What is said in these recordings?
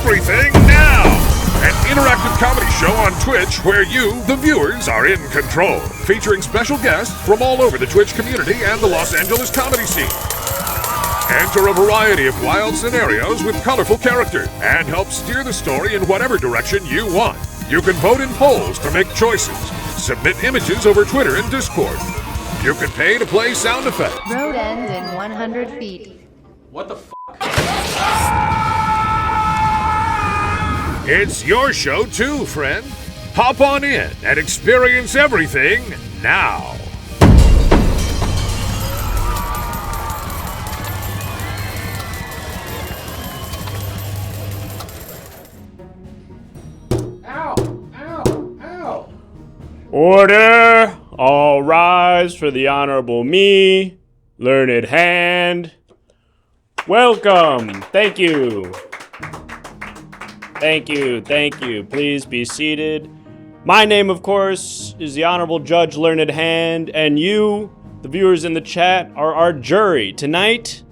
Everything Now, an interactive comedy show on Twitch where you, the viewers, are in control, featuring special guests from all over the Twitch community and the Los Angeles comedy scene. Enter a variety of wild scenarios with colorful characters and help steer the story in whatever direction you want. You can vote in polls to make choices, submit images over Twitter and Discord. You can pay to play sound effects. Road ends in 100 feet. What the f***? It's your show too, friend. Hop on in and experience everything now. Order! All rise for the Honorable Me, Learned Hand. Welcome! Thank you. Thank you. Please be seated. My name, of course, is the Honorable Judge Learned Hand, and you, the viewers in the chat, are our jury. Tonight,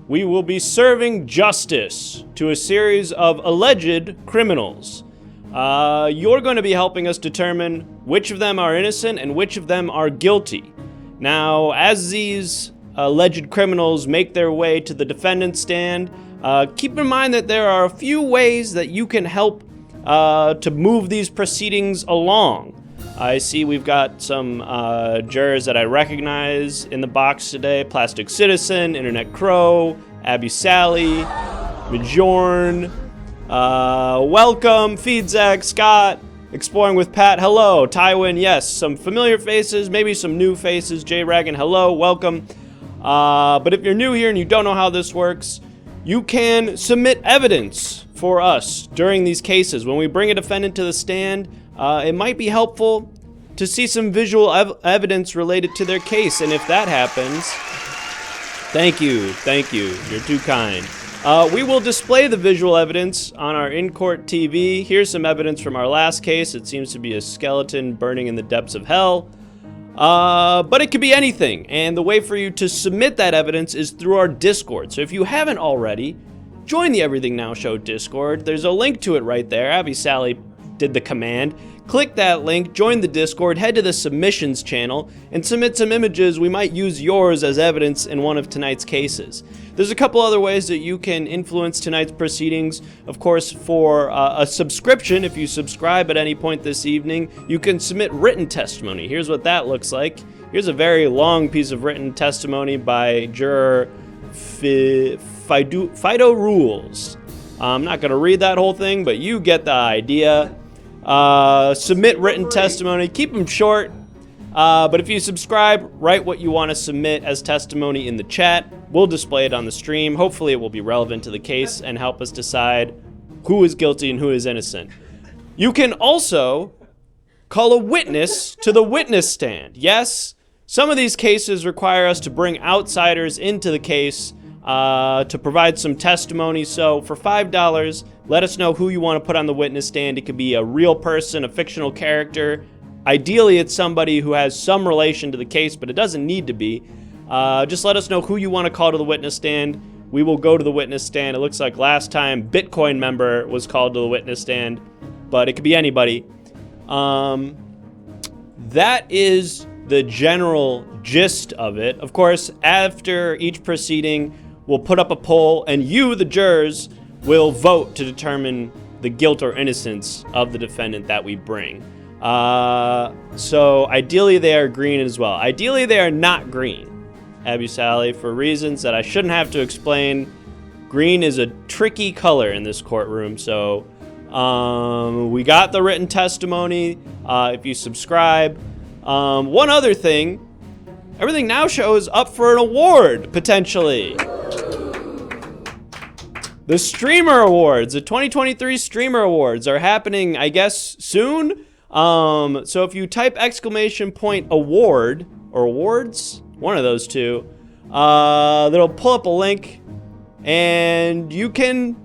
we will be serving justice to a series of alleged criminals. You're going to be helping us determine which of them are innocent and which of them are guilty. Now, as these alleged criminals make their way to the defendant's stand, keep in mind that there are a few ways that you can help to move these proceedings along. I see we've got some jurors that I recognize in the box today. Plastic Citizen, Internet Crow, Abby Sally, Majorn. Welcome, Feedzak, Scott, Exploring with Pat, hello, Tywin, yes, some familiar faces, maybe some new faces, J-Ragan, hello, welcome. But if you're new here and you don't know how this works, you can submit evidence for us during these cases. When we bring a defendant to the stand, it might be helpful to see some visual evidence related to their case, and if that happens, thank you, you're too kind. We will display the visual evidence on our in-court TV. Here's some evidence from our last case. It seems to be a skeleton burning in the depths of hell. But it could be anything. And the way for you to submit that evidence is through our Discord. So if you haven't already, join the Everything Now Show Discord. There's a link to it right there. Abby Sally did the command. Click that link, join the Discord, head to the submissions channel, and submit some images. We might use yours as evidence in one of tonight's cases. There's a couple other ways that you can influence tonight's proceedings. Of course, for a subscription, if you subscribe at any point this evening, you can submit written testimony. Here's what that looks like. Here's a very long piece of written testimony by juror Fido Rules. I'm not going to read that whole thing, but you get the idea. Submit written testimony. Keep them short. But if you subscribe, write what you want to submit as testimony in the chat. We'll display it on the stream. Hopefully it will be relevant to the case and help us decide who is guilty and who is innocent. You can also call a witness to the witness stand. Yes, some of these cases require us to bring outsiders into the case to provide some testimony. So for $5, let us know who you want to put on the witness stand. It could be a real person, a fictional character. Ideally, it's somebody who has some relation to the case, but it doesn't need to be. Just let us know who you want to call to the witness stand. We will go to the witness stand. It looks like last time Bitcoin member was called to the witness stand, but it could be anybody. That is the general gist of it. Of course, after each proceeding, we'll put up a poll, and you, the jurors, will vote to determine the guilt or innocence of the defendant that we bring. So ideally they are green as well. Ideally they are not green, Abby Sally, for reasons that I shouldn't have to explain. Green is a tricky color in this courtroom, so we got the written testimony. If you subscribe. One other thing, Everything Now Show is up for an award, potentially. The Streamer Awards, the 2023 Streamer Awards are happening, I guess, soon. So if you type !award or awards, one of those two, that'll pull up a link, and you can,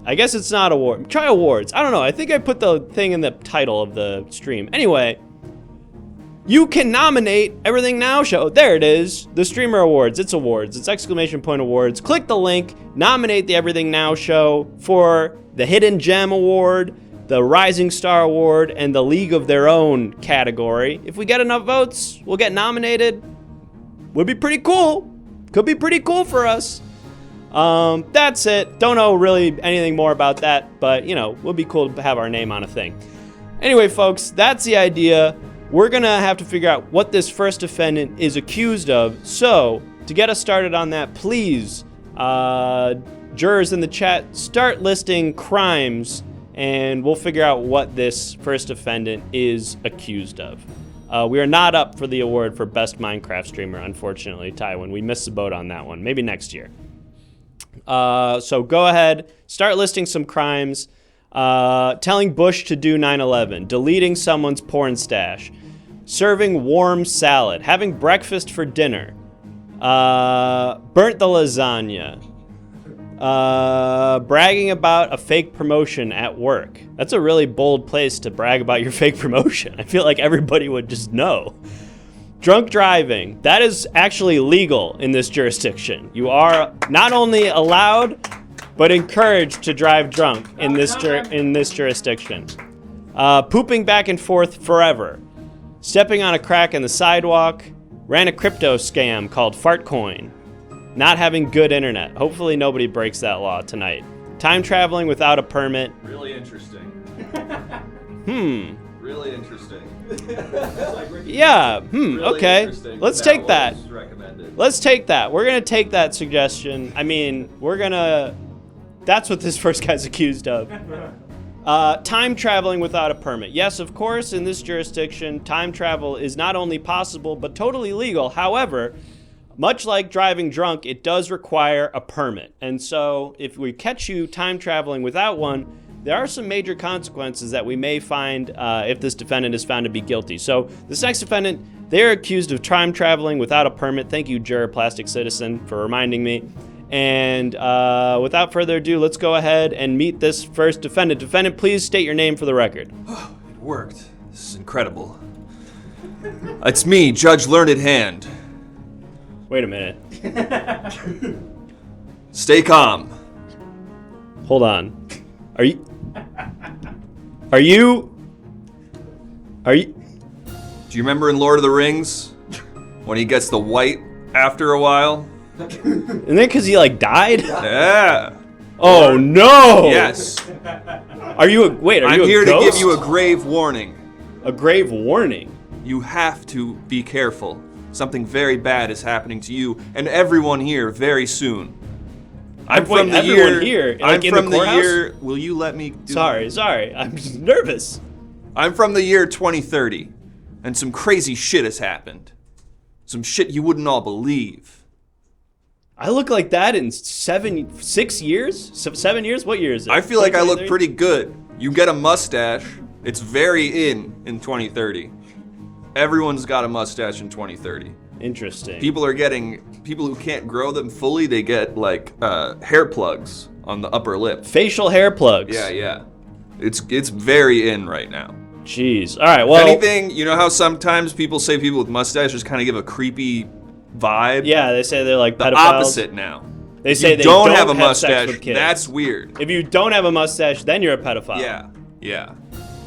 I guess it's not award, try awards. I don't know, I think I put the thing in the title of the stream. Anyway, you can nominate Everything Now Show. There it is, the Streamer Awards. It's awards, it's !awards. Click the link, nominate the Everything Now Show for the Hidden Gem Award, the Rising Star Award, and the League of Their Own category. If we get enough votes, we'll get nominated. Would be pretty cool. Could be pretty cool for us. That's it. Don't know really anything more about that, but, would be cool to have our name on a thing. Anyway, folks, that's the idea. We're going to have to figure out what this first defendant is accused of. So, to get us started on that, please, jurors in the chat, start listing crimes, and we'll figure out what this first defendant is accused of. We are not up for the award for Best Minecraft Streamer, unfortunately, Tywin. We missed the boat on that one. Maybe next year. So go ahead, start listing some crimes. Telling Bush to do 9/11, deleting someone's porn stash, serving warm salad, having breakfast for dinner, burnt the lasagna, bragging about a fake promotion at work. That's a really bold place to brag about your fake promotion. I feel like everybody would just know. Drunk driving. That is actually legal in this jurisdiction. You are not only allowed, but encouraged to drive drunk in this jurisdiction. Pooping back and forth forever. Stepping on a crack in the sidewalk. Ran a crypto scam called Fartcoin. Not having good internet. Hopefully nobody breaks that law tonight. Time traveling without a permit. Really interesting. Really interesting. Yeah, Really okay. interesting. Let's take that. was recommended. Let's take that. We're going to take that suggestion. I mean, that's what this first guy's accused of. Time traveling without a permit. Yes, of course, in this jurisdiction, time travel is not only possible, but totally legal. However, much like driving drunk, it does require a permit. And so if we catch you time traveling without one, there are some major consequences that we may find if this defendant is found to be guilty. So this next defendant, they're accused of time traveling without a permit. Thank you, Juror Plastic Citizen, for reminding me. And without further ado, let's go ahead and meet this first defendant. Defendant, please state your name for the record. It worked. This is incredible. It's me, Judge Learned Hand. Wait a minute. Stay calm. Hold on. Are you? Do you remember in Lord of the Rings when he gets the white after a while? Isn't that because he died? Yeah. Oh no! Yes. Are you I'm a here ghost? to give you a grave warning. A grave warning? You have to be careful. Something very bad is happening to you and everyone here very soon. I'm from the everyone year. here, I'm in from the the courthouse? year. Will you let me? Sorry. I'm just nervous. I'm from the year 2030, and some crazy shit has happened. Some shit you wouldn't all believe. I look like that in 6 years? 7 years? What year is it? I feel like I look 2023? pretty good. You get a mustache. It's very in 2030. Everyone's got a mustache in 2030. Interesting. People who can't grow them fully, they get hair plugs on the upper lip. Facial hair plugs. Yeah. It's very in right now. Jeez. All right, well. If anything, you know how sometimes people say people with mustaches kind of give a creepy vibe? Yeah, they say they're like The pedophiles. opposite now. They say you they don't have a sex mustache. with kids. That's weird. If you don't have a mustache, then you're a pedophile. Yeah.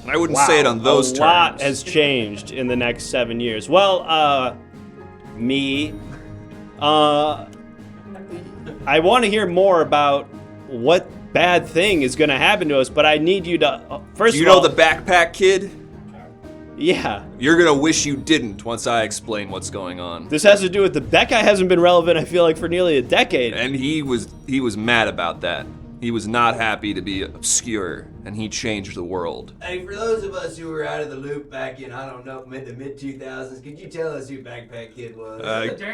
And I wouldn't say it on those terms. A lot has changed in the next 7 years. Well, me. I want to hear more about what bad thing is going to happen to us, but I need you to first You of all, know the backpack kid? Yeah. You're gonna wish you didn't once I explain what's going on. This has to do with that guy hasn't been relevant, I feel like, for nearly a decade. And he was mad about that. He was not happy to be obscure, and he changed the world. Hey, for those of us who were out of the loop back in, I don't know, the mid-2000s, could you tell us who Backpack Kid was?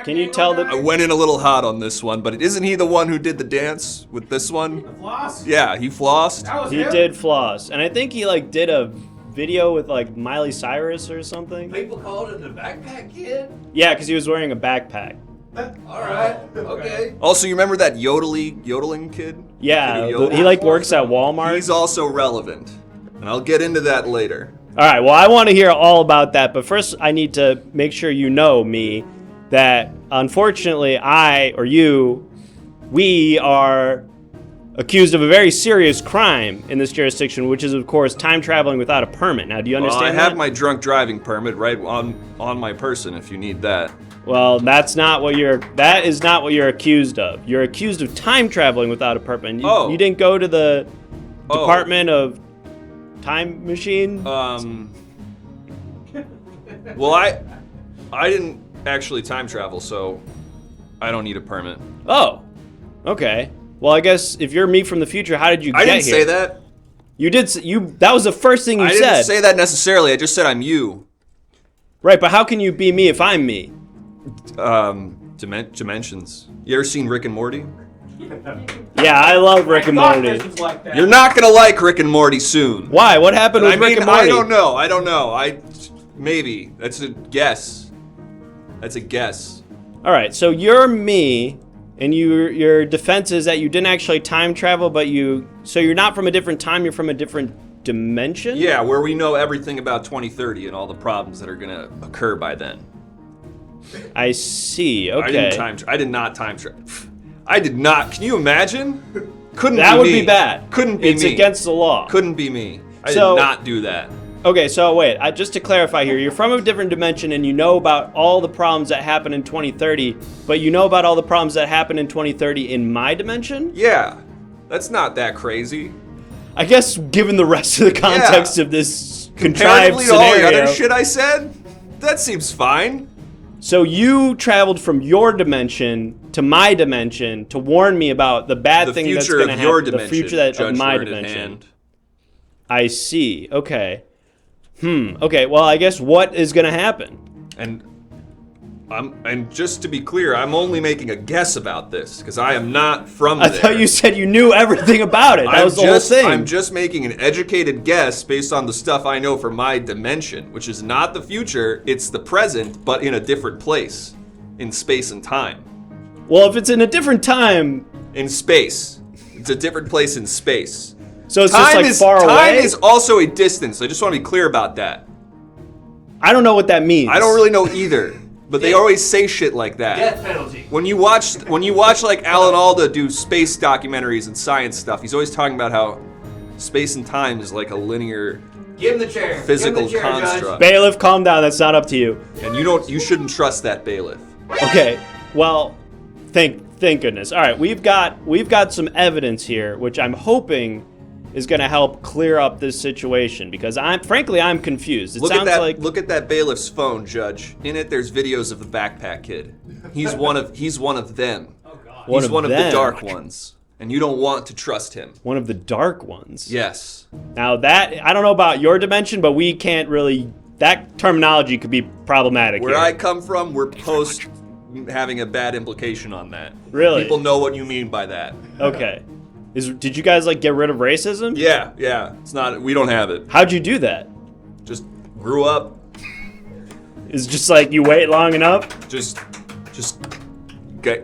Can you tell I went in a little hot on this one, but isn't he the one who did the dance with this one? Floss? Yeah, he flossed. That was He him? did floss, and I think he did a video with Miley Cyrus or something. People called him the Backpack Kid? Yeah, because he was wearing a backpack. Alright, okay. Also, you remember that yodeling kid? Yeah, Kid who yodeled? he works at Walmart. He's also relevant, and I'll get into that later. All right, well, I want to hear all about that, but first I need to make sure you know, me, that unfortunately we are accused of a very serious crime in this jurisdiction, which is, of course, time traveling without a permit. Now, do you understand I have that? my drunk driving permit right on my person if you need that. Well, that is not what you're accused of. You're accused of time traveling without a permit. You didn't go to the Department of Time Machine? Well, I didn't actually time travel, so I don't need a permit. Oh, okay. Well, I guess if you're me from the future, how did you get here? I didn't say that. You did. That was the first thing you said. I didn't say that necessarily. I just said I'm you. Right, but how can you be me if I'm me? Dimensions. You ever seen Rick and Morty? Yeah, I love Rick and Morty. You're not gonna like Rick and Morty soon. Why? What happened with Rick and Morty? I don't know. Maybe. That's a guess. All right, so you're me, and your defense is that you didn't actually time travel, but so you're not from a different time, you're from a different dimension? Yeah, where we know everything about 2030 and all the problems that are gonna occur by then. I see, okay. I did not time travel. I did not. Can you imagine? Couldn't that be would me. be bad. Couldn't be it's me. It's against the law. Couldn't be me. I did not do that. Okay, so wait, just to clarify here, you're from a different dimension and you know about all the problems that happen in 2030, but you know about all the problems that happen in 2030 in my dimension? Yeah, that's not that crazy. I guess given the rest of the context of this contrived Comparatively scenario. to all the other shit I said, that seems fine. So you traveled from your dimension to my dimension to warn me about the bad thing that's going to happen. The future of my dimension. I see. Okay. Okay. Well, I guess what is going to happen? And just to be clear, I'm only making a guess about this because I am not from there. I thought you said you knew everything about it. That was the whole thing. I'm just making an educated guess based on the stuff I know from my dimension, which is not the future, it's the present, but in a different place, in space and time. Well, if it's in a different time... In space. It's a different place in space. So it's just like far away? Time is also a distance. I just want to be clear about that. I don't know what that means. I don't really know either. But they always say shit like that. Death penalty. When you watch like Alan Alda do space documentaries and science stuff, he's always talking about how space and time is like a linear Give him the chair. physical Give him the chair, construct. Judge. Bailiff, calm down. That's not up to you. And you shouldn't trust that bailiff. Okay. Well, thank goodness. All right, we've got some evidence here, which I'm hoping is going to help clear up this situation because I'm confused. Look at that bailiff's phone, Judge. In it, there's videos of the backpack kid. He's one of them. Oh, God. He's one of the dark ones, and you don't want to trust him. One of the dark ones. Yes. Now that I don't know about your dimension, but we can't really. That terminology could be problematic. Where here. I come from, we're post having a bad implication on that. Really? People know what you mean by that. Okay. Did you guys like get rid of racism? Yeah. It's not. We don't have it. How'd you do that? Just grew up. It's just like you wait long enough? Just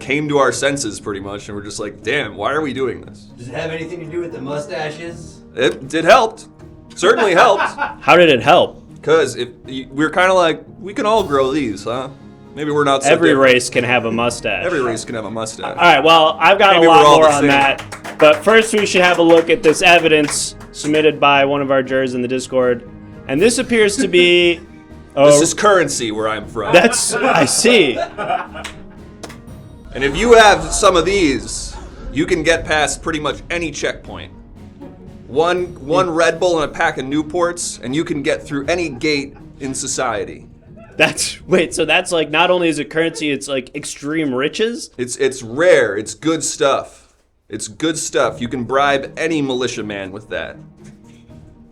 came to our senses pretty much, and we're just like, damn, why are we doing this? Does it have anything to do with the mustaches? It helped. Certainly helped. How did it help? Because we're kind of like, we can all grow these, huh? Maybe we're not so Every different. race can have a mustache. Every race can have a mustache. All right, well, I've got Maybe a lot we're all more the on same. that. But first, we should have a look at this evidence submitted by one of our jurors in the Discord. And this appears to be... This is currency where I'm from. I see. And if you have some of these, you can get past pretty much any checkpoint. One Red Bull and a pack of Newports, and you can get through any gate in society. So that's like, not only is it currency, it's like extreme riches? It's rare. It's good stuff. It's good stuff. You can bribe any militiaman with that.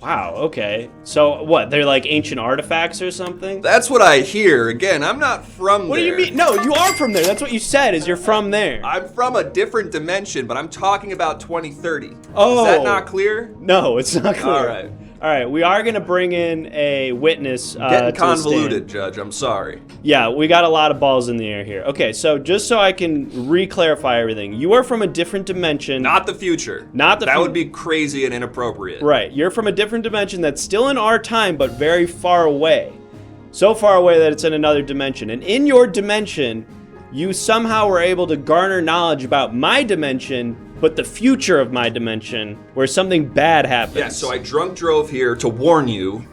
Wow, okay. So what, they're like ancient artifacts or something? That's what I hear. Again, I'm not from there. What do you mean? No, you are from there. That's what you said, is you're from there. I'm from a different dimension, but I'm talking about 2030. Oh. Is that not clear? No, it's not clear. All right. All right, we are going to bring in a witness. Getting to convoluted, stand. Judge. I'm sorry. Yeah, we got a lot of balls in the air here. Okay, so just so I can re-clarify everything, you are from a different dimension. Not the future. That would be crazy and inappropriate. Right, you're from a different dimension that's still in our time, but very far away. So far away that it's in another dimension. And in your dimension, you somehow were able to garner knowledge about my dimension but the future of my dimension, where something bad happens. Yeah, so I drunk drove here to warn you.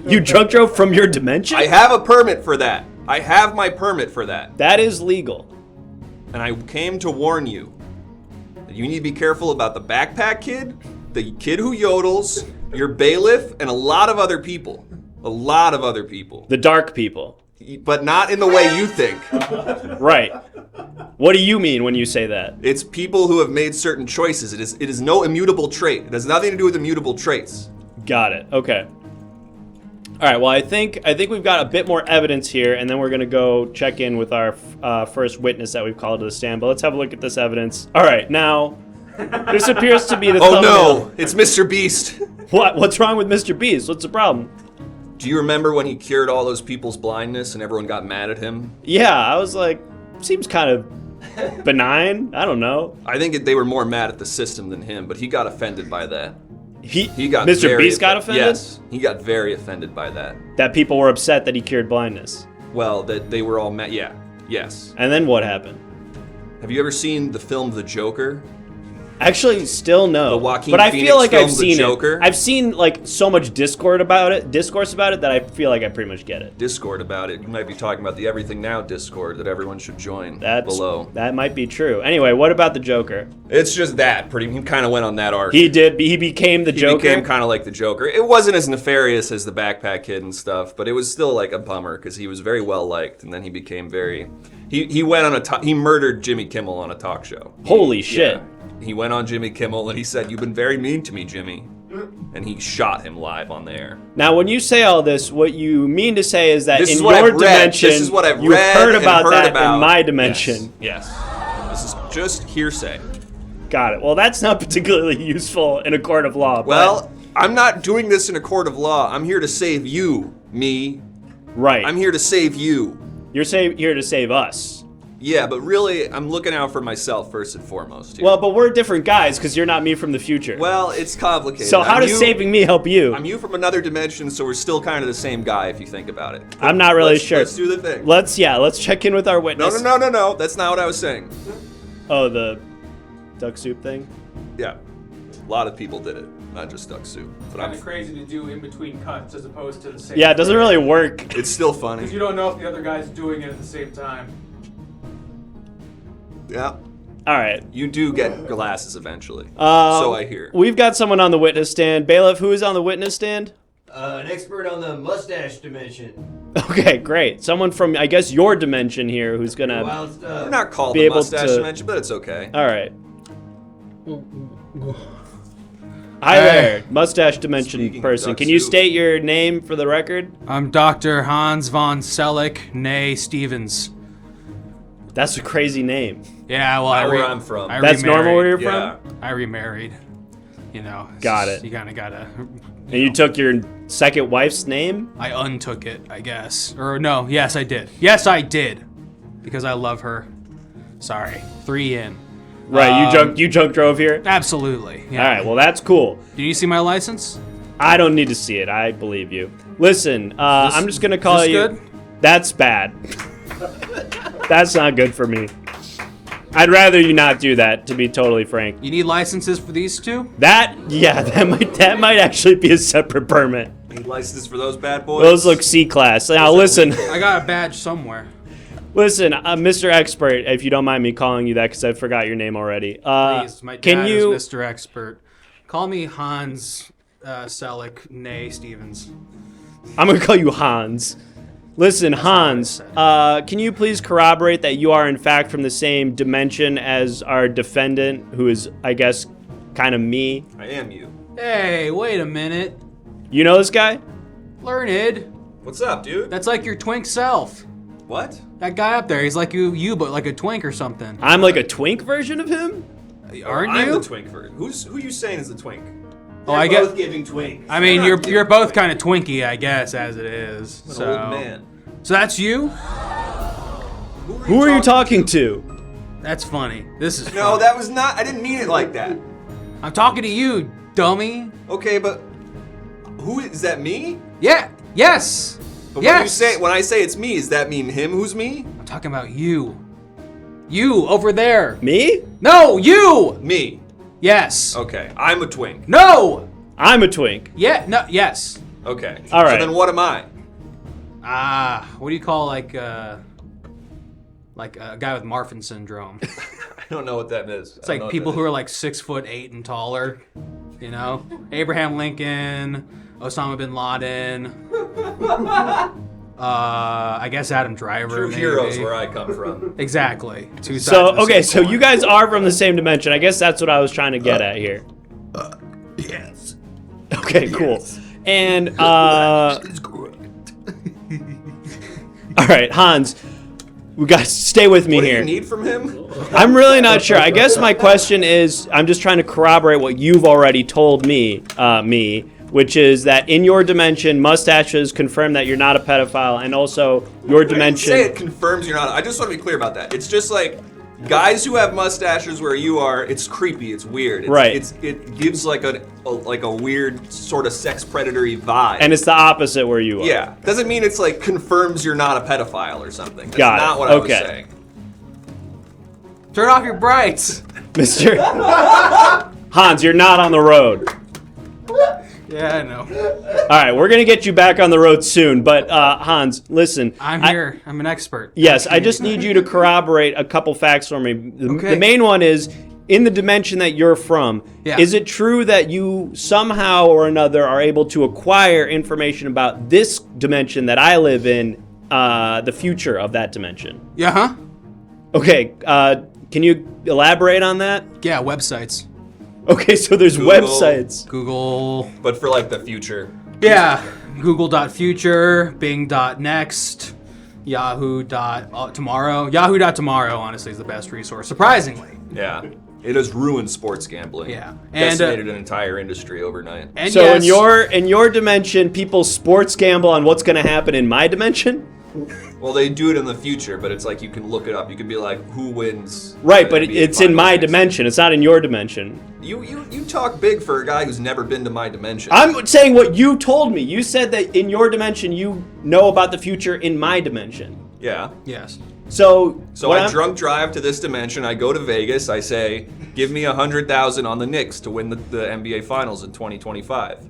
You drunk drove from your dimension? I have a permit for that. I have my permit for that. That is legal. And I came to warn you that you need to be careful about the backpack kid, the kid who yodels, your bailiff, and a lot of other people. A lot of other people. The dark people. But not in the way you think. Right. What do you mean when you say that? It's people who have made certain choices. It is no immutable trait. It has nothing to do with immutable traits. Got it. Okay. All right. Well, I think we've got a bit more evidence here, and then we're gonna go check in with our first witness that we've called to the stand. But let's have a look at this evidence. All right. Now, this appears to be the Oh thumbnail. no! It's Mr. Beast. What? What's wrong with Mr. Beast? What's the problem? Do you remember when he cured all those people's blindness and everyone got mad at him? Yeah, I was like, seems kind of benign. I don't know. I think they were more mad at the system than him, but he got offended by that. He got Mr. very Beast got offended? Yes, he got very offended by that. That people were upset that he cured blindness. Well, that they were all mad. Yeah, yes. And then what happened? Have you ever seen the film The Joker? Actually, still no. The Joaquin but I Phoenix feel like film, I've The seen Joker? it. I've seen like so much discourse about it that I feel like I pretty much get it. Discord about it. You might be talking about the Everything Now Discord that everyone should join below. That might be true. Anyway, what about the Joker? It's just that. He kind of went on that arc. He became the Joker. He became kind of like the Joker. It wasn't as nefarious as the Backpack Kid and stuff, but it was still like a bummer because he was very well liked, and then he became very. He went on he murdered Jimmy Kimmel on a talk show. Holy shit. Yeah. He went on Jimmy Kimmel and he said, "You've been very mean to me, Jimmy." And he shot him live on the air. Now, when you say all this, what you mean to say is that This in is what your I've read. dimension, This is what I've you read heard and about heard that about. in my dimension. Yes. This is just hearsay. Got it. Well, that's not particularly useful in a court of law. Well, I'm not doing this in a court of law. I'm here to save you, me. Right. I'm here to save you. You're here to save us. Yeah, but really, I'm looking out for myself first and foremost here. Well, but we're different guys because you're not me from the future. Well, it's complicated. So how does saving me help you? I'm you from another dimension, so we're still kind of the same guy if you think about it. I'm not really sure. Let's do the thing. Let's check in with our witness. No. That's not what I was saying. Oh, the duck soup thing? Yeah. A lot of people did it, not just duck soup. But Kind of crazy to do in between cuts as opposed to the same. Yeah, it doesn't really work. It's still funny. Because you don't know if the other guy's doing it at the same time. Yeah. All right. You do get glasses eventually. So I hear. We've got someone on the witness stand. Bailiff, who is on the witness stand? An expert on the mustache dimension. Okay, great. Someone from, I guess, your dimension here who's gonna. Wild stuff. We're not called be the able mustache to- dimension, but it's okay. All right. Hi there, mustache dimension Speaking of person. duck Can you soup. state your name for the record? I'm Dr. Hans von Selleck, nay Stevens. That's a crazy name. Yeah, well, Not where I'm from. That's normal where you're Yeah. from? I remarried. You know. it's Got just- it. You kind of gotta. And you took your second wife's name? I untook it, I guess. Or no, yes, I did. Yes, I did. Because I love her. Sorry. 3 in. Right, you drunk drove here? Absolutely. Yeah. All right, well, that's cool. Did you see my license? I don't need to see it. I believe you. Listen, I'm just going to call this you. good? That's bad. That's not good for me. I'd rather you not do that, to be totally frank. You need licenses for these two? That might actually be a separate permit. Need licenses for those bad boys? Those look C-class. Now, listen. I got a badge somewhere. Listen, Mr. Expert, if you don't mind me calling you that because I forgot your name already. Please, my can dad you? is Mr. Expert. Call me Hans Selleck, nay Stevens. I'm gonna call you Hans. Listen, Hans, can you please corroborate that you are in fact from the same dimension as our defendant, who is, I guess, kind of me? I am you. Hey, wait a minute. You know this guy? Learned. What's up, dude? That's like your twink self. What? That guy up there, he's like you but like a twink or something. I'm like a twink version of him? Aren't I'm you? the twink version. Who you saying is the twink? Oh, I Both get. giving twinks. I mean, You're not you're both kind of twinky, I guess, as it is. An So. old man. So that's you? Who are you talking to? That's funny. This is. No, funny. that was not. I didn't mean it like that. I'm talking to you, dummy. Okay, but who is that? Me? Yeah. Yes. But Yes. when I say it's me, does that mean him? Who's me? I'm talking about you. You over there. Me? No, you. Me. Yes. Okay, I'm a twink. No. I'm a twink. Yeah. No. Yes. Okay. All right. So then what am I? What do you call like a guy with Marfan syndrome? I don't know what that is. It's like people who are like 6'8" and taller. You know, Abraham Lincoln, Osama bin Laden. I guess Adam Driver. True maybe. heroes where I come from. Exactly. Two sides So of the okay, same so coin. you guys are from the same dimension. I guess that's what I was trying to get at here. Yes. Okay, cool. And Is correct. all right, Hans, we got to stay with me What do here. you need from him? I'm really not sure. I guess my question is, I'm just trying to corroborate what you've already told me, which is that in your dimension, mustaches confirm that you're not a pedophile, and also your I didn't dimension. say it confirms you're not. I just want to be clear about that. It's just like guys who have mustaches where you are. It's creepy. It's weird. Right. It gives like a weird sort of sex predatory vibe. And it's the opposite where you are. yeah, doesn't mean it's like confirms you're not a pedophile or something. That's Got it. not what I was Okay. saying. Turn off your brights. Mr. Hans, you're not on the road. Yeah, I know. All right, we're gonna get you back on the road soon. But Hans, listen. I'm here. I'm an expert. Yes, I just need you to corroborate a couple facts for me. The Okay. main one is, in the dimension that you're from, Yeah. is it true that you somehow or another are able to acquire information about this dimension that I live in, the future of that dimension? Yeah, huh? Okay, can you elaborate on that? Yeah, websites. Okay, so there's Google. websites. Google. But for like the future. Yeah. Google.future, Bing.next, Yahoo.tomorrow. Yahoo.tomorrow, honestly, is the best resource, surprisingly. Yeah. It has ruined sports gambling. Yeah. And, Decimated an entire industry overnight. And So yes, in your dimension, people sports gamble on what's going to happen in my dimension? Well, they do it in the future, but it's like you can look it up. You can be like, who wins? Right, the but NBA it's in my finals? dimension. It's not in your dimension. You talk big for a guy who's never been to my dimension. I'm saying what you told me. You said that in your dimension, you know about the future in my dimension. Yeah. Yes. So So I drunk drive to this dimension. I go to Vegas. I say, give me 100,000 on the Knicks to win the NBA Finals in 2025.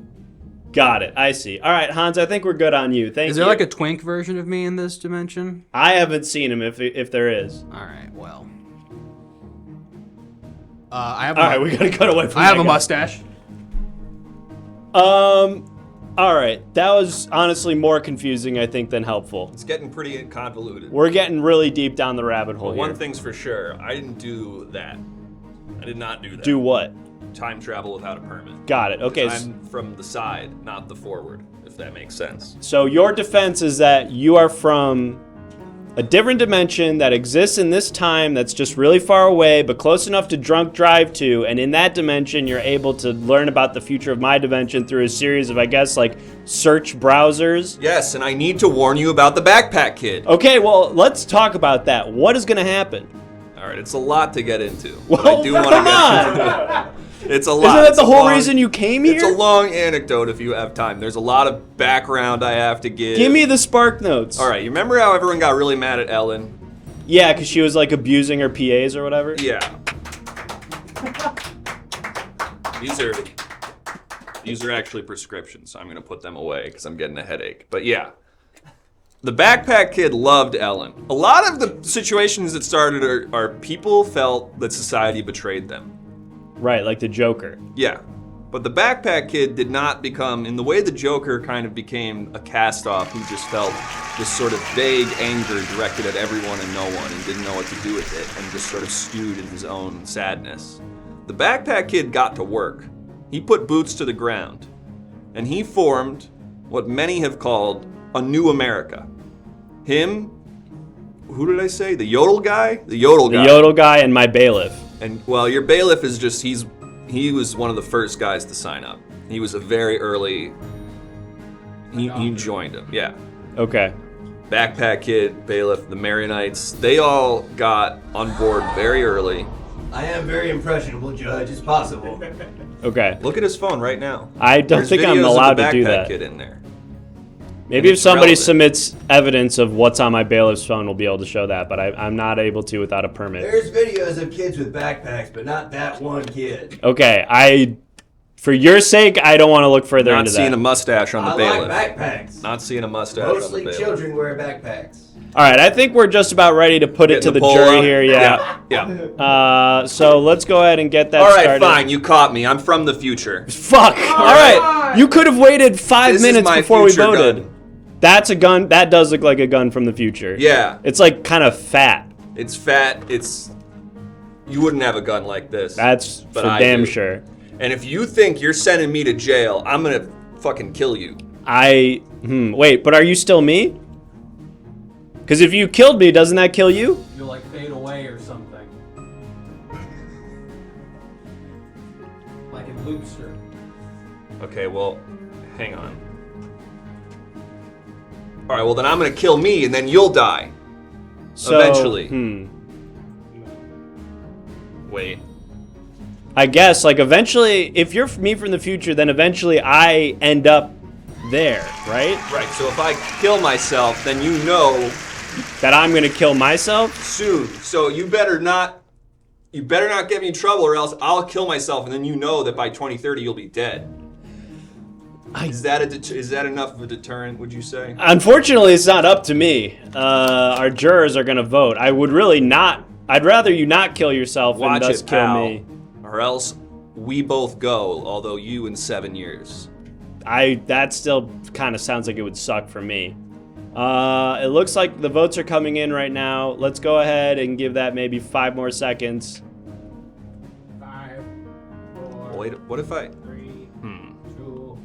Got it. I see. All right, Hans, I think we're good on you. Thank you. Is there like a twink version of me in this dimension? I haven't seen him. If there is. All right, well. I have All right, we gotta cut away from. I have that a guy. mustache. All right, that was honestly more confusing, I think, than helpful. It's getting pretty convoluted. We're getting really deep down the rabbit hole But here. one thing's for sure, I didn't do that. I did not do that. Do what? Time travel without a permit. Got it. Okay. I'm from the side, not the forward, if that makes sense. So your defense is that you are from a different dimension that exists in this time that's just really far away, but close enough to drunk drive to, and in that dimension you're able to learn about the future of my dimension through a series of, I guess, like search browsers. Yes, and I need to warn you about the backpack kid. Okay, well, let's talk about that. What is going to happen? All right, it's a lot to get into. Well, but I do want to come get on. into it. It's a lot. Isn't that It's the a whole long- reason you came here? It's a long anecdote if you have time. There's a lot of background I have to give. Give me the spark notes. All right, you remember how everyone got really mad at Ellen? Yeah, because she was like abusing her PAs or whatever. Yeah. These are actually prescriptions, so I'm gonna put them away because I'm getting a headache. But yeah. The backpack kid loved Ellen. A lot of the situations that started are people felt that society betrayed them. Right, like the Joker. Yeah. But the backpack kid did not become, in the way the Joker kind of became a cast-off who just felt this sort of vague anger directed at everyone and no one and didn't know what to do with it and just sort of stewed in his own sadness. The backpack kid got to work. He put boots to the ground. And he formed what many have called a new America. Him, who did I say? The Yodel guy? The Yodel guy. The Yodel guy and my bailiff. And, well, your bailiff is just, he was one of the first guys to sign up. He was a very early, he joined him, yeah. Okay. Backpack Kid, bailiff, the Maronites, they all got on board very early. I am very impressionable, Judge. It's possible. Okay. Look at his phone right now. I don't There's think I'm videos of allowed the to do Backpack that. Kid in there. Maybe if it's somebody relevant. submits evidence of what's on my bailiff's phone, we'll be able to show that, but I'm not able to without a permit. There's videos of kids with backpacks, but not that one kid. Okay, for your sake, I don't want to look further Not into seeing that. a mustache on the I bailiff. like backpacks. Not seeing a mustache on the Mostly bailiff. children wear backpacks. All right, I think we're just about ready to put it to the poll jury up. here. Yeah. Yeah. So let's go ahead and get that All right, started. fine. You caught me. I'm from the future. Fuck. All right. You could have waited 5 This is minutes my before we future voted. gun. That's a gun. That does look like a gun from the future. Yeah. It's like kind of fat. It's fat. You wouldn't have a gun like this. That's But for I damn do. sure. And if you think you're sending me to jail, I'm gonna fucking kill you. Wait, but are you still me? Because if you killed me, doesn't that kill you? You'll like fade away or something. Like in Loopster. Okay, well, hang on. All right, well then I'm gonna kill me, and then you'll die. So, Eventually. Wait. I guess, like, eventually, if you're me from the future, then eventually I end up there, right? Right. So if I kill myself, then you know That I'm gonna kill myself? soon. So you better not get me in trouble, or else I'll kill myself, and then you know that by 2030 you'll be dead. Is that enough of a deterrent? Would you say? Unfortunately, it's not up to me. Our jurors are gonna vote. I would really not. I'd rather you not kill yourself and Watch thus it, kill pal. me. Or else we both go. Although you in 7 years. That still kind of sounds like it would suck for me. It looks like the votes are coming in right now. Let's go ahead and give that maybe 5 more seconds. 5, 4, Wait. What if I? 3, 2,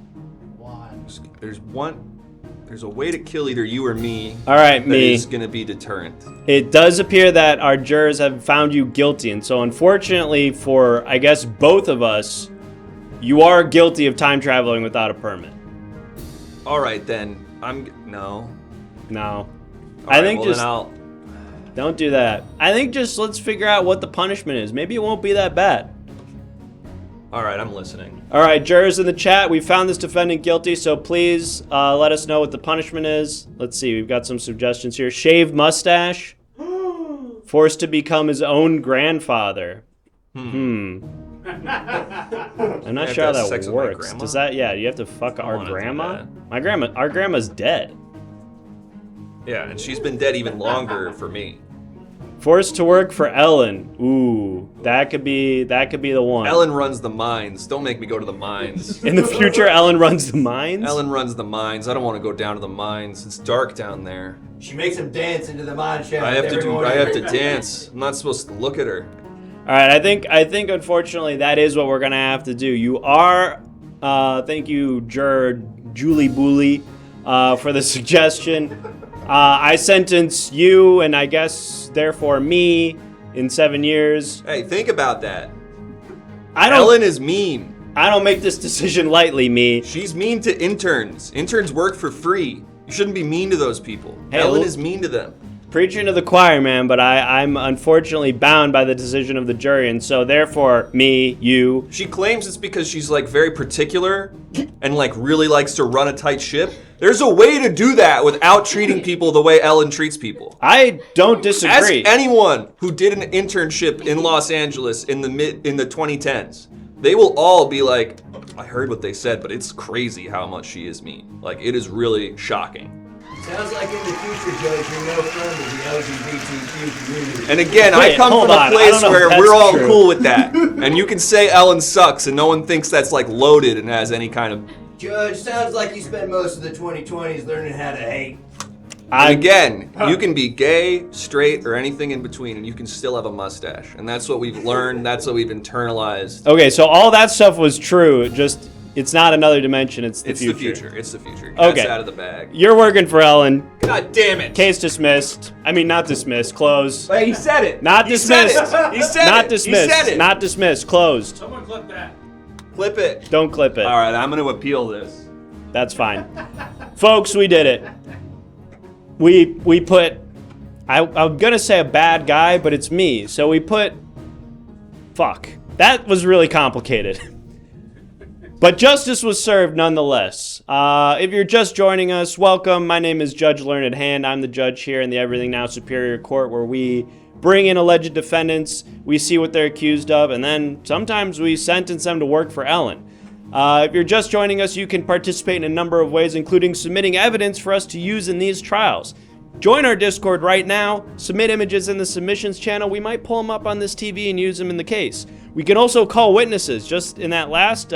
1. There's a way to kill either you or me. All right, That me. is gonna be deterrent. It does appear that our jurors have found you guilty, and so unfortunately for, I guess, both of us, you are guilty of time traveling without a permit. All right then. No. No. All I right, think well, just then I'll. don't do that. I think just let's figure out what the punishment is. Maybe it won't be that bad. All right, I'm listening. All right, jurors in the chat, we found this defendant guilty, so please let us know what the punishment is. Let's see, we've got some suggestions here. Shaved mustache. Forced to become his own grandfather. I'm not have sure how to have that sex with my works. grandma? Does that, yeah, you have to fuck our wanna do grandma? that. Our grandma's dead. Yeah, and she's been dead even longer for me. Forced to work for Ellen. Ooh, that could be the one. Ellen runs the mines. Don't make me go to the mines. In the future, Ellen runs the mines? Ellen runs the mines. I don't want to go down to the mines. It's dark down there. She makes him dance into the mine shaft. I have every to morning. dance. I'm not supposed to look at her. All right, I think unfortunately that is what we're gonna have to do. You are, thank you, Juror Julie Booley, for the suggestion. I sentence you, and I guess therefore me, in 7 years. Hey, think about that. Ellen Ellen is mean. I don't make this decision lightly, me. She's mean to interns. Interns work for free. You shouldn't be mean to those people. Hey, Ellen look- is mean to them. Preaching to the choir, man, but I'm unfortunately bound by the decision of the jury, and so therefore me, you. She claims it's because she's like very particular and like really likes to run a tight ship. There's a way to do that without treating people the way Ellen treats people. I don't Ask disagree. anyone who did an internship in Los Angeles in the 2010s. They will all be like, I heard what they said, but it's crazy how much she is mean. Like, it is really shocking. Sounds like in the future, Judge, you're no friend of the LGBTQ community. And again, Wait, I come hold from on. a I place don't know where if we're that's all true. cool with that. And you can say Ellen sucks and no one thinks that's like loaded and has any kind of... Judge, sounds like you spent most of the 2020s learning how to hate. And again, you can be gay, straight, or anything in between, and you can still have a mustache. And that's what we've learned. That's what we've internalized. Okay, so all that stuff was true. Just it's not another dimension. It's the It's future. the future. It's the future. Okay. That's out of the bag. You're working for Ellen. God damn it. Case dismissed. I mean, not dismissed. Closed. Wait, he said it. Not He said dismissed. it. He said Not it. dismissed. He said it. Not dismissed. Closed. Someone clip that. Clip it. Don't clip it. All right, I'm going to appeal this. That's fine. Folks, we did it. We put... I'm going to say a bad guy, but it's me. So we put... Fuck. That was really complicated. But justice was served nonetheless. If you're just joining us, welcome. My name is Judge Learned Hand. I'm the judge here in the Everything Now Superior Court, where we bring in alleged defendants, we see what they're accused of, and then sometimes we sentence them to work for Ellen. If you're just joining us, you can participate in a number of ways, including submitting evidence for us to use in these trials. Join our Discord right now, submit images in the submissions channel. We might pull them up on this TV and use them in the case. We can also call witnesses. Just in that last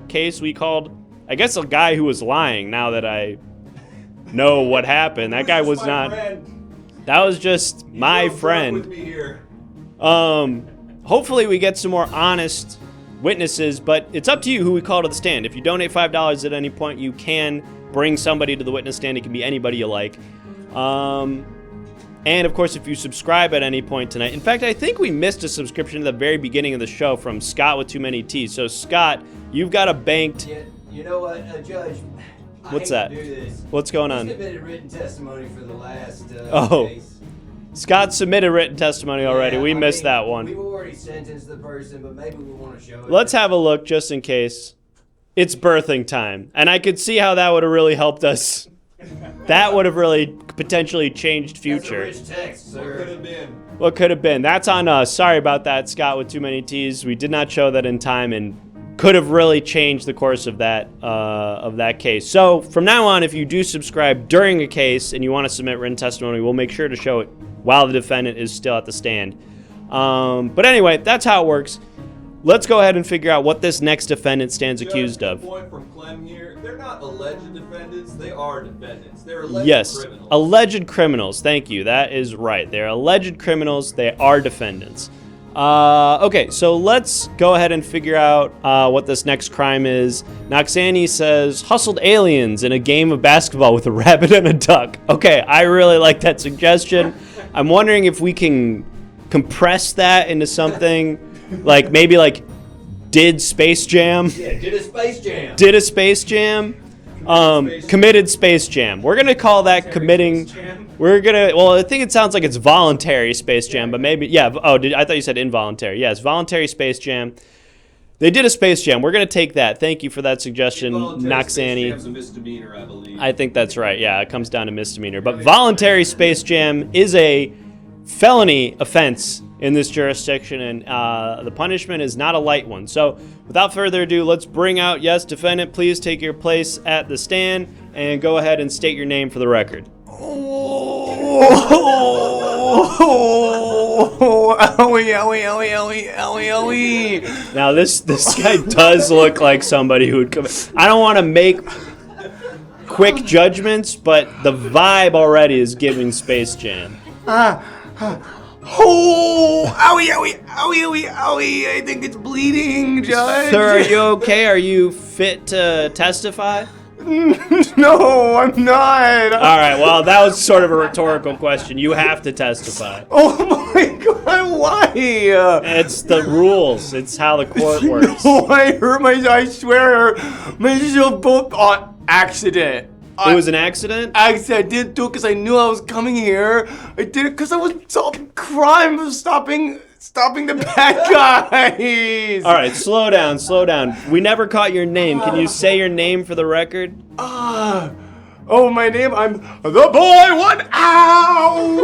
case, we called, I guess, a guy who was lying, now that I know what happened. That guy was not... That was just my friend. Hopefully we get some more honest witnesses, but it's up to you who we call to the stand. If you donate $5 at any point, you can bring somebody to the witness stand. It can be anybody you like. And of course, if you subscribe at any point tonight, in fact, I think we missed a subscription at the very beginning of the show from Scott with too many T's. So Scott, you've got a banked. Yeah, you know what, Judge? What's I hate that? to do this. What's going on? He submitted written testimony for the last case. Scott submitted written testimony already. Yeah, we I missed mean, that one. We've already sentenced the person, but maybe we want to show it. Let's have a look just in case. It's birthing time, and I could see how that would have really helped us. That would have really potentially changed future. That's a rich text, sir. What could have been? What could have been? That's on us. Sorry about that, Scott with too many T's. We did not show that in time and could have really changed the course of that case. So from now on, if you do subscribe during a case and you want to submit written testimony, we'll make sure to show it while the defendant is still at the stand. But anyway, that's how it works. Let's go ahead and figure out what this next defendant stands accused of. Point from Clem here. They're not alleged defendants. They are defendants. They're alleged criminals. Alleged criminals. Thank you. That is right. They're alleged criminals. They are defendants. Okay, so let's go ahead and figure out what this next crime is. Noxani says, hustled aliens in a game of basketball with a rabbit and a duck. Okay, I really like that suggestion. I'm wondering if we can compress that into something like maybe like did Space Jam. Yeah, did a Space Jam. Did a Space Jam. Committed Space Jam. We're gonna call that committing. Well, I think it sounds like it's voluntary Space Jam, but maybe, yeah. Oh, I thought you said involuntary. Yes, voluntary Space Jam. They did a Space Jam. We're gonna take that. Thank you for that suggestion, Noxani. Space Jam's a misdemeanor, I believe. I think that's right. Yeah, it comes down to misdemeanor. But voluntary Space Jam is a felony offense in this jurisdiction, and the punishment is not a light one. So without further ado, let's bring out, yes, defendant, please take your place at the stand and go ahead and state your name for the record. Now this guy does look like somebody who would come. I don't want to make quick judgments, but the vibe already is giving Space Jam. Oh, owie, owie, owie, owie, owie. I think it's bleeding, Judge. Sir, are you okay? Are you fit to testify? No, I'm not. All right, well, that was sort of a rhetorical question. You have to testify. Oh my God, why? It's the rules. It's how the court works. No, I swear, myself both on accident. It was an accident? I didn't do it because I knew I was coming here. I did it because I was solving crime of stopping the bad guys. All right, slow down. We never caught your name. Can you say your name for the record? Oh, my name, I'm the boy one. Ow!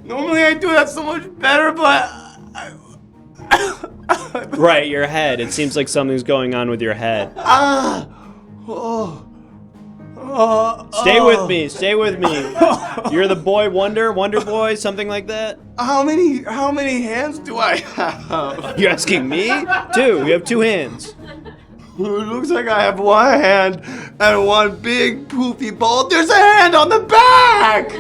Normally I do that so much better, but... Right, your head. It seems like something's going on with your head. Stay with me. You're the boy Wonder Boy, something like that? How many hands do I have? You're asking me? 2. You have 2 hands. It looks like I have 1 hand and 1 big poofy ball. There's a hand on the back!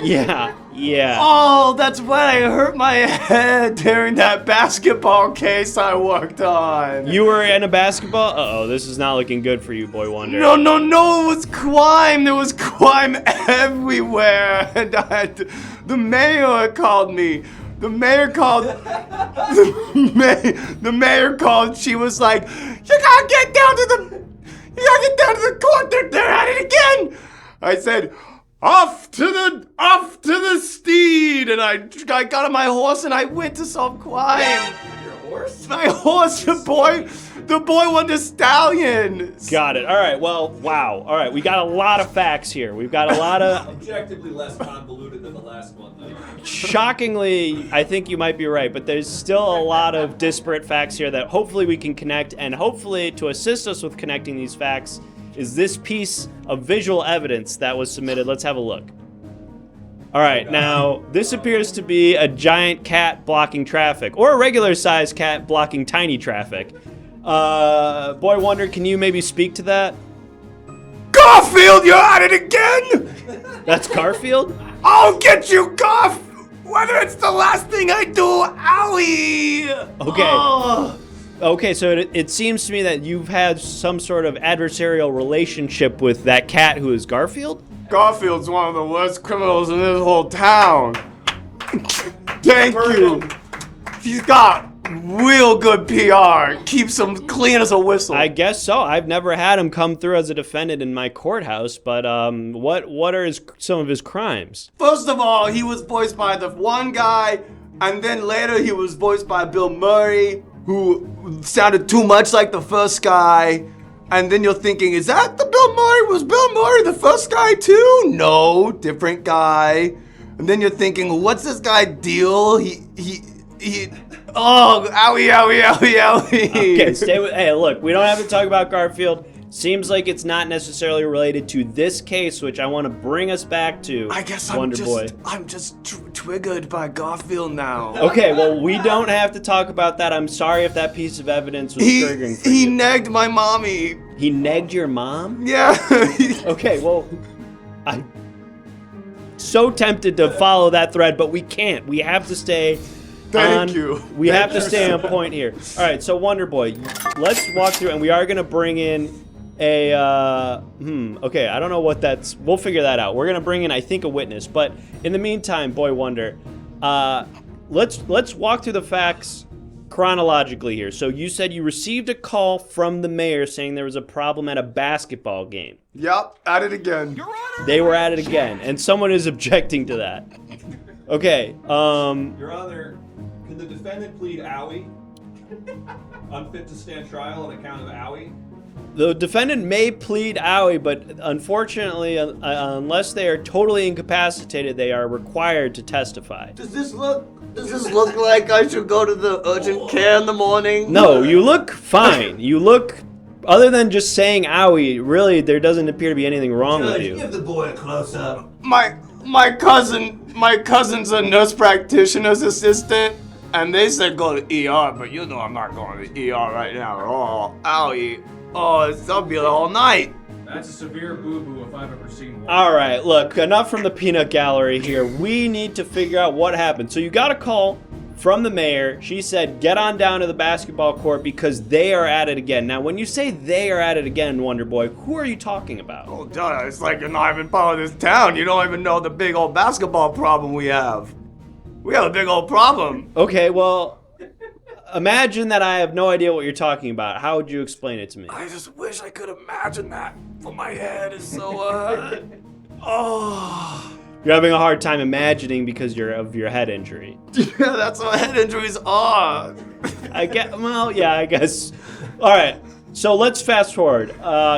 Yeah. Oh, that's when I hurt my head during that basketball case I worked on. You were in a basketball? Uh-oh, this is not looking good for you, Boy Wonder. No, it was crime. There was crime everywhere. And the mayor called me. The mayor called. She was like, you gotta get down to the court. They're at it again. I said, off to the steed, and I got on my horse and I went to solve crime. horse? My horse, the boy won the stallion. Got it. All right. Well, wow. All right. We got a lot of facts here. We've got a lot of. Objectively less convoluted than the last one, though. Shockingly, I think you might be right, but there's still a lot of disparate facts here that hopefully we can connect, and hopefully to assist us with connecting these facts is this piece of visual evidence that was submitted. Let's have a look. All right, now this appears to be a giant cat blocking traffic, or a regular-sized cat blocking tiny traffic. Boy Wonder, can you maybe speak to that? Garfield, you're at it again. That's Garfield? I'll get you, Garf. Whether it's the last thing I do, owie. Okay. Oh. Okay, so it seems to me that you've had some sort of adversarial relationship with that cat who is Garfield? Garfield's one of the worst criminals in this whole town. Thank you. He's got real good PR. Keeps him clean as a whistle. I guess so. I've never had him come through as a defendant in my courthouse, but what are some of his crimes? First of all, he was voiced by the one guy, and then later he was voiced by Bill Murray, who sounded too much like the first guy. And then you're thinking, is that the Bill Murray? Was Bill Murray the first guy too? No, different guy. And then you're thinking, what's this guy deal? He oh, owie, owie, owie, owie. Okay, stay with. Hey, look, we don't have to talk about Garfield. Seems like it's not necessarily related to this case, which I want to bring us back to. I guess Wonder Boy. I'm just triggered by Garfield now. Okay, well, we don't have to talk about that. I'm sorry if that piece of evidence was triggering for you. He negged my mommy. He negged your mom? Yeah. Okay, well, I'm so tempted to follow that thread, but we can't. We have to stay Thank you. We have to stay on point here. All right, so Wonder Boy, let's walk through, and we are going to bring in a, okay, I don't know what that's, we'll figure that out. We're going to bring in, I think, a witness, but in the meantime, Boy Wonder, let's walk through the facts chronologically here. So you said you received a call from the mayor saying there was a problem at a basketball game. Yep, at it again. They were at it again, and someone is objecting to that. Okay, Your Honor, can the defendant plead owie? Unfit to stand trial on account of owie? the defendant may plead owie, but unfortunately, unless they are totally incapacitated, they are required to testify. Does this look like I should go to the urgent care in the morning? No, you look fine. You look, other than just saying owie, really, there doesn't appear to be anything wrong with you. Give the boy a close-up. My cousin's a nurse practitioner's assistant, and they said go to ER, but you know I'm not going to ER right now at all. Owie. Oh, I'll be there all night. That's a severe boo-boo if I've ever seen one. All right, look, enough from the peanut gallery here. We need to figure out what happened. So you got a call from the mayor. She said, get on down to the basketball court because they are at it again. Now, when you say they are at it again, Wonder Boy, who are you talking about? Oh, duh, it's like you're not even part of this town. You don't even know the big old basketball problem we have. We have a big old problem. Okay, well, imagine that I have no idea what you're talking about. How would you explain it to me? I just wish I could imagine that, but my head is so, oh. You're having a hard time imagining because of your head injury. Yeah, that's what head injuries are. I guess. All right, so let's fast forward.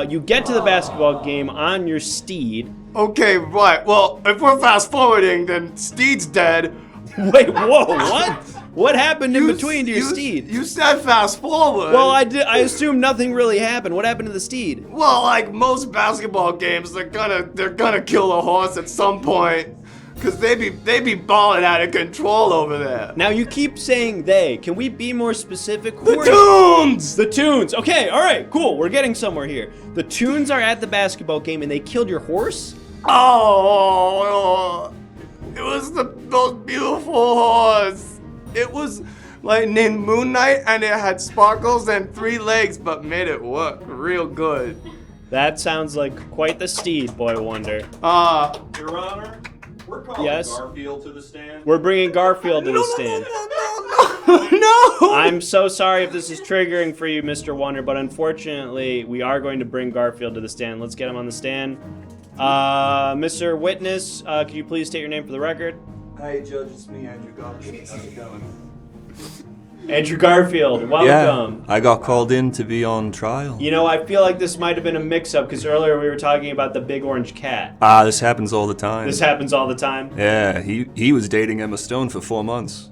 You get to the basketball game on your steed. Okay, right. Well, if we're fast forwarding, then Steed's dead. Wait, whoa, what? What happened in between to your steed? You said fast forward. Well, I assume nothing really happened. What happened to the steed? Well, like most basketball games, they're gonna kill a horse at some point, cause they be balling out of control over there. Now you keep saying they. Can we be more specific? The Toons! The Toons. Okay, all right, cool. We're getting somewhere here. The Toons are at the basketball game and they killed your horse? Oh, it was the most beautiful horse. It was like named Moon Knight, and it had sparkles and 3 legs, but made it work real good. That sounds like quite the steed, Boy Wonder. Your Honor, we're calling Garfield to the stand. We're bringing Garfield to the stand. No! I'm so sorry if this is triggering for you, Mr. Wonder, but unfortunately, we are going to bring Garfield to the stand. Let's get him on the stand. Mr. Witness, could you please state your name for the record? Hey, Judge, it's me, Andrew Garfield. How's it going? Andrew Garfield, welcome. I got called in to be on trial. You know, I feel like this might have been a mix-up because earlier we were talking about the big orange cat. This happens all the time. This happens all the time. Yeah, he was dating Emma Stone for 4 months.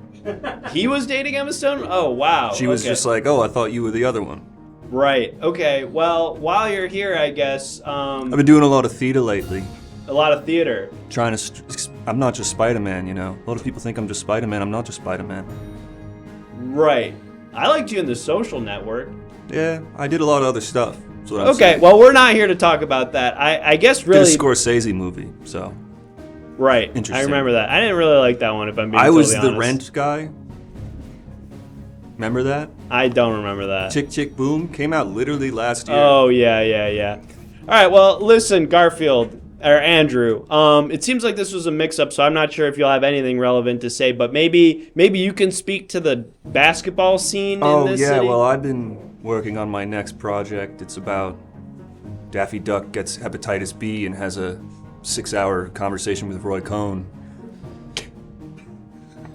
He was dating Emma Stone? Oh, wow. She was just like, oh, I thought you were the other one. Right. Okay. Well, while you're here, I guess. I've been doing a lot of theater lately. A lot of theater. Trying to. I'm not just Spider-Man, you know. A lot of people think I'm just Spider-Man. I'm not just Spider-Man. Right. I liked you in The Social Network. Yeah, I did a lot of other stuff. That's what I'm Okay. saying. Well, we're not here to talk about that. I guess really. Did a Scorsese movie, so. Right. Interesting. I remember that. I didn't really like that one, if I'm being I totally was honest. the Rent guy. Remember that? I don't remember that. Chick Chick Boom came out literally last year. Oh, yeah. All right, well, listen, Garfield, or Andrew, it seems like this was a mix-up, so I'm not sure if you'll have anything relevant to say, but maybe you can speak to the basketball scene in this city? Well, I've been working on my next project. It's about Daffy Duck gets hepatitis B and has a 6-hour conversation with Roy Cohn.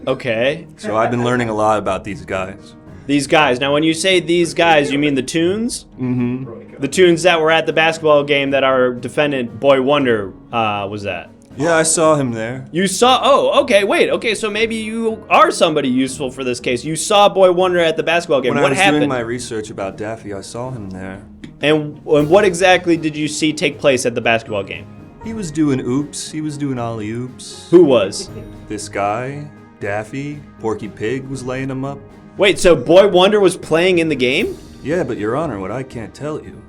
Okay. So I've been learning a lot about these guys. These guys. Now, when you say these guys, you mean the Toons? Mm-hmm. The Toons that were at the basketball game that our defendant, Boy Wonder, was at. Yeah, I saw him there. You saw... Oh, okay, wait. Okay, so maybe you are somebody useful for this case. You saw Boy Wonder at the basketball game. When What I was happened? doing my research about Daffy, I saw him there. And what exactly did you see take place at the basketball game? He was doing oops. He was doing ollie oops. Who was? This guy, Daffy, Porky Pig was laying him up. Wait, so Boy Wonder was playing in the game? Yeah, but Your Honor, what I can't tell you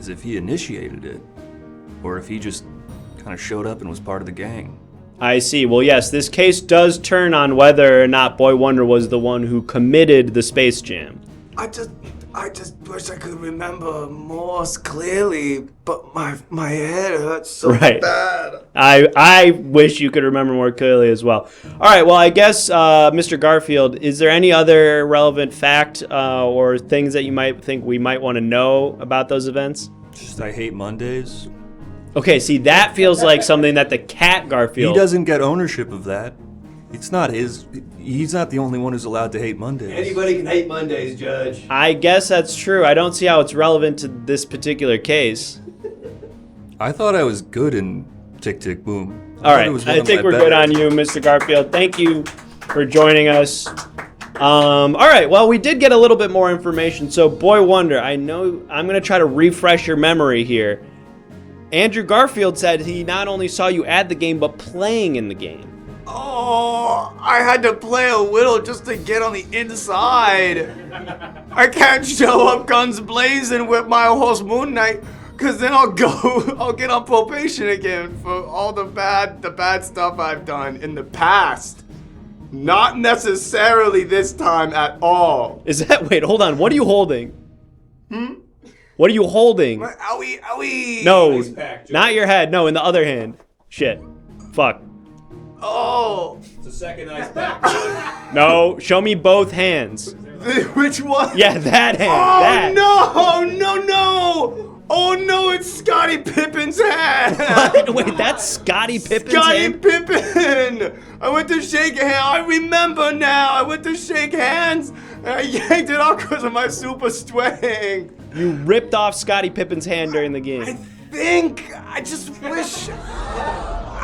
is if he initiated it, or if he just kind of showed up and was part of the gang. I see. Well, yes, this case does turn on whether or not Boy Wonder was the one who committed the Space Jam. I just wish I could remember more clearly, but my head hurts so Right. bad. I wish you could remember more clearly as well. All right, well, I guess, Mr. Garfield, is there any other relevant fact or things that you might think we might want to know about those events? Just I hate Mondays. Okay, see, that feels like something that the cat Garfield... He doesn't get ownership of that. It's not his. He's not the only one who's allowed to hate Mondays. Anybody can hate Mondays, Judge. I guess that's true. I don't see how it's relevant to this particular case. I thought I was good in Tick Tick Boom. All right, I think we're good on you, Mr. Garfield. Thank you for joining us. All right, well, we did get a little bit more information. So, Boy Wonder, I know I'm going to try to refresh your memory here. Andrew Garfield said he not only saw you at the game, but playing in the game. Oh, I had to play a little just to get on the inside. I can't show up guns blazing with my horse Moon Knight, cause then I'll get on probation again for all the bad stuff I've done in the past. Not necessarily this time at all. Is that, wait, hold on, what are you holding? What are you holding? Owie. No, not your head, no, in the other hand. Shit. Fuck. Oh. It's a second ice pack. No, show me both hands. Which one? Yeah, that hand. Oh that. no! Oh no, it's Scottie Pippen's hand! What? Wait, that's Scottie Pippen's Scottie hand? Pippen! I went to shake a hand. I remember now. I went to shake hands and I yanked it off because of my super strength. You ripped off Scottie Pippen's hand during the game. I just wish.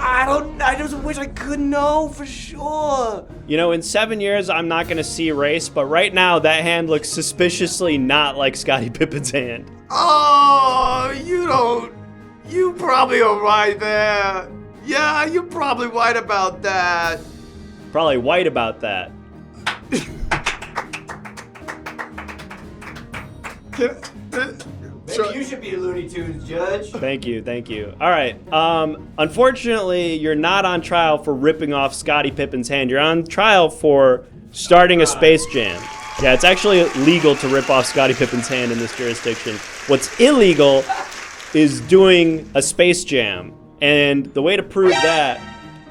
I just wish I could know for sure. You know, in 7 years, I'm not going to see race, but right now, that hand looks suspiciously not like Scottie Pippen's hand. Oh, you probably are right there. Yeah, you're probably right about that. Probably white about that. Maybe you should be a Looney Tunes, Judge. Thank you. All right. Unfortunately, you're not on trial for ripping off Scottie Pippen's hand. You're on trial for starting a Space Jam. Yeah, it's actually legal to rip off Scottie Pippen's hand in this jurisdiction. What's illegal is doing a Space Jam. And the way to prove that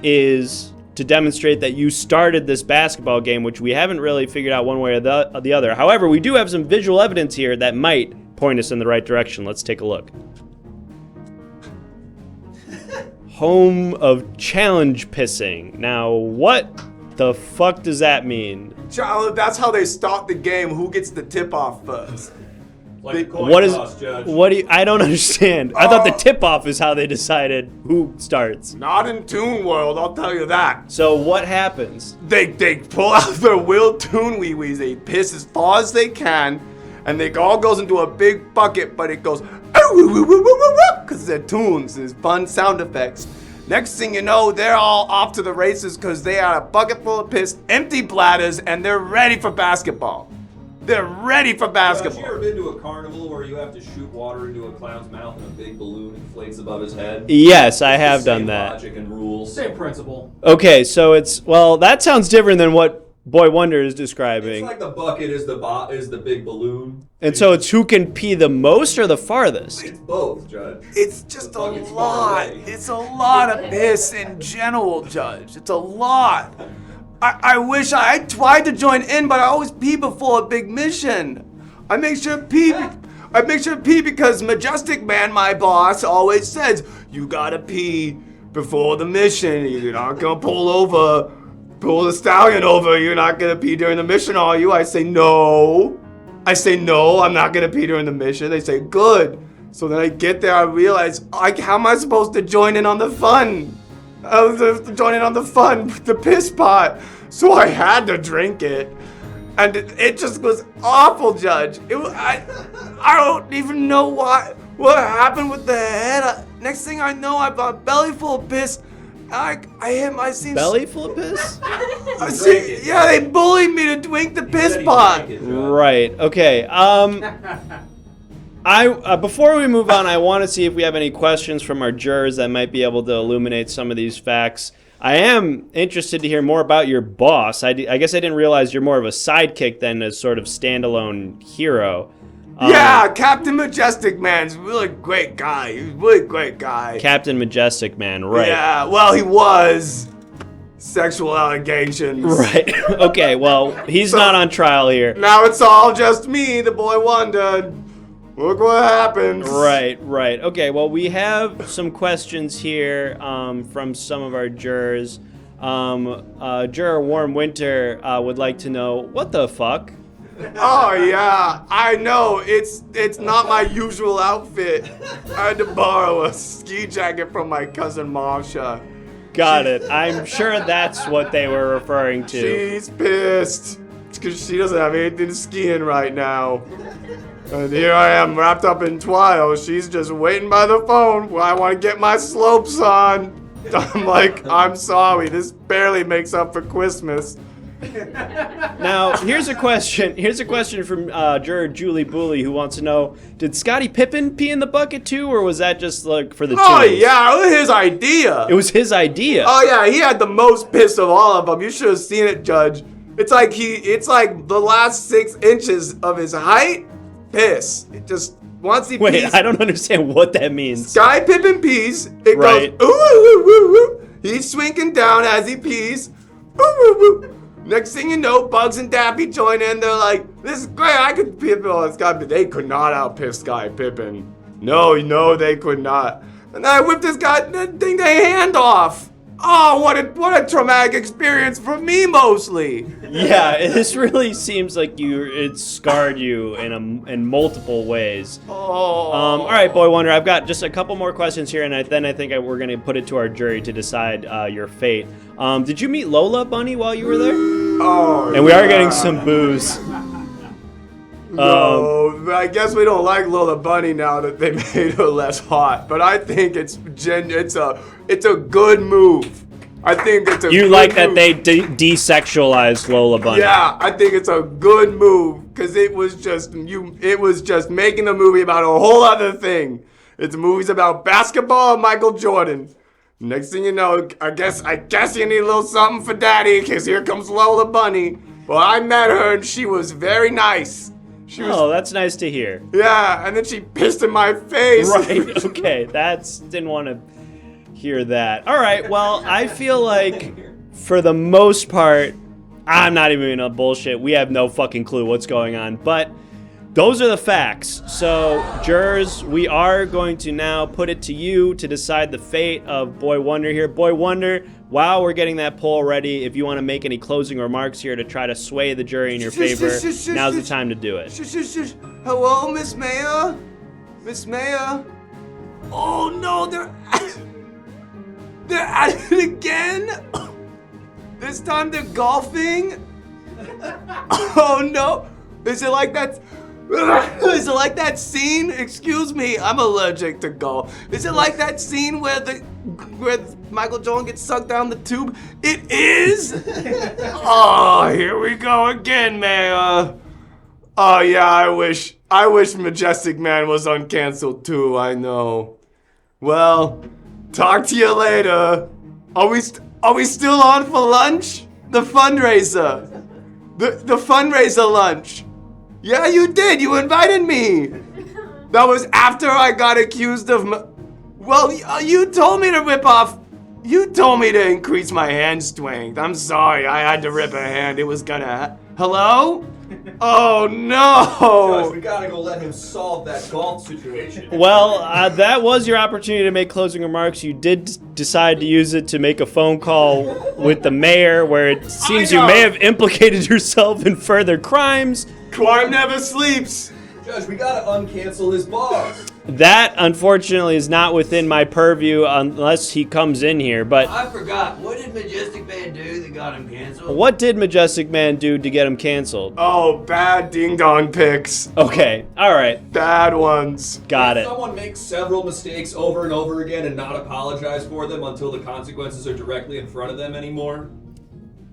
is to demonstrate that you started this basketball game, which we haven't really figured out one way or the other. However, we do have some visual evidence here that might point us in the right direction. Let's take a look. Home of challenge pissing. Now, what The fuck does that mean? Child, that's how they start the game. Who gets the tip off first? What is? What do you? I don't understand. I thought the tip off is how they decided who starts. Not in Toon World, I'll tell you that. So what happens? They pull out their Will Toon Wee Wees. They piss as far as they can, and it all goes into a big bucket. But it goes because they're tunes. There's fun sound effects. Next thing you know, they're all off to the races because they had a bucket full of piss, empty bladders, and they're ready for basketball. They're ready for basketball. Have you ever been to a carnival where you have to shoot water into a clown's mouth and a big balloon inflates above his head? Yes, I have done that. Logic and rules. Same principle. Okay, so that sounds different than what Boy Wonder is describing. It's like the bucket is the big balloon. And so it's who can pee the most or the farthest? It's both, Judge. It's just a bucket's far lot. away. It's a lot of piss in general, Judge. It's a lot. I wish I tried to join in, but I always pee before a big mission. I make sure pee because Majestic Man, my boss, always says, you gotta pee before the mission. You're not gonna pull the stallion over. You're not gonna pee during the mission, are you? I say, no. I'm not gonna pee during the mission. They say, good. So then I get there, I realize, how am I supposed to join in on the fun? I was joining on the fun, the piss pot. So I had to drink it. And it just was awful, Judge. I don't even know what happened with the head. Next thing I know, I've got a belly full of piss. I hit my scene. Belly full of piss? Yeah, they bullied me to drink the piss pot. Right. Okay. Before we move on, I want to see if we have any questions from our jurors that might be able to illuminate some of these facts. I am interested to hear more about your boss. I guess I didn't realize you're more of a sidekick than a sort of standalone hero. Yeah, Captain Majestic Man's a really great guy. He's a really great guy. Captain Majestic Man, right. Yeah, well, he was. Sexual allegations. Right. Okay, well, he's not on trial here. Now it's all just me, the boy wondered. Look what happens. Right. Okay, well, we have some questions here from some of our jurors. Juror Warm Winter would like to know, what the fuck? Oh, yeah, I know. It's not my usual outfit. I had to borrow a ski jacket from my cousin Marsha. Got it. I'm sure that's what they were referring to. She's pissed because she doesn't have anything to ski in right now. And here I am wrapped up in twill. She's just waiting by the phone while I want to get my slopes on. I'm like, I'm sorry, this barely makes up for Christmas. Now, here's a question from juror Julie Booley, who wants to know, did Scottie Pippen pee in the bucket too, or was that just like for the Oh tunes? yeah, it was his idea. It was his idea. Oh yeah, he had the most piss of all of them. You should have seen it, Judge. It's like the last 6 inches of his height, piss. It just once he Wait, pees. I don't understand what that means. Scottie Pippen pees. It Right. goes ooh, ooh, ooh, ooh. He's swinking down as he pees. Ooh, ooh, ooh. Next thing you know, Bugs and Daffy join in. They're like, "This is great. I could pee on Scottie." They could not outpiss Scottie Pippen. No, they could not. And then I whipped this thing their hand off. Oh, what a traumatic experience for me, mostly. Yeah, this really seems like it scarred you in multiple ways. Oh. All right, Boy Wonder, I've got just a couple more questions here, and then I think we're going to put it to our jury to decide your fate. Did you meet Lola Bunny while you were there? Oh, And we are getting some booze. No, I guess we don't like Lola Bunny now that they made her less hot. But I think it's a good move. I think it's a You good like that move. they desexualized Lola Bunny? Yeah, I think it's a good move because it was just making a movie about a whole other thing. It's movies about basketball and Michael Jordan. Next thing you know, I guess you need a little something for Daddy because here comes Lola Bunny. Well, I met her and she was very nice. Oh, that's nice to hear. Yeah, and then she pissed in my face. Right, okay, didn't want to hear that. All right, well, I feel like for the most part, I'm not even gonna bullshit. We have no fucking clue what's going on, but Those are the facts. So, jurors, we are going to now put it to you to decide the fate of Boy Wonder here. Boy Wonder, while we're getting that poll ready, if you want to make any closing remarks here to try to sway the jury in your favor, now's the time to do it. Hello, Miss Mayor? Miss Mayor? Oh no, they're at it again? This time they're golfing? Oh no. Is it like that? Is it like that scene? Excuse me, I'm allergic to golf. Is it like that scene where Michael Jordan gets sucked down the tube? It is? Oh, here we go again, Mayor. Oh yeah, I wish Majestic Man was uncanceled too, I know. Well, talk to you later. Are we still on for lunch? The fundraiser. The fundraiser lunch. Yeah, you did. You invited me. That was after I got accused of. Well, you told me to rip off. You told me to increase my hand strength. I'm sorry. I had to rip a hand. It was gonna. Hello? Oh no! Judge, we gotta go let him solve that golf situation. Well, that was your opportunity to make closing remarks. You did decide to use it to make a phone call with the mayor, where it seems you may have implicated yourself in further crimes. Crime never sleeps. Judge, we gotta uncancel his boss. That, unfortunately, is not within my purview unless he comes in here, but... I forgot. What did Majestic Man do that got him canceled? What did Majestic Man do to get him canceled? Oh, bad ding-dong pics. Okay, alright. Bad ones. Got it. Someone makes several mistakes over and over again and not apologize for them until the consequences are directly in front of them anymore.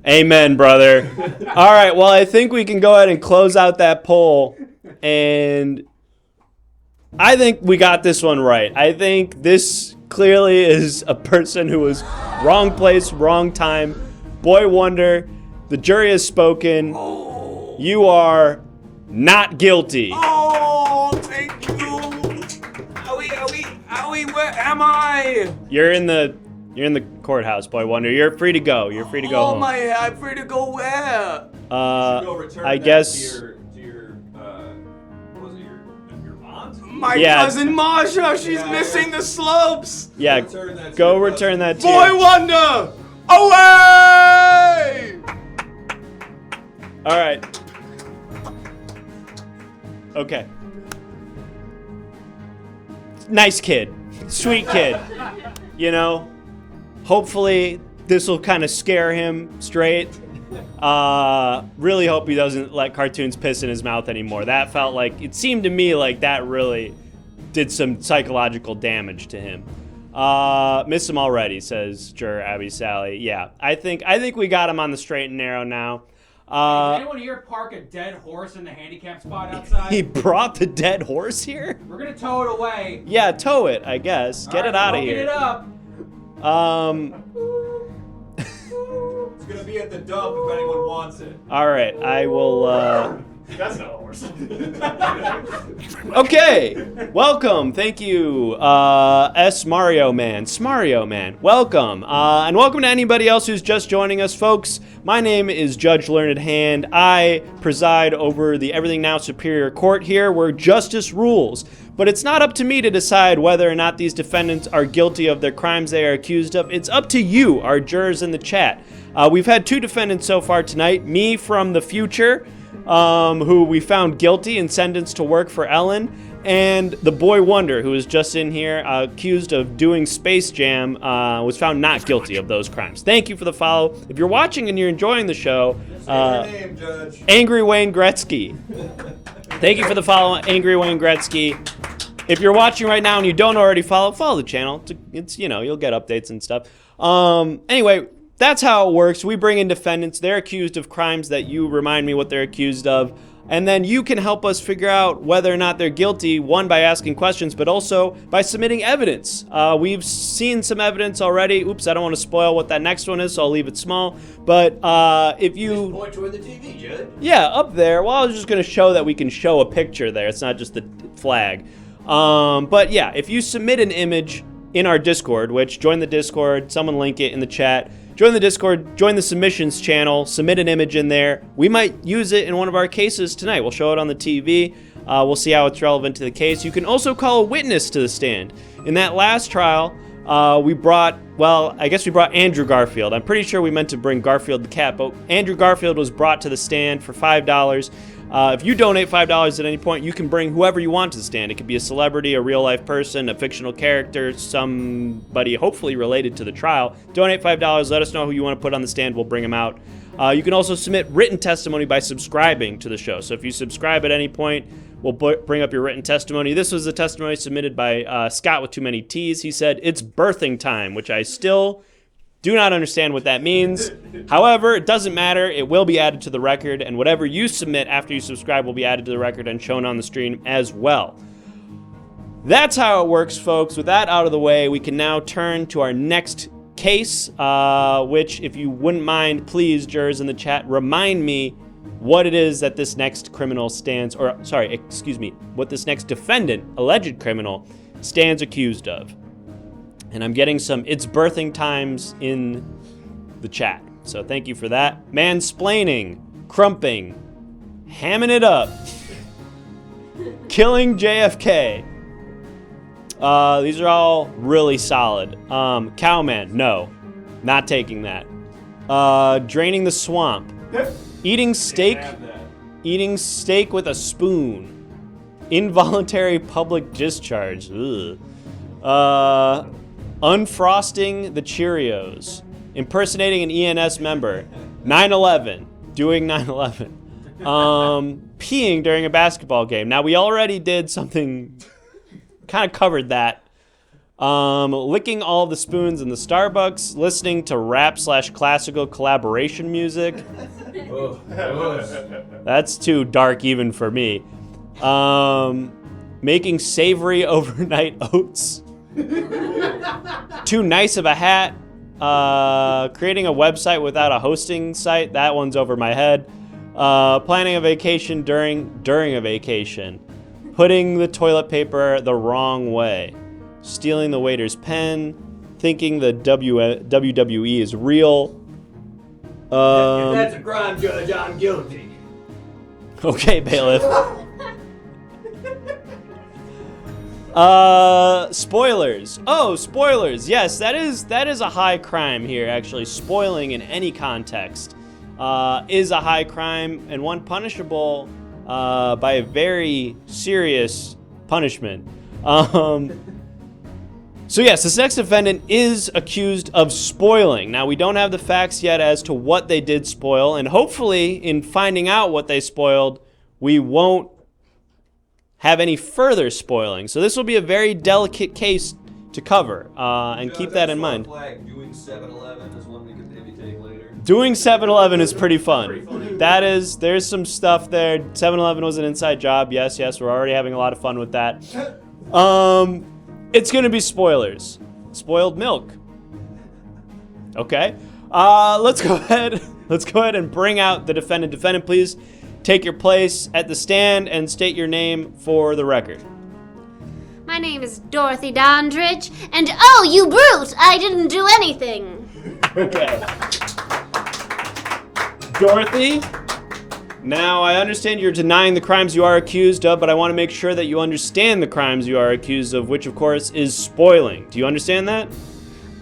Amen, brother. Alright, well, I think we can go ahead and close out that poll, and... I think we got this one right. I think this clearly is a person who was wrong place, wrong time. Boy Wonder, the jury has spoken. You are not guilty. Oh, thank you. Where am I? You're in the courthouse, Boy Wonder. You're free to go. You're free to go home. I'm free to go where? I guess. My cousin Masha, she's missing the slopes. Yeah, go return that to Boy Wonder, away! All right. Okay. Nice kid, sweet kid. You know, hopefully this will kind of scare him straight. Really hope he doesn't let cartoons piss in his mouth anymore. That felt like, it seemed to me like that really did some psychological damage to him. Miss him already, says Juror Abby Sally. Yeah, I think we got him on the straight and narrow now. Did anyone here park a dead horse in the handicap spot outside? He brought the dead horse here? We're gonna tow it away. Yeah, tow it, I guess. Get it out of here. Get it up. It's gonna be at the dump if anyone wants it. All right, I will. That's not a horse. Okay, welcome. Thank you, Smario Man. Welcome, and welcome to anybody else who's just joining us, folks. My name is Judge Learned Hand. I preside over the Everything Now Superior Court here, where justice rules. But it's not up to me to decide whether or not these defendants are guilty of their crimes they are accused of. It's up to you, our jurors in the chat. We've had 2 defendants so far tonight. Me from the future, who we found guilty and sentenced to work for Ellen, and the Boy Wonder, who was just in here, accused of doing Space Jam, was found not guilty of those crimes. Thank you for the follow. If you're watching and you're enjoying the show, Say your name, Judge. Angry Wayne Gretzky. Thank you for the follow, Angry Wayne Gretzky. If you're watching right now and you don't already follow the channel. It's you'll get updates and stuff. Anyway, that's how it works. We bring in defendants. They're accused of crimes that you remind me what they're accused of. And then you can help us figure out whether or not they're guilty, one, by asking questions, but also by submitting evidence. We've seen some evidence already. Oops, I don't want to spoil what that next one is, so I'll leave it small. But if you... Just point toward the TV, Judge. Yeah, up there. Well, I was just going to show that we can show a picture there. It's not just the flag. But yeah, if you submit an image in our Discord, which, join the Discord, someone link it in the chat. Join the Discord, join the submissions channel, submit an image in there. We might use it in one of our cases tonight. We'll show it on the TV. We'll see how it's relevant to the case. You can also call a witness to the stand. In that last trial, we brought Andrew Garfield. I'm pretty sure we meant to bring Garfield the cat, but Andrew Garfield was brought to the stand for $5. If you donate $5 at any point, you can bring whoever you want to the stand. It could be a celebrity, a real-life person, a fictional character, somebody hopefully related to the trial. Donate $5. Let us know who you want to put on the stand. We'll bring them out. You can also submit written testimony by subscribing to the show. So if you subscribe at any point, we'll bring up your written testimony. This was the testimony submitted by Scott with too many T's. He said, "It's birthing time," which I still do not understand what that means. However, it doesn't matter. It will be added to the record, and whatever you submit after you subscribe will be added to the record and shown on the stream as well. That's how it works, folks. With that out of the way, we can now turn to our next case, which, if you wouldn't mind, please, jurors in the chat, remind me what it is that this next criminal what this next defendant, alleged criminal, stands accused of. And I'm getting some "it's birthing times" in the chat. So thank you for that. Mansplaining, crumping, hamming it up, killing JFK. These are all really solid. Cowman, no, not taking that. Draining the swamp. Eating steak with a spoon. Involuntary public discharge. Ugh. Unfrosting the Cheerios. Impersonating an ENS member. 9/11. Doing 9/11. Peeing during a basketball game. Now, we already did something, kind of covered that. Licking all the spoons in the Starbucks. Listening to rap/classical collaboration music. That's too dark even for me. Making savory overnight oats. Too nice of a hat. Creating a website without a hosting site. That one's over my head. Planning a vacation during a vacation. Putting the toilet paper the wrong way. Stealing the waiter's pen. Thinking the WWE is real. If that's a crime, Judge, I'm guilty. Okay, bailiff. Spoilers. Oh, spoilers. Yes, that is a high crime here, actually. Spoiling in any context is a high crime, and one punishable by a very serious punishment. So yes, this next defendant is accused of spoiling. Now, we don't have the facts yet as to what they did spoil, and hopefully in finding out what they spoiled, we won't have any further spoiling. So this will be a very delicate case to cover, and keep that in mind. Doing 7-Eleven is one we could maybe take later. Doing 7-Eleven is pretty fun. There's some stuff there. 7-Eleven was an inside job. Yes, we're already having a lot of fun with that. It's gonna be spoilers. Spoiled milk. Okay. Let's go ahead and bring out the defendant. Defendant, please take your place at the stand and state your name for the record. My name is Dorothy Dondridge, and oh, you brute! I didn't do anything. Okay. Dorothy, now I understand you're denying the crimes you are accused of, but I want to make sure that you understand the crimes you are accused of, which of course is spoiling. Do you understand that?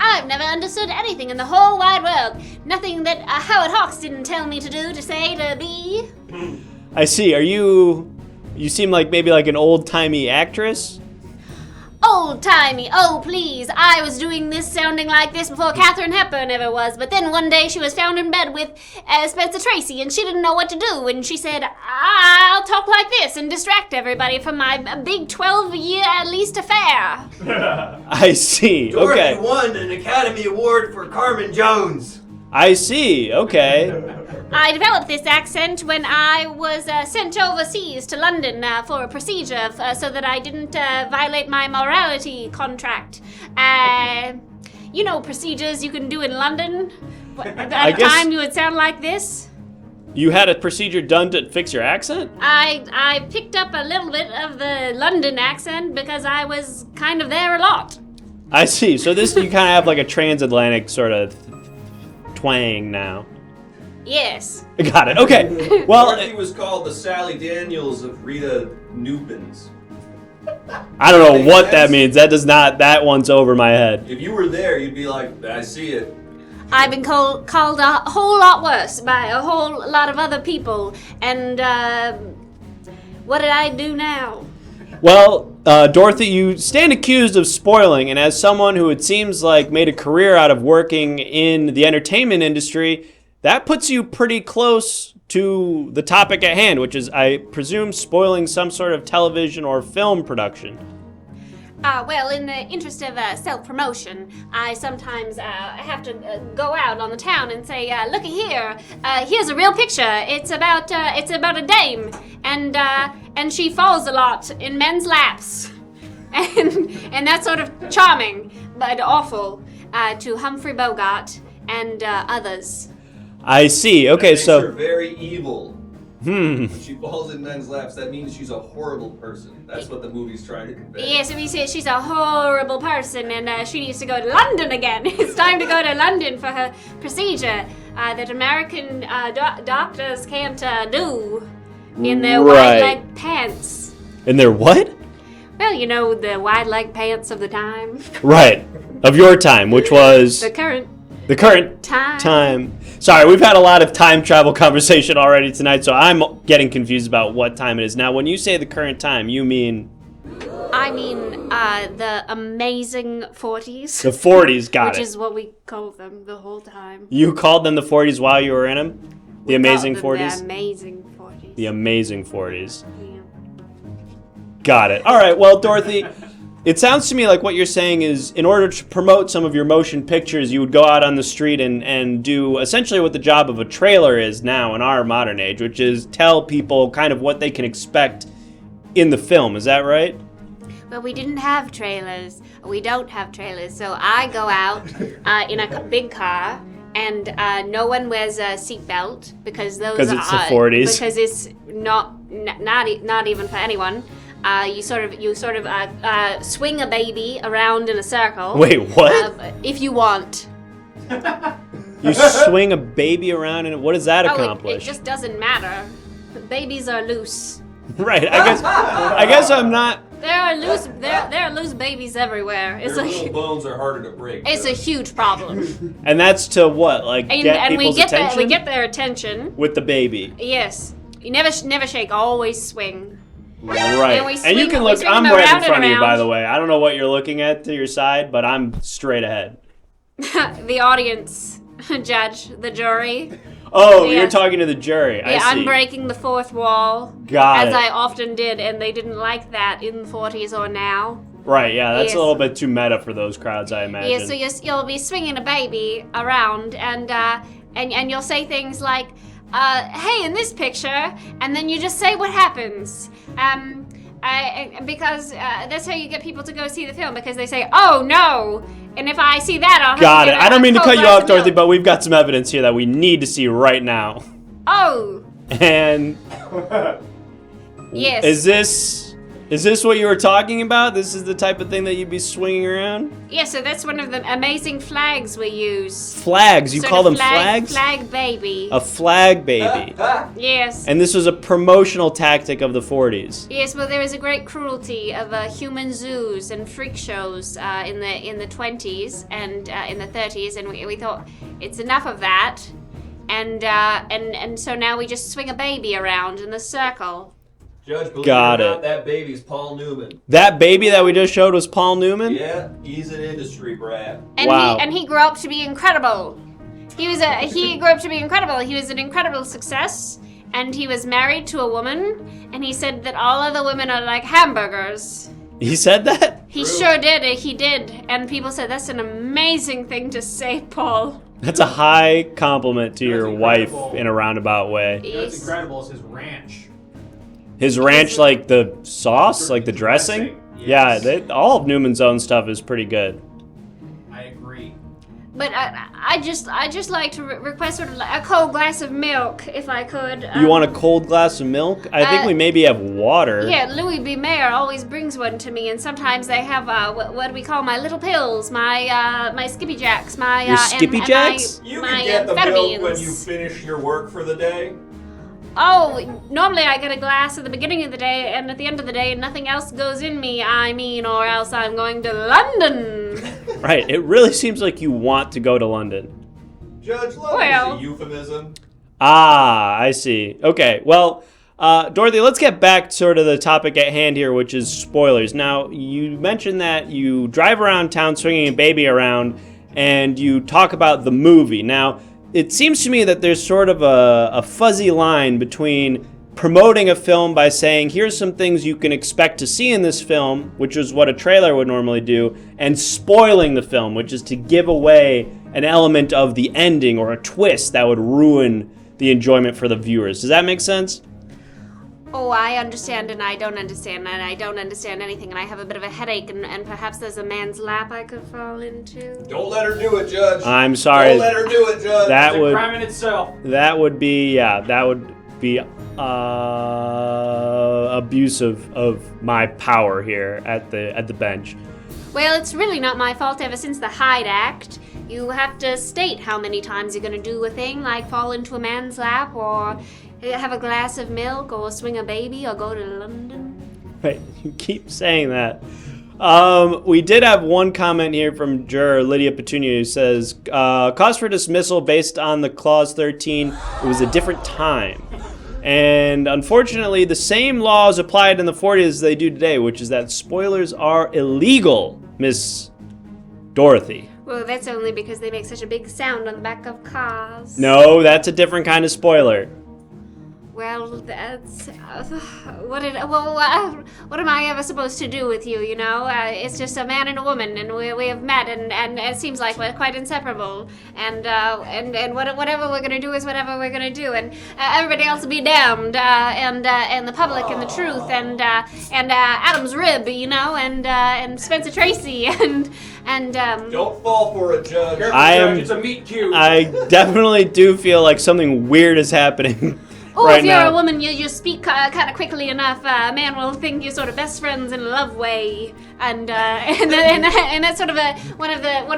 I've never understood anything in the whole wide world. Nothing that Howard Hawks didn't tell me to do, to say, to be. I see. You seem like maybe like an old-timey actress? Old-timey, oh please. I was doing this sounding like this before Katharine Hepburn ever was, but then one day she was found in bed with Spencer Tracy, and she didn't know what to do, and she said, I'll talk like this and distract everybody from my big 12-year at least affair. I see, Dorothy okay. won an Academy Award for Carmen Jones. I see, okay. I developed this accent when I was sent overseas to London for a procedure so that I didn't violate my morality contract. You know procedures you can do in London? At a time you would sound like this? You had a procedure done to fix your accent? I picked up a little bit of the London accent because I was kind of there a lot. I see, so this you kind of have like a transatlantic sort of twang now. Yes. Got it. Okay. Well, Dorothy was called the Sally Daniels of Rita Newbins. I don't know Makes what that sense. means. That does not. That one's over my head. If you were there, you'd be like, I see it. I've been called a whole lot worse by a whole lot of other people. And, what did I do now? Well, Dorothy, you stand accused of spoiling, and as someone who it seems like made a career out of working in the entertainment industry, that puts you pretty close to the topic at hand, which is, I presume, spoiling some sort of television or film production. Well, in the interest of self-promotion, I sometimes have to go out on the town and say, "Looky here, here's a real picture. It's about a dame, and she falls a lot in men's laps, and that's sort of charming, but awful to Humphrey Bogart and others." I see. Okay, That makes her very evil. When she falls in men's laps, that means she's a horrible person. That's what the movie's trying to convey. Yes, we say she's a horrible person, and she needs to go to London again. It's time to go to London for her procedure that American doctors can't do in their Right. wide leg pants. And they're what? Well, you know, the wide leg pants of the time. Right. Of your time, which was The current the current time. Sorry, we've had a lot of time travel conversation already tonight, so I'm getting confused about what time it is. Now, when you say the current time, you mean I mean, the amazing 40s. the 40s, got Which it. is what we call them the whole time. You called them the 40s while you were in them? The amazing Call them 40s? The amazing 40s. The amazing 40s. Yeah. Got it. All right, well, Dorothy, it sounds to me like what you're saying is in order to promote some of your motion pictures, you would go out on the street and do essentially what the job of a trailer is now in our modern age, which is tell people kind of what they can expect in the film. Is that right? Well, we didn't have trailers. We don't have trailers. So I go out in a big car, and no one wears a seatbelt because those 'Cause it's the 40s. Because it's not even for anyone. You sort of swing a baby around in a circle. Wait, what? If you want. You swing a baby around, and what does that Oh, accomplish? it just doesn't matter. Babies are loose. Right. I guess I'm not. There are loose babies everywhere. It's Their a little bones are harder to break. it's a huge problem. And that's to what? Like get And we people's get attention we get their attention. with the baby. Yes. You never shake, always swing. Right. And we And you swing- can we look. swing I'm them right in around and front of you, by around. the way. I don't know what you're looking at to your side, but I'm straight ahead. The audience, judge, the jury. Oh, Yeah. you're talking to the jury. I Yeah, see. I'm breaking the fourth wall. Got as it. I often did, and they didn't like that in the 40s or now. Right. Yeah, that's Yes. a little bit too meta for those crowds, I imagine. Yeah, so you'll be swinging a baby around, and you'll say things like, "Hey, in this picture," and then you just say what happens. Because that's how you get people to go see the film, because they say, "Oh no," and if I see that, I'll have Got to it. get I don't mean to a cut you glass off, of Dorothy, milk. but we've got some evidence here that we need to see right now. Oh, And yes. is this what you were talking about? This is the type of thing that you'd be swinging around? Yeah, so that's one of the amazing flags we use. Flags. You Sort call of them flags? Flag baby. A flag baby. Yes. And this was a promotional tactic of the 40s. Yes, well, there was a great cruelty of human zoos and freak shows in the 20s and in the 30s, and we thought it's enough of that, and so now we just swing a baby around in the circle. Judge, believe Got it or it. not, that baby's Paul Newman. That baby that we just showed was Paul Newman? Yeah, he's an industry brat. And Wow. he grew up to be incredible. He grew up to be incredible. He was an incredible success, and he was married to a woman, and he said that all other women are like hamburgers. He said that? He sure did. He did. And people said, that's an amazing thing to say, Paul. That's a high compliment to your wife incredible. in a roundabout way. What's incredible is his ranch. His ranch, like the sauce, like the dressing? Dressing, yes. Yeah, all of Newman's own stuff is pretty good. I agree. But I just like to request sort of like a cold glass of milk, if I could. You want a cold glass of milk? I think we maybe have water. Yeah, Louis B. Mayer always brings one to me, and sometimes I have what do we call my little pills, my Skippy Jacks, my Your Skippy Jacks? You my can get the amphetamines. milk when you finish your work for the day. Oh, normally I get a glass at the beginning of the day, and at the end of the day, nothing else goes in me, or else I'm going to London. Right, it really seems like you want to go to London. Judge, love Well. is a euphemism. Ah, I see. Okay, well, Dorothy, let's get back to sort of the topic at hand here, which is spoilers. Now, you mentioned that you drive around town swinging a baby around, and you talk about the movie. Now, it seems to me that there's sort of a fuzzy line between promoting a film by saying, here's some things you can expect to see in this film, which is what a trailer would normally do, and spoiling the film, which is to give away an element of the ending or a twist that would ruin the enjoyment for the viewers. Does that make sense? Oh, I understand and I don't understand, and I don't understand anything, and I have a bit of a headache, and perhaps there's a man's lap I could fall into. Don't let her do it, Judge. I'm sorry. Don't let her do it, Judge. That would Crime in itself. that would be abusive of my power here at the bench. Well, it's really not my fault ever since the Hyde Act. You have to state how many times you're going to do a thing, like fall into a man's lap, or have a glass of milk, or swing a baby, or go to London. Right, you keep saying that. We did have one comment here from juror Lydia Petunia who says, cause for dismissal based on the clause 13, it was a different time. And unfortunately, the same laws applied in the 40s as they do today, which is that spoilers are illegal, Miss Dorothy. Well, that's only because they make such a big sound on the back of cars. No, that's a different kind of spoiler. Well, that's what am I ever supposed to do with you? You know, it's just a man and a woman, and we have met, and it seems like we're quite inseparable. And whatever we're gonna do is whatever we're gonna do, and everybody else will be damned, and the public and the truth, and Adam's rib, you know, and Spencer Tracy, and Don't fall for it, Judge. It's a meet cute. I definitely do feel like something weird is happening. Oh, right if you're now. a woman, you speak kind of quickly enough. A man will think you're sort of best friends in a love way, and that's sort of one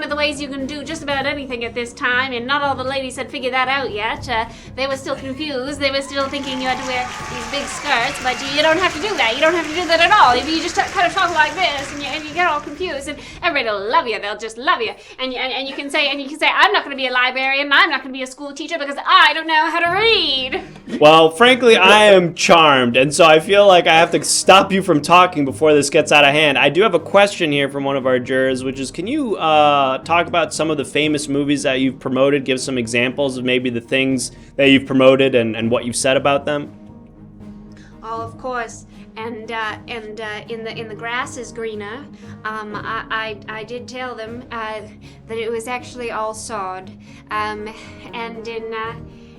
of the ways you can do just about anything at this time. And not all the ladies had figured that out yet. They were still confused. They were still thinking you had to wear these big skirts, but you don't have to do that. You don't have to do that at all. If you just kind of talk like this, and you get all confused, and everybody will love you. They'll just love you, and you can say I'm not going to be a librarian. I'm not going to be a school teacher because I don't know how to read. Well, frankly, I am charmed, and so I feel like I have to stop you from talking before this gets out of hand. I do have a question here from one of our jurors, which is, can you talk about some of the famous movies that you've promoted? Give some examples of maybe the things that you've promoted and what you've said about them? Oh, of course. And in the grass is greener. I did tell them that it was actually all sod.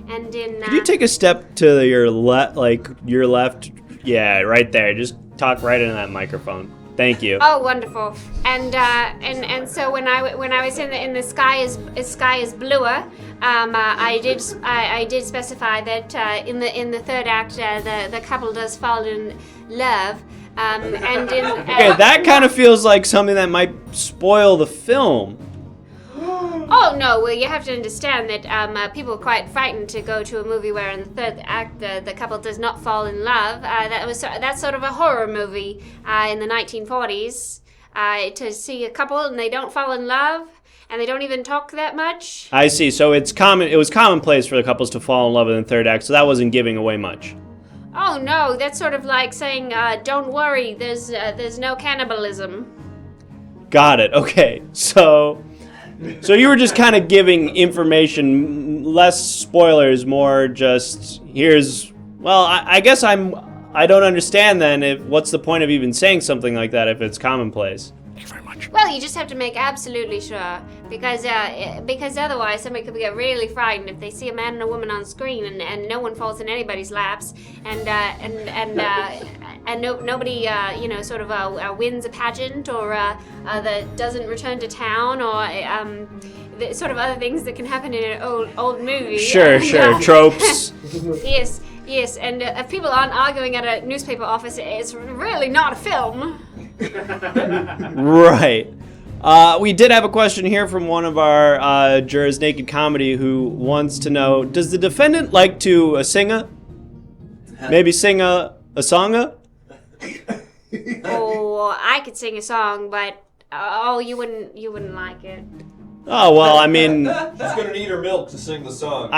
Could you take a step to your left? Yeah, right there. Just talk right into that microphone. Thank you. Oh, wonderful. And so when I was in the sky is bluer, I did specify that in the third act the couple does fall in love. Okay, that kind of feels like something that might spoil the film. Oh no! Well, you have to understand that people are quite frightened to go to a movie where in the third act the couple does not fall in love. That's sort of a horror movie in the 1940s. To see a couple and they don't fall in love and they don't even talk that much. I see. So it's common. It was commonplace for the couples to fall in love in the third act. So that wasn't giving away much. Oh no! That's sort of like saying, "Don't worry, there's no cannibalism." Got it. Okay. So you were just kind of giving information, less spoilers, more just here's. Well, I guess I don't understand then. What's the point of even saying something like that if it's commonplace? Thank you very much. Well, you just have to make absolutely sure, because otherwise somebody could get really frightened if they see a man and a woman on screen and no one falls in anybody's laps, and and nobody, sort of wins a pageant or that doesn't return to town or the sort of other things that can happen in an old movie. Sure, tropes. Yes, and if people aren't arguing at a newspaper office, it's really not a film. Right. We did have a question here from one of our jurors, Naked Comedy, who wants to know, does the defendant like to maybe sing a song? Oh, I could sing a song, but you wouldn't like it. Oh, well, I mean, She's gonna need her milk to sing the song.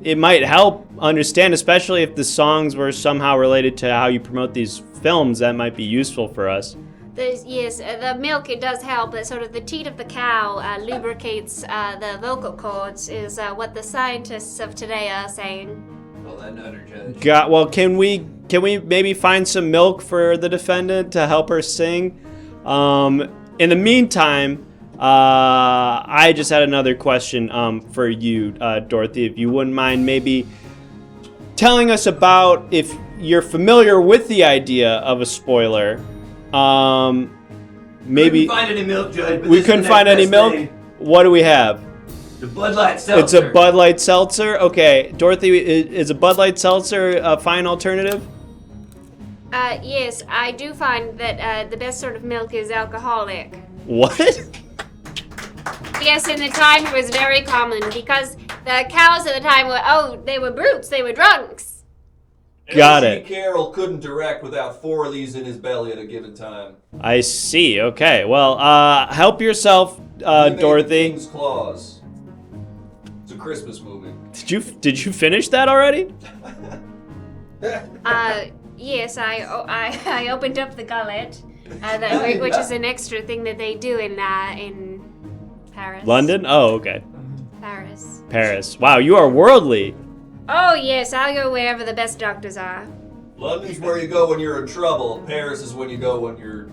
it might help understand, especially if the songs were somehow related to how you promote these films. That might be useful for us. The milk, it does help, but sort of the teat of the cow lubricates the vocal cords, is what the scientists of today are saying. Well, that nutter judge. Well, can we maybe find some milk for the defendant to help her sing? In the meantime, I just had another question for you, Dorothy, if you wouldn't mind maybe telling us about if you're familiar with the idea of a spoiler. Maybe Couldn't find any milk, Judge. But we this is the couldn't next find any best milk. thing. What do we have? The Bud Light seltzer. It's a Bud Light seltzer. Okay, Dorothy, is a Bud Light seltzer a fine alternative? Yes, I do find that the best sort of milk is alcoholic. What? Yes, in the time it was very common because the cows at the time they were brutes, they were drunks. Got L.C. it. Carroll couldn't direct without 4 of these in his belly at a given time. I see. Okay. Well, help yourself, He made the Dorothy. King's Claws. It's a Christmas movie. Did you finish that already? Yes, I opened up the gullet, which is an extra thing that they do in Paris. London? Oh, okay. Paris. Wow, you are worldly. Oh yes, I'll go wherever the best doctors are. London's where you go when you're in trouble. Paris is when you go when you're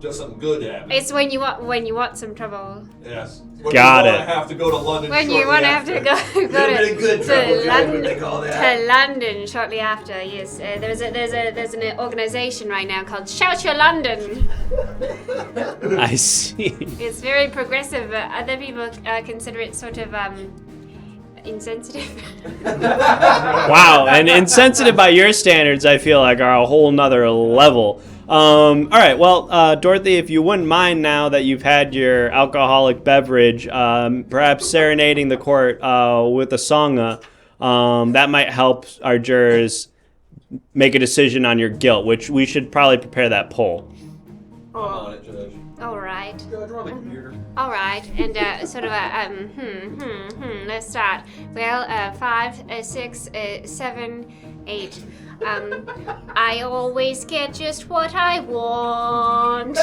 just something good happening. It's when you want some trouble. Yes. When Got you it. want to have to go to London When shortly you want to have after. to go Little bit of good trouble, Judge, what they call that. to London shortly after. Yes, there's an organization right now called Shout Your London. I see. It's very progressive. Other people consider it sort of insensitive. Wow, and insensitive by your standards, I feel like are a whole nother level. All right, well, Dorothy, if you wouldn't mind now that you've had your alcoholic beverage, perhaps serenading the court with a song, that might help our jurors make a decision on your guilt, which we should probably prepare that poll. I'm on it, Judge. All right. Judge, run the computer. All right, and sort of let's start. Well, 5, 6, 7, 8. I always get just what I want.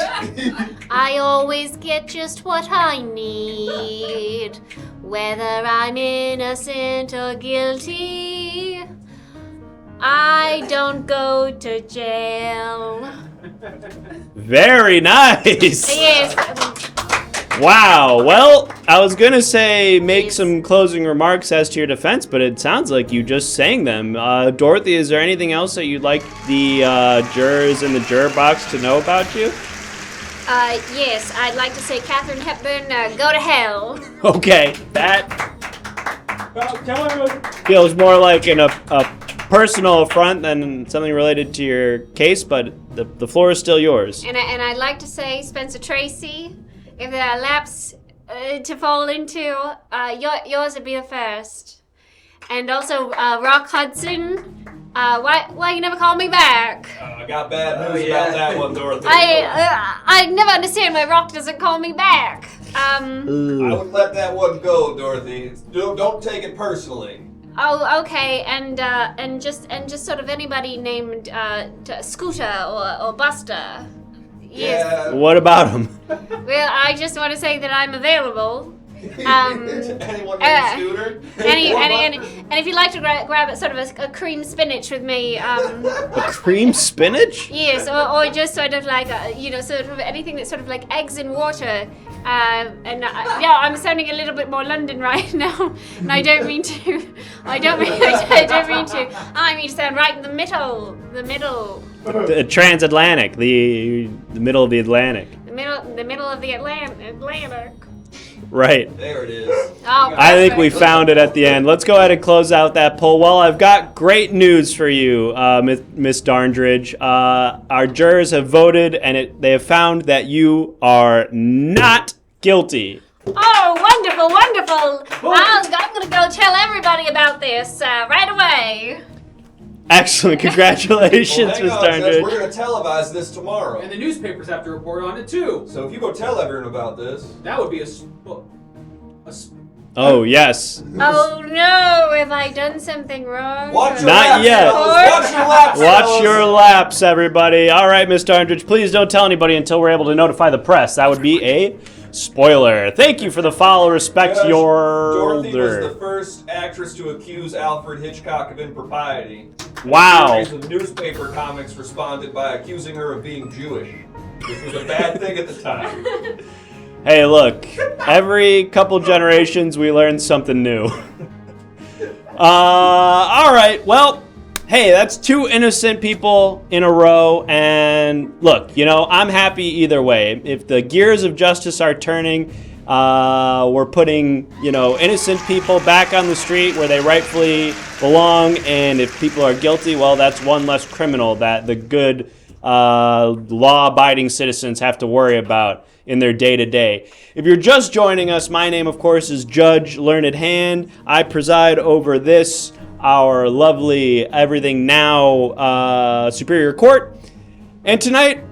I always get just what I need. Whether I'm innocent or guilty, I don't go to jail. Very nice. Yes. Wow. Well, I was going to say make some closing remarks as to your defense, but it sounds like you just sang them. Dorothy, is there anything else that you'd like the jurors in the juror box to know about you? Yes, I'd like to say Katharine Hepburn, go to hell. Okay, that feels more like a personal affront than something related to your case, but the floor is still yours. And I'd like to say Spencer Tracy, if there are laps to fall into, yours would be the first. And also Rock Hudson, why you never call me back? I got bad news about that one, Dorothy. I never understand why Rock doesn't call me back. I would let that one go, Dorothy. Don't take it personally. Oh, okay, and just sort of anybody named Scooter or Buster. Yes. Yeah. What about him? Well, I just want to say that I'm available. Anyone named Scooter? And if you'd like to grab sort of a cream spinach with me, A cream spinach? yes, or just sort of like sort of anything that's sort of like eggs in water. I'm sounding a little bit more London right now, and I don't mean to. I don't mean to. I mean to sound right in the middle. The transatlantic, the middle of the Atlantic. The middle of the Atlantic. Right. There it is. Oh, I think we found it at the end. Let's go ahead and close out that poll. Well, I've got great news for you, Miss Darndridge. Our jurors have voted, and they have found that you are not guilty. Oh, wonderful, wonderful. I'm going to go tell everybody about this right away. Excellent. Congratulations, Miss Well, hang on, Judge, we're Darndridge. going to televise this tomorrow. And the newspapers have to report on it too. So if you go tell everyone about this, That would be a Oh, yes. Oh no, have I done something wrong? watch your Not laps, yet. fellas. Watch your laps, Watch fellas. your laps, everybody. All right, Miss Darndridge, please don't tell anybody until we're able to notify the press. That would be a spoiler. Thank you for the follow. Respect Judge, your Dorothy was order. the first actress to accuse Alfred Hitchcock of impropriety. Wow. A series of newspaper comics responded by accusing her of being Jewish, which was a bad thing at the time. Hey, look, every couple generations we learn something new. All right, well, hey, that's 2 innocent people in a row, and look, I'm happy either way. If the gears of justice are turning, we're putting, innocent people back on the street where they rightfully belong, and if people are guilty, well, that's one less criminal that the good law-abiding citizens have to worry about in their day-to-day. If you're just joining us, my name, of course, is Judge Learned Hand. I preside over this, our lovely Everything Now Superior Court. And tonight,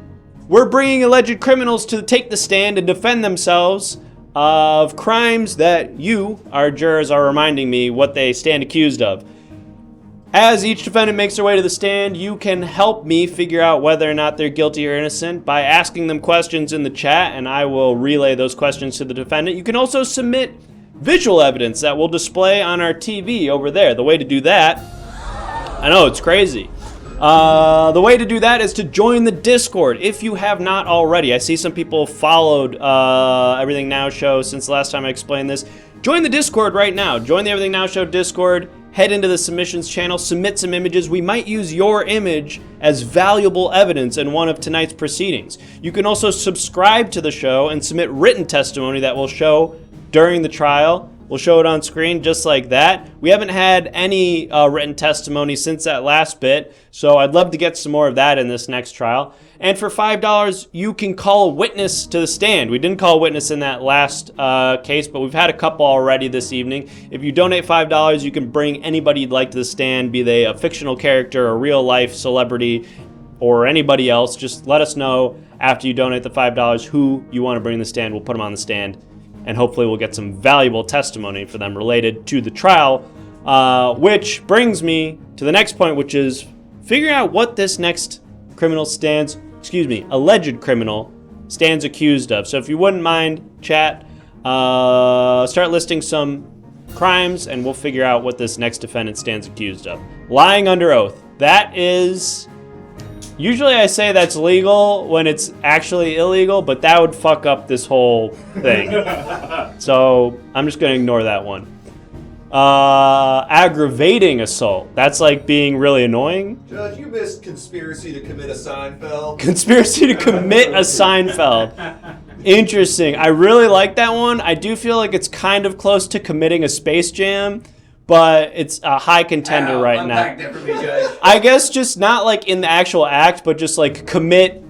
we're bringing alleged criminals to take the stand and defend themselves of crimes that you, our jurors, are reminding me what they stand accused of. As each defendant makes their way to the stand, you can help me figure out whether or not they're guilty or innocent by asking them questions in the chat, and I will relay those questions to the defendant. You can also submit visual evidence that we'll display on our TV over there. The way to do that, I know, it's crazy. The way to do that is to join the Discord if you have not already. I see some people followed Everything Now Show since the last time I explained this. Join the Discord right now. Join the Everything Now Show Discord. Head into the submissions channel, submit some images. We might use your image as valuable evidence in one of tonight's proceedings. You can also subscribe to the show and submit written testimony that we'll show during the trial. We'll show it on screen just like that. We haven't had any written testimony since that last bit, so I'd love to get some more of that in this next trial. And for $5, you can call a witness to the stand. We didn't call a witness in that last case, but we've had a couple already this evening. If you donate $5, you can bring anybody you'd like to the stand, be they a fictional character, a real-life celebrity, or anybody else. Just let us know after you donate the $5 who you want to bring to the stand. We'll put them on the stand, and hopefully we'll get some valuable testimony for them related to the trial, which brings me to the next point, which is figuring out what this next alleged criminal stands accused of. So if you wouldn't mind, chat, start listing some crimes, and we'll figure out what this next defendant stands accused of. Lying under oath. That is... Usually I say that's legal when it's actually illegal, but that would fuck up this whole thing. So I'm just going to ignore that one. Aggravating assault. That's like being really annoying. Judge, you missed conspiracy to commit a Seinfeld. Conspiracy to commit a Seinfeld. Interesting. I really like that one. I do feel like it's kind of close to committing a Space Jam, but it's a high contender right now. Unpack that for me, Judge. I guess just not like in the actual act, but just like commit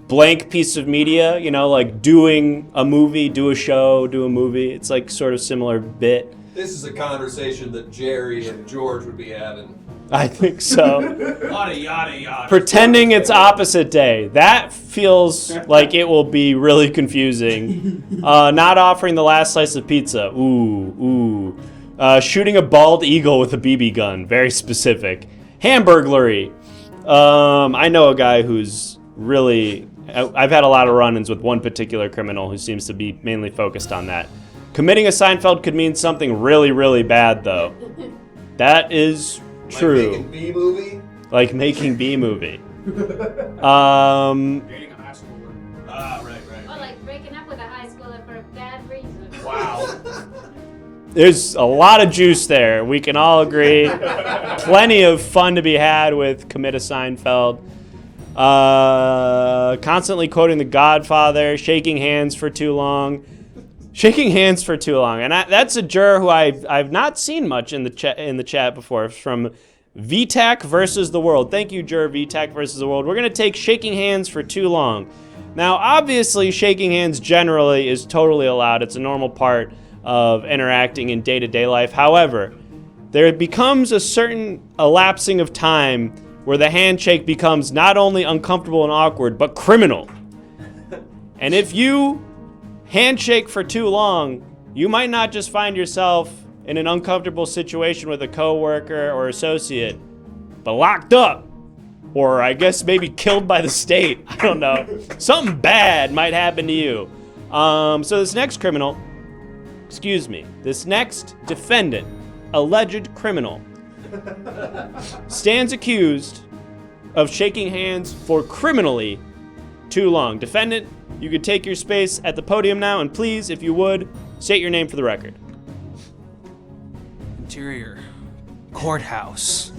blank piece of media, like doing a movie, do a show, do a movie. It's like sort of similar bit. This is a conversation that Jerry and George would be having. I think so. Yada yada yada. Pretending it's opposite day. That feels like it will be really confusing. Not offering the last slice of pizza. Ooh. Shooting a bald eagle with a BB gun. Very specific. Hamburglary. I know a guy who's really... I've had a lot of run-ins with one particular criminal who seems to be mainly focused on that. Committing a Seinfeld could mean something really, really bad, though. That is true. Like making B-movie? Like making B-movie. Dating a high schooler. Ah, right. Or like breaking up with a high schooler for a bad reason. Wow. There's a lot of juice there. We can all agree. Plenty of fun to be had with Commit a Seinfeld. Constantly quoting The Godfather, shaking hands for too long. And that's a juror who I've not seen much in the chat before. It's from VTAC versus the World. Thank you, juror VTAC versus the World. We're gonna take shaking hands for too long. Now, obviously, shaking hands generally is totally allowed. It's a normal part of interacting in day-to-day life. However, there becomes a certain elapsing of time where the handshake becomes not only uncomfortable and awkward, but criminal. And if you handshake for too long, you might not just find yourself in an uncomfortable situation with a coworker or associate, but locked up. Or I guess maybe killed by the state. I don't know. Something bad might happen to you. So this next defendant, alleged criminal, stands accused of shaking hands for criminally too long. Defendant, you could take your space at the podium now, and please, if you would, state your name for the record. Interior. Courthouse.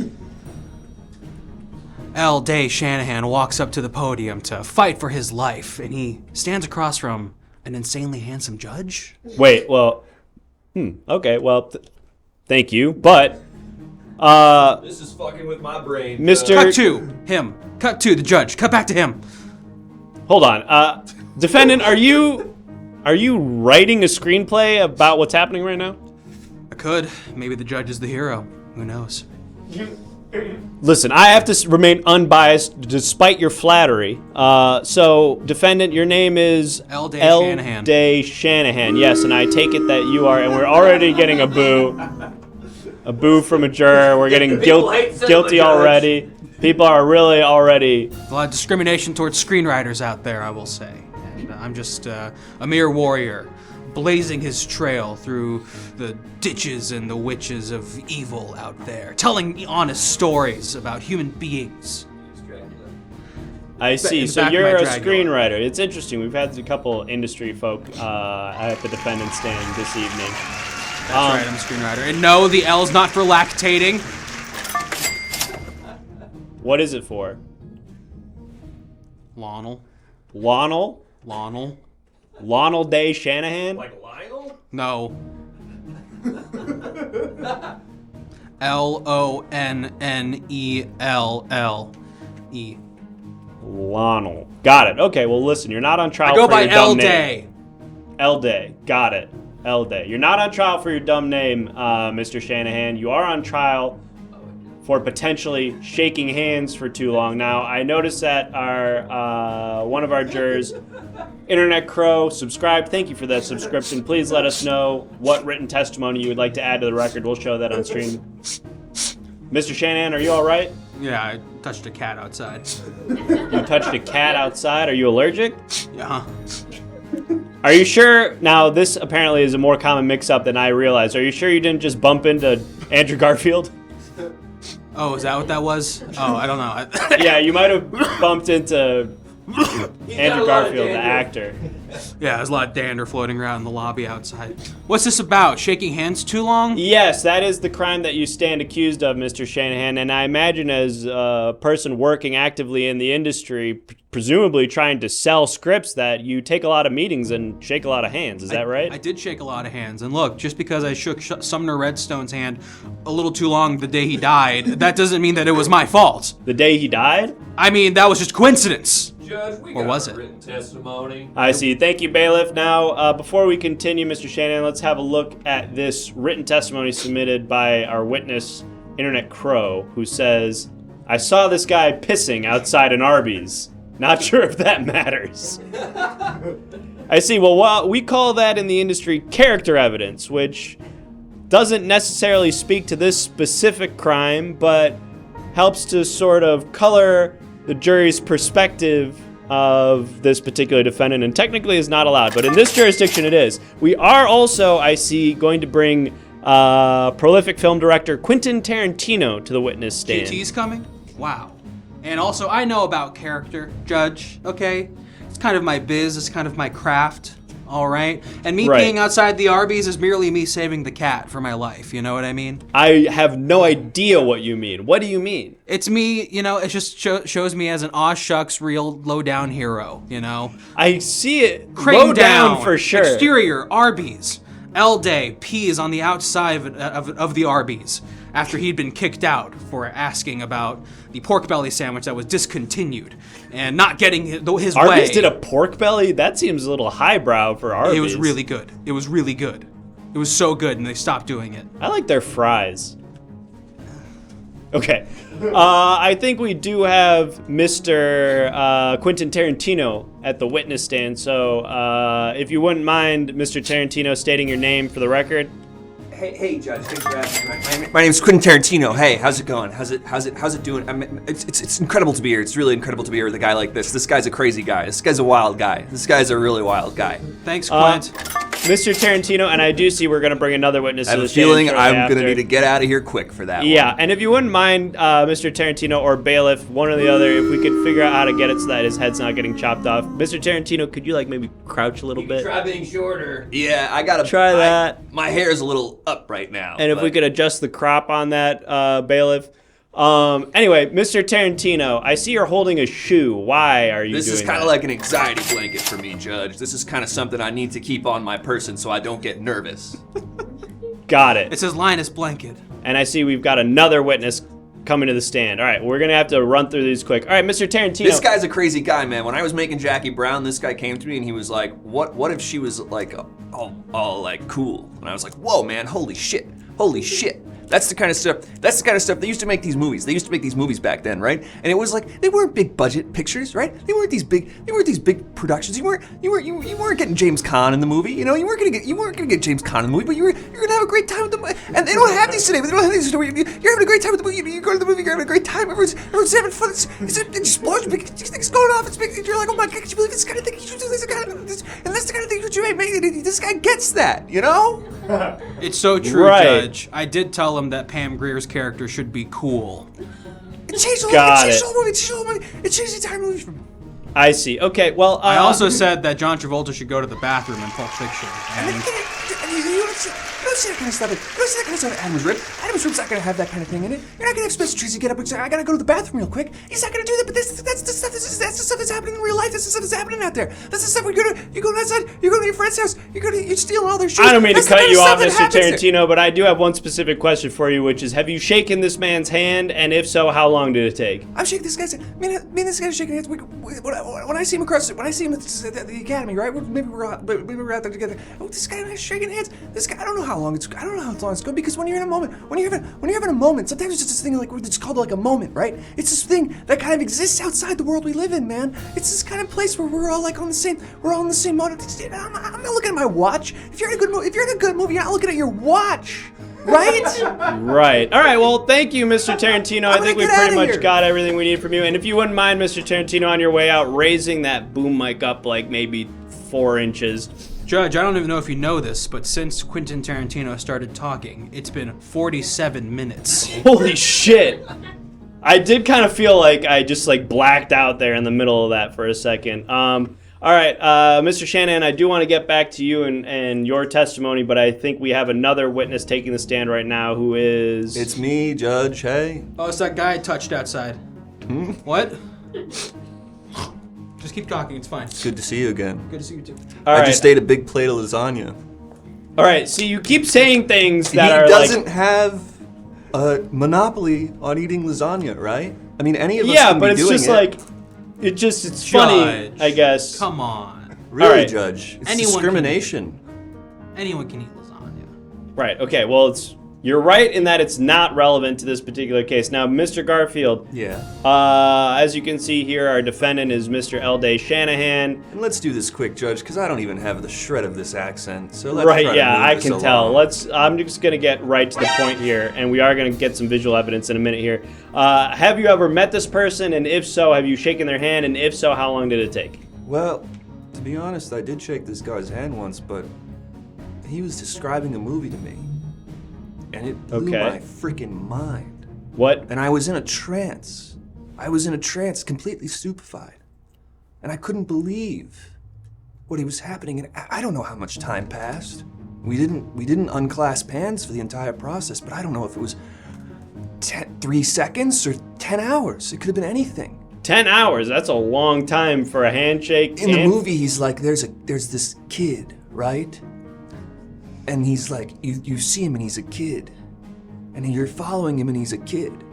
L. Day Shanahan walks up to the podium to fight for his life, and he stands across from an insanely handsome judge. Wait, well, okay, well, thank you, but, This is fucking with my brain. Mr. Cut to him. Cut to the judge. Cut back to him. Hold on, defendant, are you writing a screenplay about what's happening right now? I could. Maybe the judge is the hero. Who knows? Listen, I have to remain unbiased despite your flattery. So, defendant, your name is L. Day Shanahan. Day Shanahan. Yes, and I take it that you are, and we're already getting a boo. A boo from a juror. We're getting guilty already. People are really already... A lot of discrimination towards screenwriters out there, I will say. And I'm just a mere warrior, blazing his trail through the ditches and the witches of evil out there, telling honest stories about human beings. I see. In So back of you're my a Dracula. screenwriter. It's interesting. We've had a couple industry folk at the defendant stand this evening. That's right, I'm a screenwriter. And no, the L's not for lactating. What is it for? Lionel. Lionel Day Shanahan? Like Lionel? No. Lonnell-E. Lionel. Got it. Okay, well listen, you're not on trial I go for by your dumb L name. Day. L Day. Got it. L Day. You're not on trial for your dumb name, Mr. Shanahan. You are on trial for potentially shaking hands for too long. Now, I noticed that our one of our jurors, Internet Crow, subscribed. Thank you for that subscription. Please let us know what written testimony you would like to add to the record. We'll show that on stream. Mr. Shanahan, are you all right? Yeah, I touched a cat outside. You touched a cat outside. Are you allergic? Yeah. Are you sure? Now, this apparently is a more common mix-up than I realized. Are you sure you didn't just bump into Andrew Garfield? Oh, is that what that was? Oh, I don't know. Yeah, you might have bumped into Andrew Garfield, the actor. Yeah, there's a lot of dander floating around in the lobby outside. What's this about? Shaking hands too long? Yes, that is the crime that you stand accused of, Mr. Shanahan, and I imagine as a person working actively in the industry, presumably trying to sell scripts, that you take a lot of meetings and shake a lot of hands. Is that right? I did shake a lot of hands, and look, just because I shook Sumner Redstone's hand a little too long the day he died, that doesn't mean that it was my fault. The day he died? I mean, that was just coincidence. Judge, we Or got was a it? written testimony. I see. Thank you, bailiff. Now, before we continue, Mr. Shanahan, let's have a look at this written testimony submitted by our witness, Internet Crow, who says, I saw this guy pissing outside an Arby's. Not sure if that matters. I see. Well, we call that in the industry character evidence, which doesn't necessarily speak to this specific crime, but helps to sort of color the jury's perspective of this particular defendant and technically is not allowed, but in this jurisdiction it is. We are also, I see, going to bring prolific film director Quentin Tarantino to the witness stand. QT's coming? Wow. And also, I know about character, Judge, okay? It's kind of my biz, it's kind of my craft, all right? And me being outside the Arby's is merely me saving the cat for my life, you know what I mean? I have no idea what you mean. What do you mean? It's me, you know, it just shows me as an aw shucks real low-down hero, you know? I see it. Crane Low down for sure. Exterior, Arby's. L-Day pees on the outside of the Arby's after he'd been kicked out for asking about the pork belly sandwich that was discontinued and not getting his way. Arby's did a pork belly? That seems a little highbrow for Arby's. It was really good. It was really good. It was so good, and they stopped doing it. I like their fries. Okay. I think we do have Mr. Quentin Tarantino at the witness stand, so if you wouldn't mind, Mr. Tarantino, stating your name for the record. Hey, Judge. Thanks for asking. My name's Quentin Tarantino. Hey, how's it going? How's it doing? I mean, it's incredible to be here. It's really incredible to be here with a guy like this. This guy's a crazy guy. This guy's a wild guy. This guy's a really wild guy. Thanks, Quint. Mr. Tarantino, and I do see we're going to bring another witness to the stand. I have a feeling I'm after. going to need to get out of here quick for that Yeah, one. and if you wouldn't mind, Mr. Tarantino or bailiff, one or the other, if we could figure out how to get it so that his head's not getting chopped off. Mr. Tarantino, could you like maybe crouch a little bit? Try being shorter. Yeah, I gotta Try that. My hair is a little up right now. And if we could adjust the crop on that, bailiff. Anyway, Mr. Tarantino, I see you're holding a shoe. Why are you doing that? This is kind of like an anxiety blanket for me, Judge. This is kind of something I need to keep on my person so I don't get nervous. Got it. It's his Linus blanket. And I see we've got another witness coming to the stand. All right, we're going to have to run through these quick. All right, Mr. Tarantino. This guy's a crazy guy, man. When I was making Jackie Brown, this guy came to me and he was like, what if she was like all like cool? And I was like, whoa, man, holy shit. That's the kind of stuff they used to make these movies. They used to make these movies back then, right? And it was like they weren't big budget pictures, right? They weren't these big productions. You weren't getting James Caan in the movie, you know. You weren't gonna get James Caan in the movie, but you're gonna have a great time with the movie. And they don't have these today. But they don't have these today. You're having a great time with the movie. You go to the movie, you're having a great time. Everyone's having fun. It's explosion. These things going off. You're like, oh my god, can you believe this kind of thing? You should do this kind of this, and that's the kind of thing that you make. This guy gets that, you know. It's so true, Right. Judge. I did tell him that Pam Greer's character should be cool. It changed the whole movie. It changed the entire movie for me. I see. Okay, well, I also said that John Travolta should go to the bathroom in Pulp Fiction. And you don't see that kind of stuff. You don't see that kind of stuff at Adam's Rib. Adam's Rib's not going to have that kind of thing in it. You're not going to have Spencer Tracy get up and say, I got to go to the bathroom real quick. He's not going to do that, but that's the stuff that's happening in real life. That's the stuff that's happening out there. That's the stuff you go outside, you go to your friend's house, you're stealing all their shit. I don't mean to cut you off, Mr. Tarantino, there. but I do have one specific question for you, which is, have you shaken this man's hand, and if so, how long did it take? I'm shaking this guy's hand. Me and this guy's shaking hands. When I see him at the academy, right? Maybe we're out there together. Oh, this guy and I shaking hands. This guy, I don't know how long it's going because when you're in a moment, when you're having a moment, sometimes it's just this thing like it's called like a moment, right? It's this thing that kind of exists outside the world we live in, man. It's this kind of place where we're all like on the same mode. I'm not looking at my watch. If you're in a good movie, you're not looking at your watch. Right? Right. All right, well, thank you, Mr. Tarantino. I think we pretty much here. got everything we need from you. And if you wouldn't mind, Mr. Tarantino, on your way out, raising that boom mic up like maybe 4 inches. Judge, I don't even know if you know this, but since Quentin Tarantino started talking, it's been 47 minutes. Holy shit. I did kind of feel like I just like blacked out there in the middle of that for a second. All right, Mr. Shanahan, I do want to get back to you and your testimony, but I think we have another witness taking the stand right now who is... It's me, Judge. Hey. Oh, it's that guy I touched outside. What? Just keep talking, it's fine. Good to see you again. Good to see you too. All I right. just ate a big plate of lasagna. All right, see, you keep saying things that He are doesn't like... have a monopoly on eating lasagna, right? I mean, any of us Yeah, can but be it's doing just it. like... It's funny, Judge, I guess. Come on. Really, All right. Judge? It's Anyone can- discrimination. Anyone can eat lasagna. Right, okay, well, it's You're right in that it's not relevant to this particular case. Now, Mr. Garfield. Yeah. As you can see here, our defendant is Mr. L. Shanahan. And let's do this quick, Judge, because I don't even have the shred of this accent. So let's Right, try to yeah, move I this can along. tell. I'm just gonna get right to the point here, and we are gonna get some visual evidence in a minute here. Have you ever met this person, and if so, have you shaken their hand, and if so, how long did it take? Well, to be honest, I did shake this guy's hand once, but he was describing a movie to me. And it blew my freaking mind. What? And I was in a trance. Completely stupefied. And I couldn't believe what was happening. And I don't know how much time passed. We didn't unclasp hands for the entire process, but I don't know if it was 3 seconds or 10 hours. It could have been anything. 10 hours? That's a long time for a handshake. In the movie, he's like, there's this kid, right? And he's like, you see him and he's a kid. And you're following him and he's a kid.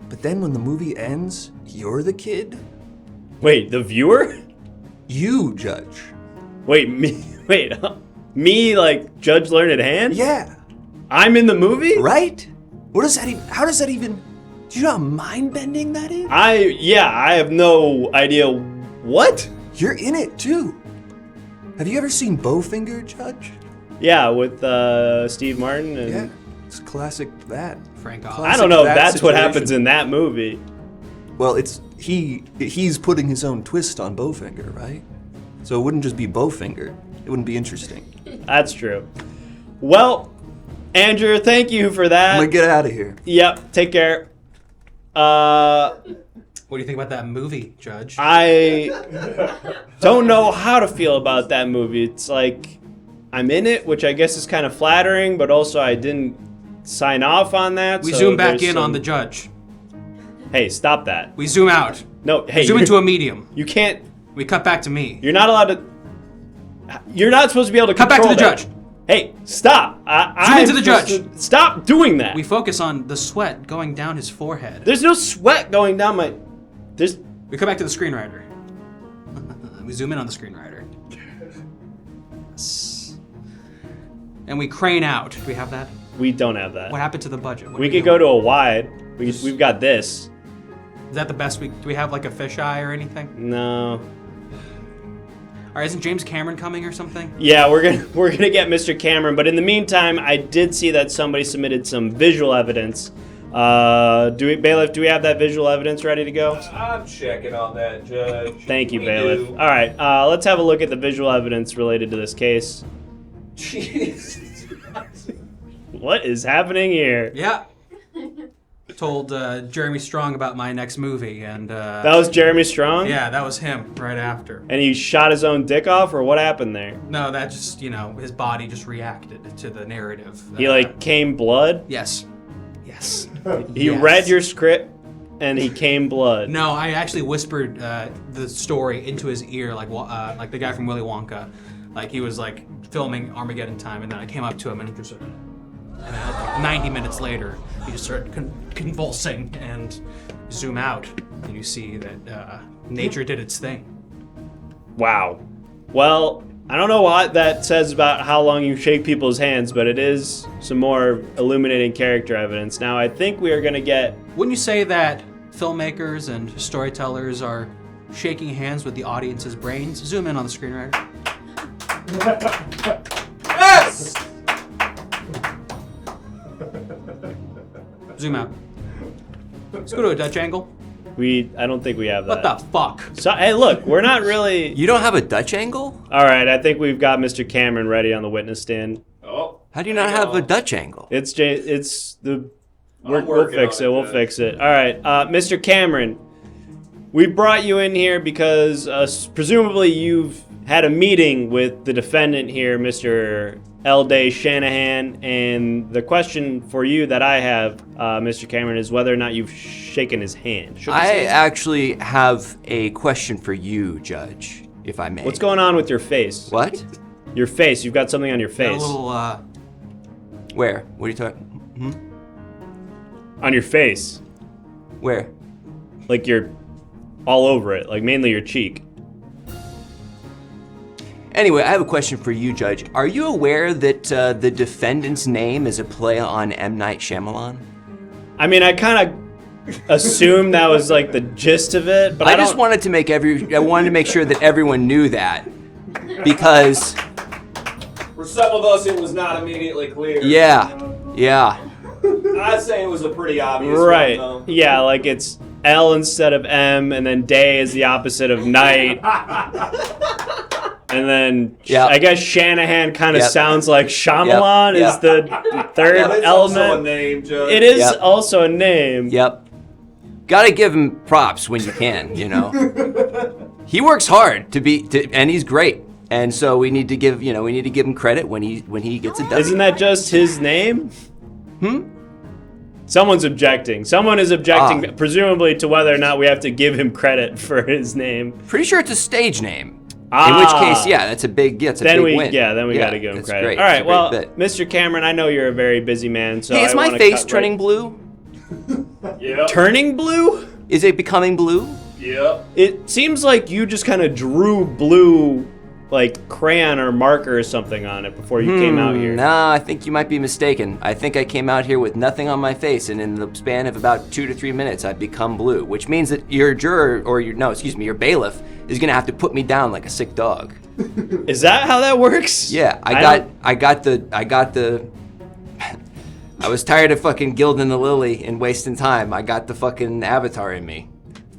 But then when the movie ends, you're the kid? Wait, the viewer? You, Judge. Wait, me? Wait, me like Judge Learned Hand? Yeah. I'm in the movie? Right? What does that even, how does that even, do you know how mind-bending that is? I have no idea. What? You're in it too. Have you ever seen Bowfinger, Judge? Yeah, with Steve Martin and... Yeah, it's classic that. Frank I Oz. don't know if that's what situation. happens in that movie. Well, he's putting his own twist on Bowfinger, right? So it wouldn't just be Bowfinger. It wouldn't be interesting. That's true. Well, Andrew, thank you for that. I'm gonna get out of here. Yep, take care. What do you think about that movie, Judge? I don't know how to feel about that movie. It's like I'm in it, which I guess is kind of flattering, but also I didn't sign off on that. We so zoom back there's in on the judge. Hey, stop that. We zoom out. No, hey. Zoom into a medium. You can't. We cut back to me. You're not allowed to. You're not supposed to be able to Cut back to control the that. judge. Hey, stop. Zoom into the judge. Stop doing that. We focus on the sweat going down his forehead. There's no sweat going down my... We come back to the screenwriter. We zoom in on the screenwriter. Yes. And we crane out. Do we have that? We don't have that. What happened to the budget? We could go to a wide. We've got this. Is that the best do we have like a fisheye or anything? No. All right, isn't James Cameron coming or something? Yeah, we're gonna get Mr. Cameron, but in the meantime, I did see that somebody submitted some visual evidence. Bailiff, do we have that visual evidence ready to go? I'm checking on that, Judge. Thank you, We Bailiff. do. All right, let's have a look at the visual evidence related to this case. Jesus. What is happening here? Yeah. Told Jeremy Strong about my next movie, and That was Jeremy Strong? yeah, that was him right after. And he shot his own dick off, or what happened there? No, that just his body just reacted to the narrative. He came blood? Yes. Yes. He Yes. read your script and he came blood. No, I actually whispered the story into his ear, like the guy from Willy Wonka. Like he was like filming Armageddon Time, and then I came up to him and he just, and then, like 90 minutes later, he just started convulsing, and zoom out, and you see that nature did its thing. Wow. Well, I don't know what that says about how long you shake people's hands, but it is some more illuminating character evidence. Now, I think we are going to get... Wouldn't you say that filmmakers and storytellers are shaking hands with the audience's brains? Zoom in on the screenwriter. Yes! Zoom out. Let's go to a Dutch angle. I don't think we have that. What the fuck? So, hey, look, we're not really... You don't have a Dutch angle? All right, I think we've got Mr. Cameron ready on the witness stand. Oh. How do you not have a Dutch angle? We'll fix it. on We'll it, fix it. All right, Mr. Cameron, we brought you in here because presumably you've had a meeting with the defendant here, Mr. L. Shanahan, and the question for you that I have, Mr. Cameron, is whether or not you've shaken his hand. Shook his I hand? actually have a question for you, Judge, if I may. What's going on with your face? What? Your face. You've got something on your Got face. a little, Where? What are you talking? On your face. Where? Like you're all over it. Like mainly your cheek. Anyway, I have a question for you, Judge. Are you aware that the defendant's name is a play on M. Night Shyamalan? I mean, I kind of assumed that was like the gist of it, but I just wanted to make sure that everyone knew that, because For some of us, it was not immediately clear. yeah. I'd say it was a pretty obvious Right. one, though. Yeah, like it's L instead of M, and then day is the opposite of night. And then I guess Shanahan kind of sounds like Shyamalan is the third It's element. also a name, Judge. It is also a name. Yep. Gotta give him props when you can, you know. He works hard and he's great. And so we need to give him credit when he gets it done. Isn't that just his name? Someone's objecting. Someone is objecting, presumably to whether or not we have to give him credit for his name. Pretty sure it's a stage name. In which case, that's a big win. Then we gotta give him credit. Great. All right, well, bit. Mr. Cameron, I know you're a very busy man, so Hey, is I my wanna face cut turning blue? Yep. Turning blue? Is it becoming blue? Yep. It seems like you just kind of drew blue, like crayon or marker or something on it before you came out here. No, I think you might be mistaken. I think I came out here with nothing on my face, and in the span of about 2 to 3 minutes, I've become blue, which means that your juror, your bailiff, is gonna have to put me down like a sick dog. Is that how that works? Yeah, I was tired of fucking gilding the lily and wasting time. I got the fucking avatar in me.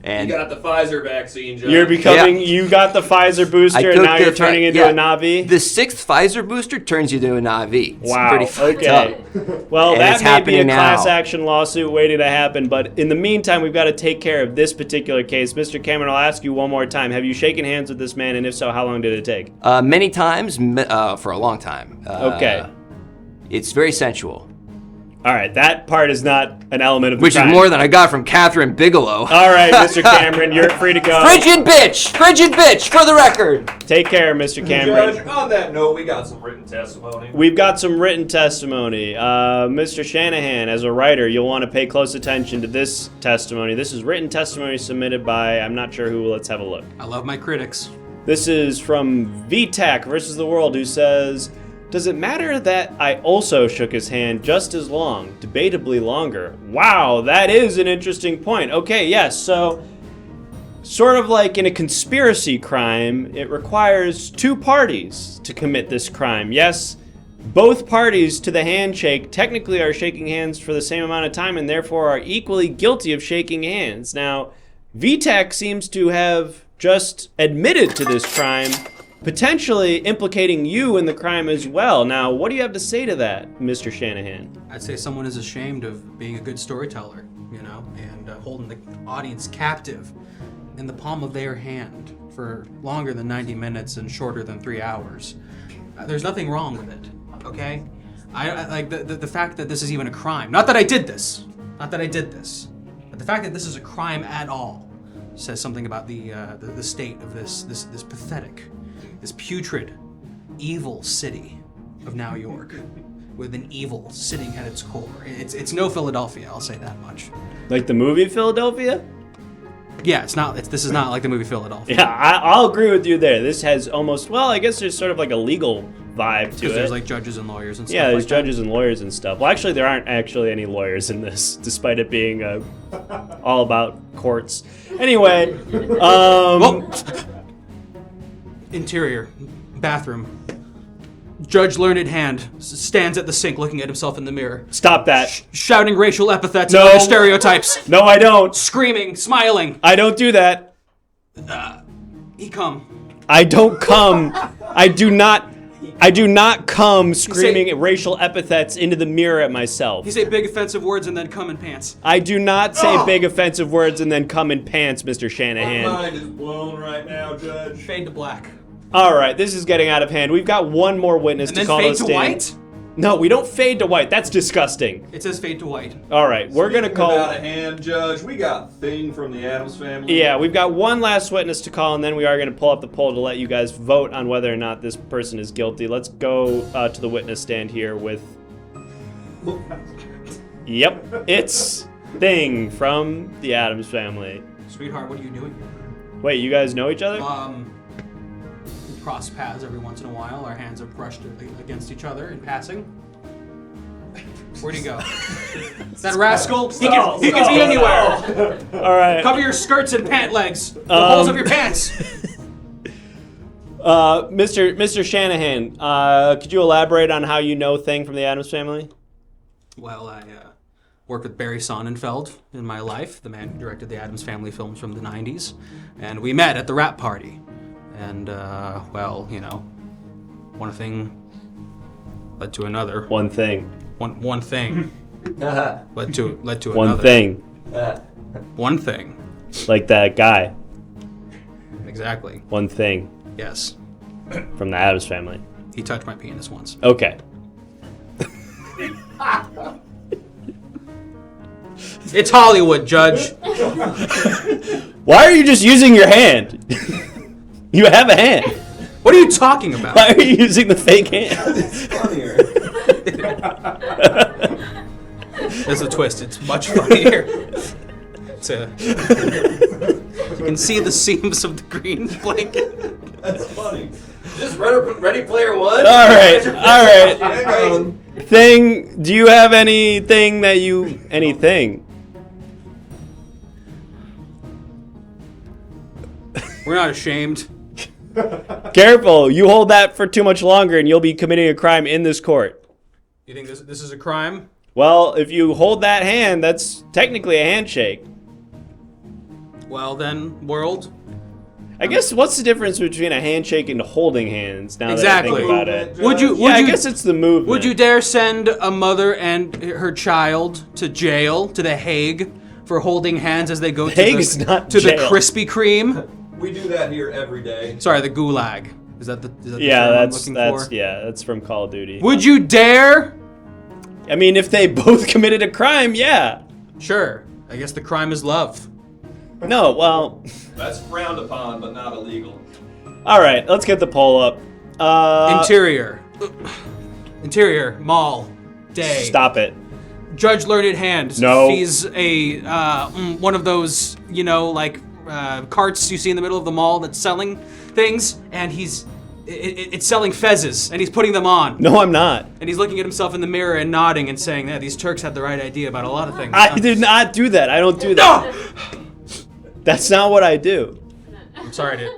And You got the Pfizer vaccine, Judge. You're becoming, you got the Pfizer booster and now you're turning into a Navi? The 6th Pfizer booster turns you into a Navi. It's Wow, pretty fucked okay. up. Well, And that it's may be a happening class now. action lawsuit waiting to happen, but in the meantime, we've got to take care of this particular case. Mr. Cameron, I'll ask you one more time. Have you shaken hands with this man, and if so, how long did it take? Many times, for a long time. Okay. It's very sensual. All right, that part is not an element of the Which crime. is more than I got from Catherine Bigelow. All right, Mr. Cameron, you're free to go. Frigid bitch, for the record. Take care, Mr. Cameron. Judge, on that note, we got some written testimony. We've got some written testimony. Mr. Shanahan, as a writer, you'll want to pay close attention to this testimony. This is written testimony submitted by, I'm not sure who. Let's have a look. I love my critics. This is from VTAC versus the World, who says, does it matter that I also shook his hand just as long, debatably longer? Wow, that is an interesting point. Okay, yes, so sort of like in a conspiracy crime, it requires 2 parties to commit this crime. Yes, both parties to the handshake technically are shaking hands for the same amount of time and therefore are equally guilty of shaking hands. Now, VTAC seems to have just admitted to this crime, potentially implicating you in the crime as well. Now, what do you have to say to that, Mr. Shanahan? I'd say someone is ashamed of being a good storyteller, and holding the audience captive in the palm of their hand for longer than 90 minutes and shorter than 3 hours. There's nothing wrong with it, okay? I like the fact that this is even a crime. Not that I did this, but the fact that this is a crime at all says something about the state of this pathetic, this putrid, evil city of New York, with an evil sitting at its core. It's no Philadelphia, I'll say that much. Like the movie Philadelphia? Yeah, this is not like the movie Philadelphia. Yeah, I'll agree with you there. This has almost, well, I guess there's sort of like a legal vibe to it. There's like judges and lawyers and stuff. Yeah, there's like judges and lawyers and stuff. Well, actually, there aren't actually any lawyers in this, despite it being all about courts. Anyway, Interior, bathroom. Judge Learned Hand stands at the sink looking at himself in the mirror. Stop that. Shouting racial epithets No. and other stereotypes. No, I don't. Screaming, smiling. I don't do that. He come. I don't come. I do not come screaming racial epithets into the mirror at myself. He say big offensive words and then come in pants. I do not say big offensive words and then come in pants, Mr. Shanahan. My mind is blown right now, Judge. Fade to black. All right, this is getting out of hand. We've got one more witness And to then call fade us to stand. white? No, we don't fade to white. That's disgusting. It says fade to white. All right, we're going to Speaking call... of out of hand, Judge, we got Thing from the Addams Family. Yeah, we've got one last witness to call, and then we are going to pull up the poll to let you guys vote on whether or not this person is guilty. Let's go to the witness stand here with... Yep, it's Thing from the Addams Family. Sweetheart, what are you doing here? Wait, you guys know each other? cross paths every once in a while. Our hands have brushed against each other in passing. Where'd he go? That rascal? He can be anywhere. All right. Cover your skirts and pant legs. The holes of your pants. Mr. Shanahan, could you elaborate on how you know Thing from the Addams Family? Well, I worked with Barry Sonnenfeld in my life, the man who directed the Addams Family films from the 90s. And we met at the rap party. And, well, you know, one thing led to another. One thing. One thing led to another. One thing. One thing. Like that guy. Exactly. One thing. Yes. From the Addams Family. He touched my penis once. Okay. It's Hollywood, Judge. Why are you just using your hand? You have a hand. What are you talking about? Why are you using the fake hand? It's funnier. There's a twist. It's much funnier. You can see the seams of the green blanket. That's funny. Just Ready Player One? All right. Thing, do you have anything that you... Anything? We're not ashamed. Careful, you hold that for too much longer and you'll be committing a crime in this court. You think this is a crime? Well, if you hold that hand, that's technically a handshake. Well then, world. I guess what's the difference between a handshake and holding hands? Now that I think about it. I guess it's the movement. Would you dare send a mother and her child to jail, to the Hague, for holding hands as they go to the Krispy Kreme? We do that here every day. Sorry, the Gulag. Is that the term that's I'm looking for? that's from Call of Duty. Would you dare? I mean, if they both committed a crime, yeah. Sure. I guess the crime is love. No, well. That's frowned upon, but not illegal. All right, let's get the poll up. Interior, mall, day. Stop it. Judge Learned Hand. No. He's a one of those, like carts you see in the middle of the mall that's selling things, and it's selling fezzes, and he's putting them on. No, I'm not. And he's looking at himself in the mirror and nodding and saying, "Yeah, these Turks had the right idea about a lot of things." I did not do that. I don't do that. No! That's not what I do. I'm sorry to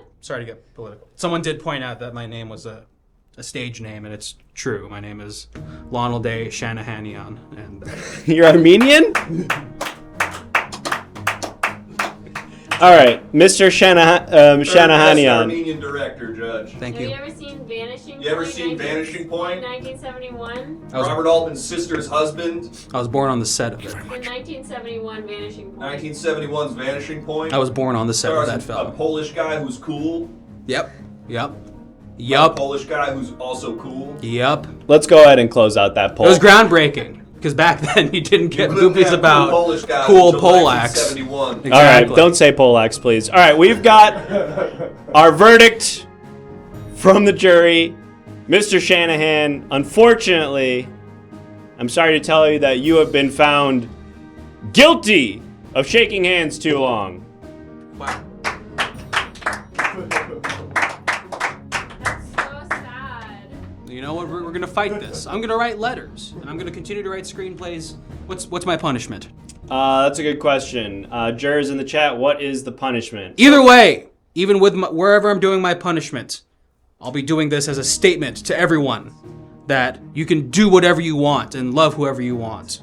get political. Someone did point out that my name was a stage name, and it's true. My name is Lionel Day Shanahanian, and You're Armenian? All right, Mr. Shanahanian. Armenian director, Judge. Thank Have you. you ever seen Vanishing Point? You ever seen Vanishing Point? 1971. Robert Altman's sister's husband. I was born on the set of it. The 1971 Vanishing Point. 1971's Vanishing Point. I was born on the set of Stars that a film. Polish guy who's cool. Yep. A Polish guy who's also cool. Yep. Let's go ahead and close out that poll. It was groundbreaking. Because back then you didn't get movies about cool Polacks. Exactly. All right, don't say Polacks, please. All right, we've got our verdict from the jury. Mr. Shanahan, unfortunately, I'm sorry to tell you that you have been found guilty of shaking hands too long. Wow. You know what? We're going to fight this. I'm going to write letters, and I'm going to continue to write screenplays. What's my punishment? That's a good question. Jurors in the chat, what is the punishment? Either way, even with wherever I'm doing my punishment, I'll be doing this as a statement to everyone that you can do whatever you want and love whoever you want.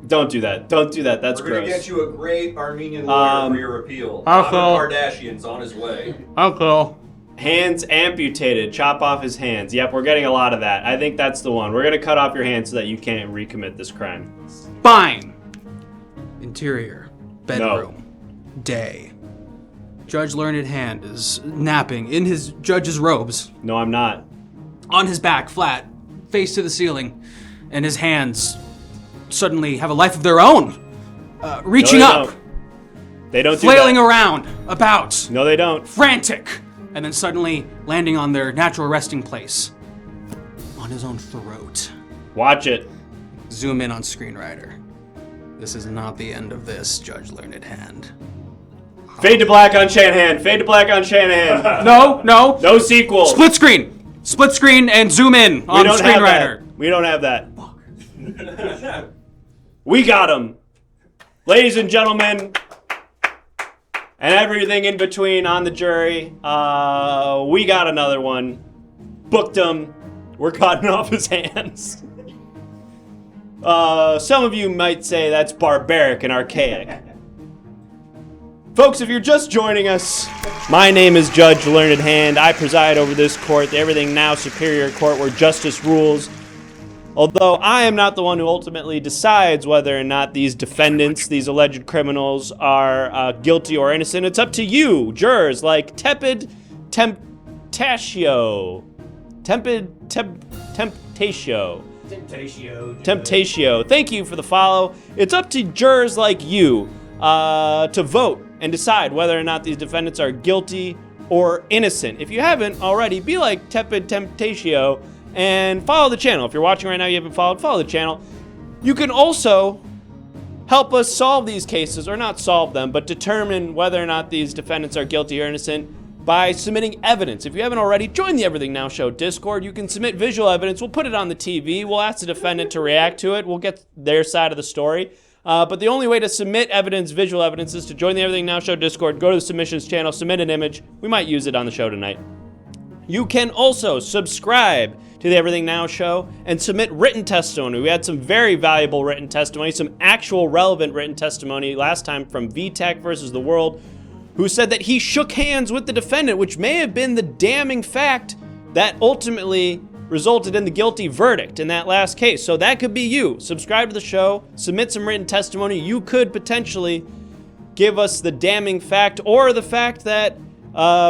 Don't do that. Don't do that. That's We're going gross. to get you a great Armenian lawyer for your appeal. Okay. Kardashian's on his way. Uncle. Hands amputated. Chop off his hands. Yep, we're getting a lot of that. I think that's the one. We're going to cut off your hands so that you can't recommit this crime. Fine. Interior. Bedroom. No. Day. Judge Learned Hand is napping in his judge's robes. No, I'm not. On his back, flat, face to the ceiling, and his hands suddenly have a life of their own. Reaching up. They don't flailing around, about. No, they don't. Frantic. And then suddenly landing on their natural resting place. On his own throat. Watch it. Zoom in on screenwriter. This is not the end of this, Judge Learned Hand. Fade to black on Shanahan. Fade to black on Shanahan. No. No sequel. Split screen and zoom in on the screenwriter. We don't have that. We got him. Ladies and gentlemen, and everything in between on the jury, we got another one. Booked him. We're cutting off his hands. Some of you might say that's barbaric and archaic. Folks, if you're just joining us, my name is Judge Learned Hand. I preside over this court, the Everything Now Superior Court, where justice rules. Although I am not the one who ultimately decides whether or not these defendants, these alleged criminals, are guilty or innocent, it's up to you, jurors, like Temptatio. Temptatio. Thank you for the follow. It's up to jurors like you to vote and decide whether or not these defendants are guilty or innocent. If you haven't already, be like Temptatio and follow the channel. If you're watching right now, you haven't followed, follow the channel. You can also help us solve these cases, or not solve them, but determine whether or not these defendants are guilty or innocent by submitting evidence. If you haven't already, join the Everything Now Show Discord. You can submit visual evidence. We'll put it on the TV. We'll ask the defendant to react to it. We'll get their side of the story. But the only way to submit evidence, visual evidence, is to join the Everything Now Show Discord, go to the submissions channel, submit an image. We might use it on the show tonight. You can also subscribe to the Everything Now Show and submit written testimony. We had some very valuable written testimony, some actual relevant written testimony last time from VTech versus the World, who said that he shook hands with the defendant, which may have been the damning fact that ultimately resulted in the guilty verdict in that last case. So that could be you. Subscribe to the show, submit some written testimony. You could potentially give us the damning fact or the fact that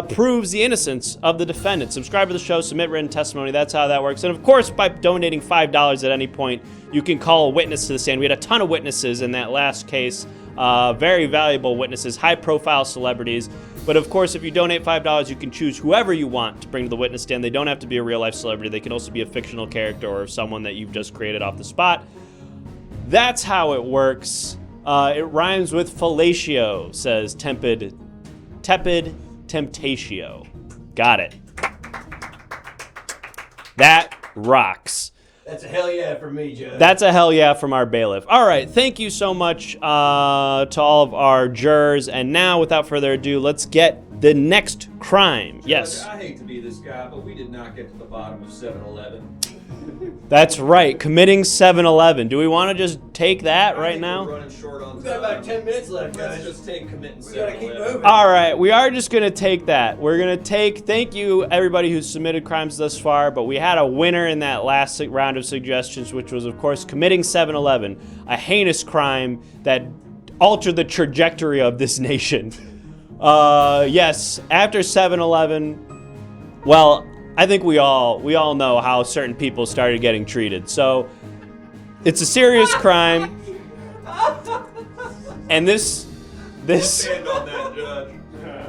proves the innocence of the defendant. Subscribe to the show, submit written testimony. That's how that works. And of course, by donating $5 at any point, you can call a witness to the stand. We had a ton of witnesses in that last case. Very valuable witnesses, high-profile celebrities. But of course, if you donate $5, you can choose whoever you want to bring to the witness stand. They don't have to be a real-life celebrity. They can also be a fictional character or someone that you've just created off the spot. That's how it works. It rhymes with fellatio, says tepid temptatio. Got it. That rocks. That's a hell yeah from me, Judge. That's a hell yeah from our bailiff. All right, thank you so much to all of our jurors. And now, without further ado, let's get the next crime. Yes. I hate to be this guy, but we did not get to the bottom of 7-Eleven. That's right, committing 7-Eleven. Do we want to just take that right now? We're running short on time. We got about 10 minutes left, guys. Let's just take committing 7-Eleven. We gotta keep moving. All right, we are just going to take that. We're going to take, thank you everybody who's submitted crimes thus far, but we had a winner in that last round of suggestions, which was, of course, committing 7-Eleven, a heinous crime that altered the trajectory of this nation. Yes, after 7-Eleven, well, I think we all know how certain people started getting treated. So it's a serious crime. And this Stand on that, Judge.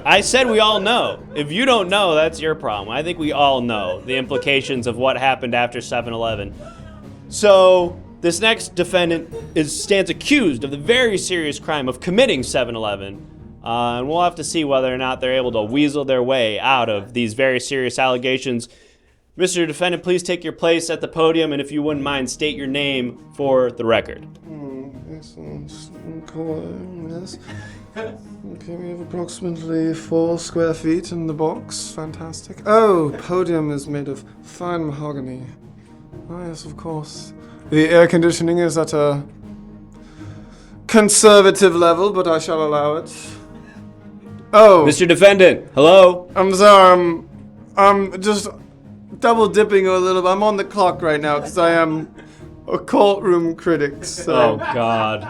I said we all know. If you don't know, that's your problem. I think we all know the implications of what happened after 7-Eleven. So this next defendant stands accused of the very serious crime of committing 7-Eleven. And we'll have to see whether or not they're able to weasel their way out of these very serious allegations. Mr. Defendant, please take your place at the podium, and if you wouldn't mind, state your name for the record. Yes. Okay, we have approximately 4 square feet in the box. Fantastic. Oh, podium is made of fine mahogany. Oh, yes, of course. The air conditioning is at a conservative level, but I shall allow it. Oh. Mr. Defendant, hello? I'm sorry, I'm just double dipping a little bit. I'm on the clock right now because I am a courtroom critic, so. Oh, God.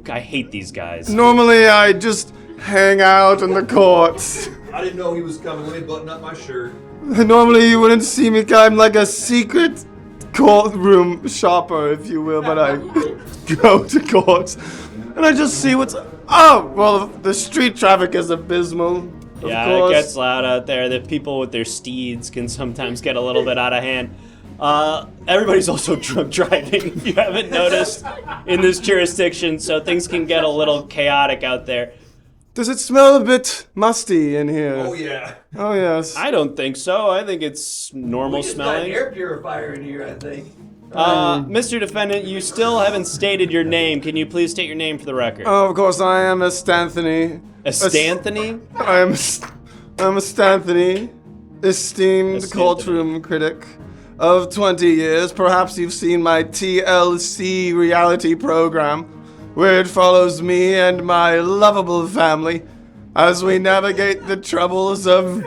I hate these guys. Normally I just hang out in the courts. I didn't know he was coming. Let me button up my shirt. Normally you wouldn't see me. I'm like a secret courtroom shopper, if you will, but I go to courts and I just see what's. Oh, well, the street traffic is abysmal. Yeah, course. It gets loud out there. The people with their steeds can sometimes get a little bit out of hand. Everybody's also drunk driving, if you haven't noticed, in this jurisdiction, so things can get a little chaotic out there. Does it smell a bit musty in here? Oh yeah. Oh, yes. I don't think so. I think it's normal smelling. air purifier in here, I think. Mr. Defendant, you still haven't stated your name. Can you please state your name for the record? Oh, of course, I am a Stanthony. Estanthony? I'm a Stanthony, esteemed courtroom critic of 20 years. Perhaps you've seen my TLC reality program, where it follows me and my lovable family as we navigate the troubles of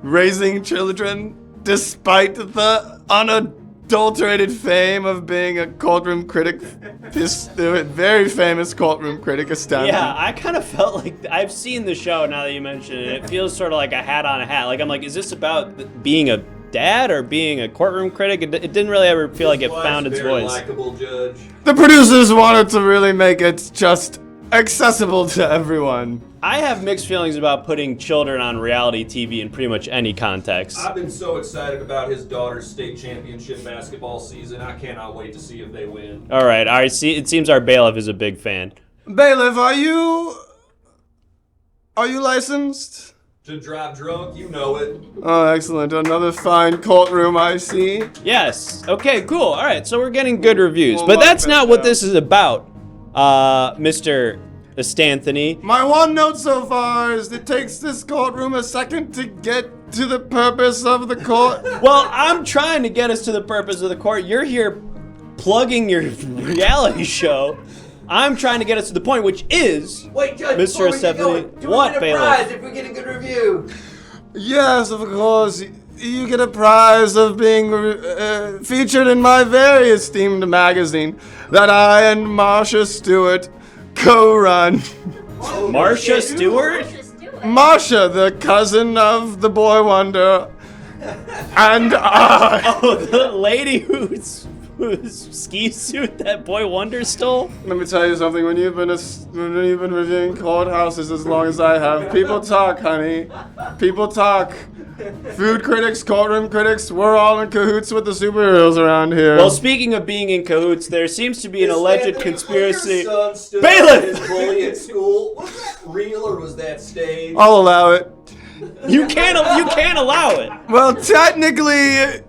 raising children, despite the unadulterated fame of being a courtroom critic, this very famous courtroom critic, Stanthony. Yeah, I kind of felt like I've seen the show now that you mention it. It feels sort of like a hat on a hat. Like I'm like, is this about being a dad or being a courtroom critic? It didn't really ever feel like it found its voice. Likable judge. The producers wanted to really make it just accessible to everyone. I have mixed feelings about putting children on reality TV in pretty much any context. I've been so excited about his daughter's state championship basketball season. I cannot wait to see if they win. All right. See, it seems our bailiff is a big fan. Bailiff, are you licensed? To drive drunk, you know it. Oh, excellent. Another fine courtroom, I see. Yes. Okay, cool. All right, so we're getting good reviews. Well, but like that's that, not what this is about, Mr. Estanthony. My one note so far is it takes this courtroom a second to get to the purpose of the court. Well, I'm trying to get us to the purpose of the court. You're here plugging your reality show. I'm trying to get us to the point, which is... Wait, Judge, Mr. before we get going, Estanthony, do we what, get a bailiff? prize if we get a good review? Yes, of course. You get a prize of being featured in my very esteemed magazine that I and Marcia Stewart co-run. Marcia Stewart? Marcia, the cousin of the boy wonder, and I. Oh, the lady whose ski suit that boy Wonder stole? Let me tell you something. When you've been reviewing courthouses as long as I have, people talk, honey. People talk. Food critics, courtroom critics, we're all in cahoots with the superheroes around here. Well, speaking of being in cahoots, there seems to be an alleged conspiracy. Your son stood Bailiff! up to his bully at school. Was that real or was that staged? I'll allow it. You can't allow it. Well, technically,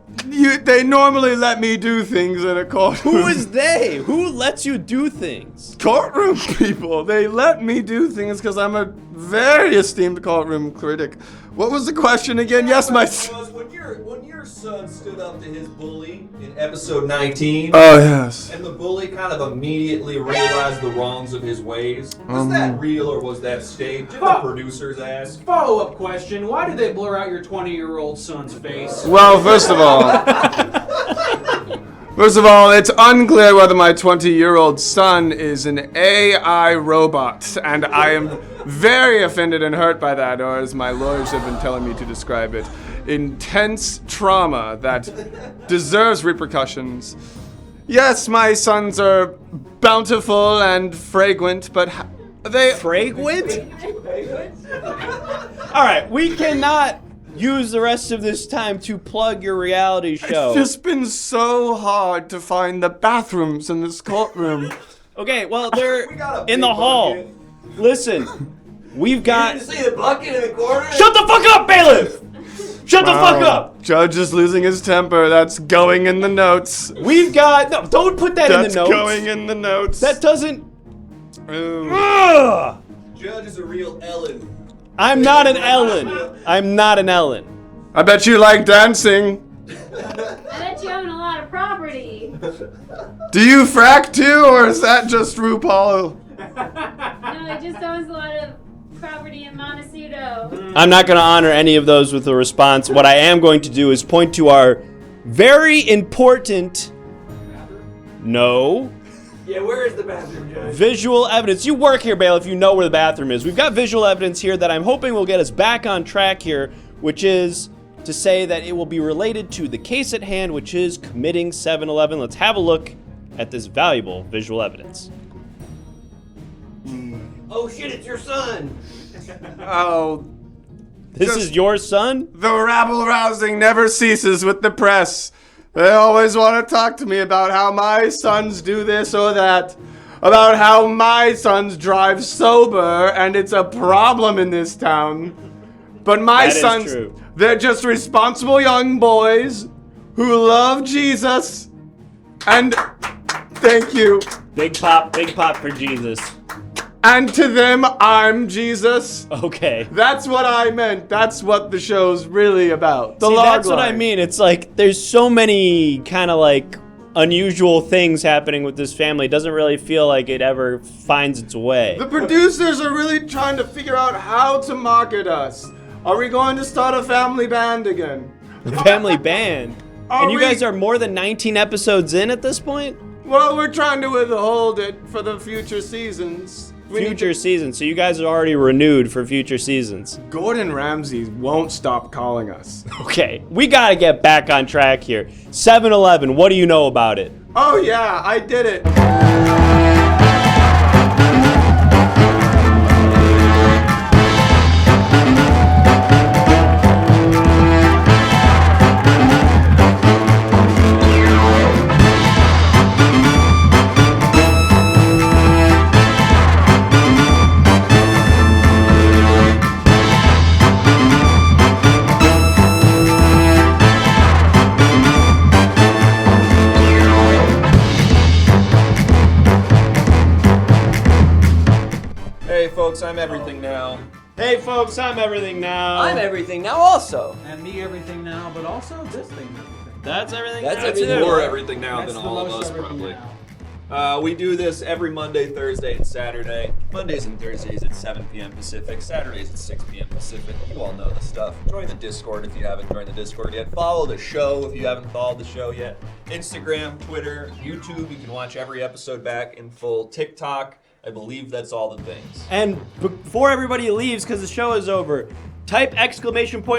they normally let me do things in a courtroom. Who is they? Who lets you do things? Courtroom people. They let me do things because I'm a very esteemed courtroom critic. What was the question again? Yes, my son. When your son stood up to his bully in episode 19. Oh, yes. And the bully kind of immediately realized the wrongs of his ways. Was that real or was that staged? Did the producers ask? Follow-up question: why did they blur out your 20-year-old son's face? Well, first of all, it's unclear whether my 20-year-old son is an AI robot, and I am very offended and hurt by that, or as my lawyers have been telling me to describe it, intense trauma that deserves repercussions. Yes, my sons are bountiful and fragrant, but they... Fragrant? All right, we cannot use the rest of this time to plug your reality show. It's just been so hard to find the bathrooms in this courtroom. Okay, well, they're in the hall. Listen, we've got... You didn't see the bucket in the corner? Shut the fuck up, bailiff! Shut the fuck up! Judge is losing his temper. That's going in the notes. We've got... No, don't put that in the notes. That's going in the notes. That doesn't... Judge is a real Ellen. I'm not an Ellen. I'm not an Ellen. I bet you like dancing. I bet you own a lot of property. Do you frack too, or is that just RuPaul? No, he just owns a lot of property in Montecito. I'm not going to honor any of those with a response. What I am going to do is point to our very important... No. Yeah, where is the bathroom, Judge? Visual evidence. You work here, bailiff. You know where the bathroom is. We've got visual evidence here that I'm hoping will get us back on track here, which is to say that it will be related to the case at hand, which is committing 7-Eleven. Let's have a look at this valuable visual evidence. Oh shit, it's your son! Oh, This is your son? the rabble-rousing never ceases with the press. They always want to talk to me about how my sons do this or that. about how my sons drive sober and it's a problem in this town. But my That is sons, true. they're just responsible young boys who love Jesus. And thank you. Big pop for Jesus. And to them, I'm Jesus. Okay. That's what I meant. That's what the show's really about. The See, log that's what I line. mean. It's like there's so many kind of like unusual things happening with this family. It doesn't really feel like it ever finds its way. The producers are really trying to figure out how to market us. Are we going to start a family band again? The family band. Are And you we- guys are more than 19 episodes in at this point? Well, we're trying to withhold it for the future seasons. We need Future seasons. So you guys are already renewed for future seasons. Gordon Ramsay won't stop calling us. Okay, we gotta get back on track here. 7-Eleven, what do you know about it? Oh yeah, I did it. Hey folks, I'm Everything Now. Hey folks, I'm Everything Now. I'm Everything Now also. And me everything now, but also this thing everything. That's Everything That's Now everything. too. More Everything Now That's than the all of most us, everything probably. now. We do this every Monday, Thursday, and Saturday. Mondays and Thursdays at 7 p.m. Pacific. Saturdays at 6 p.m. Pacific. You all know the stuff. Join the Discord if you haven't joined the Discord yet. Follow the show if you haven't followed the show yet. Instagram, Twitter, YouTube. You can watch every episode back in full. TikTok. I believe that's all the things. And before everybody leaves, because the show is over, type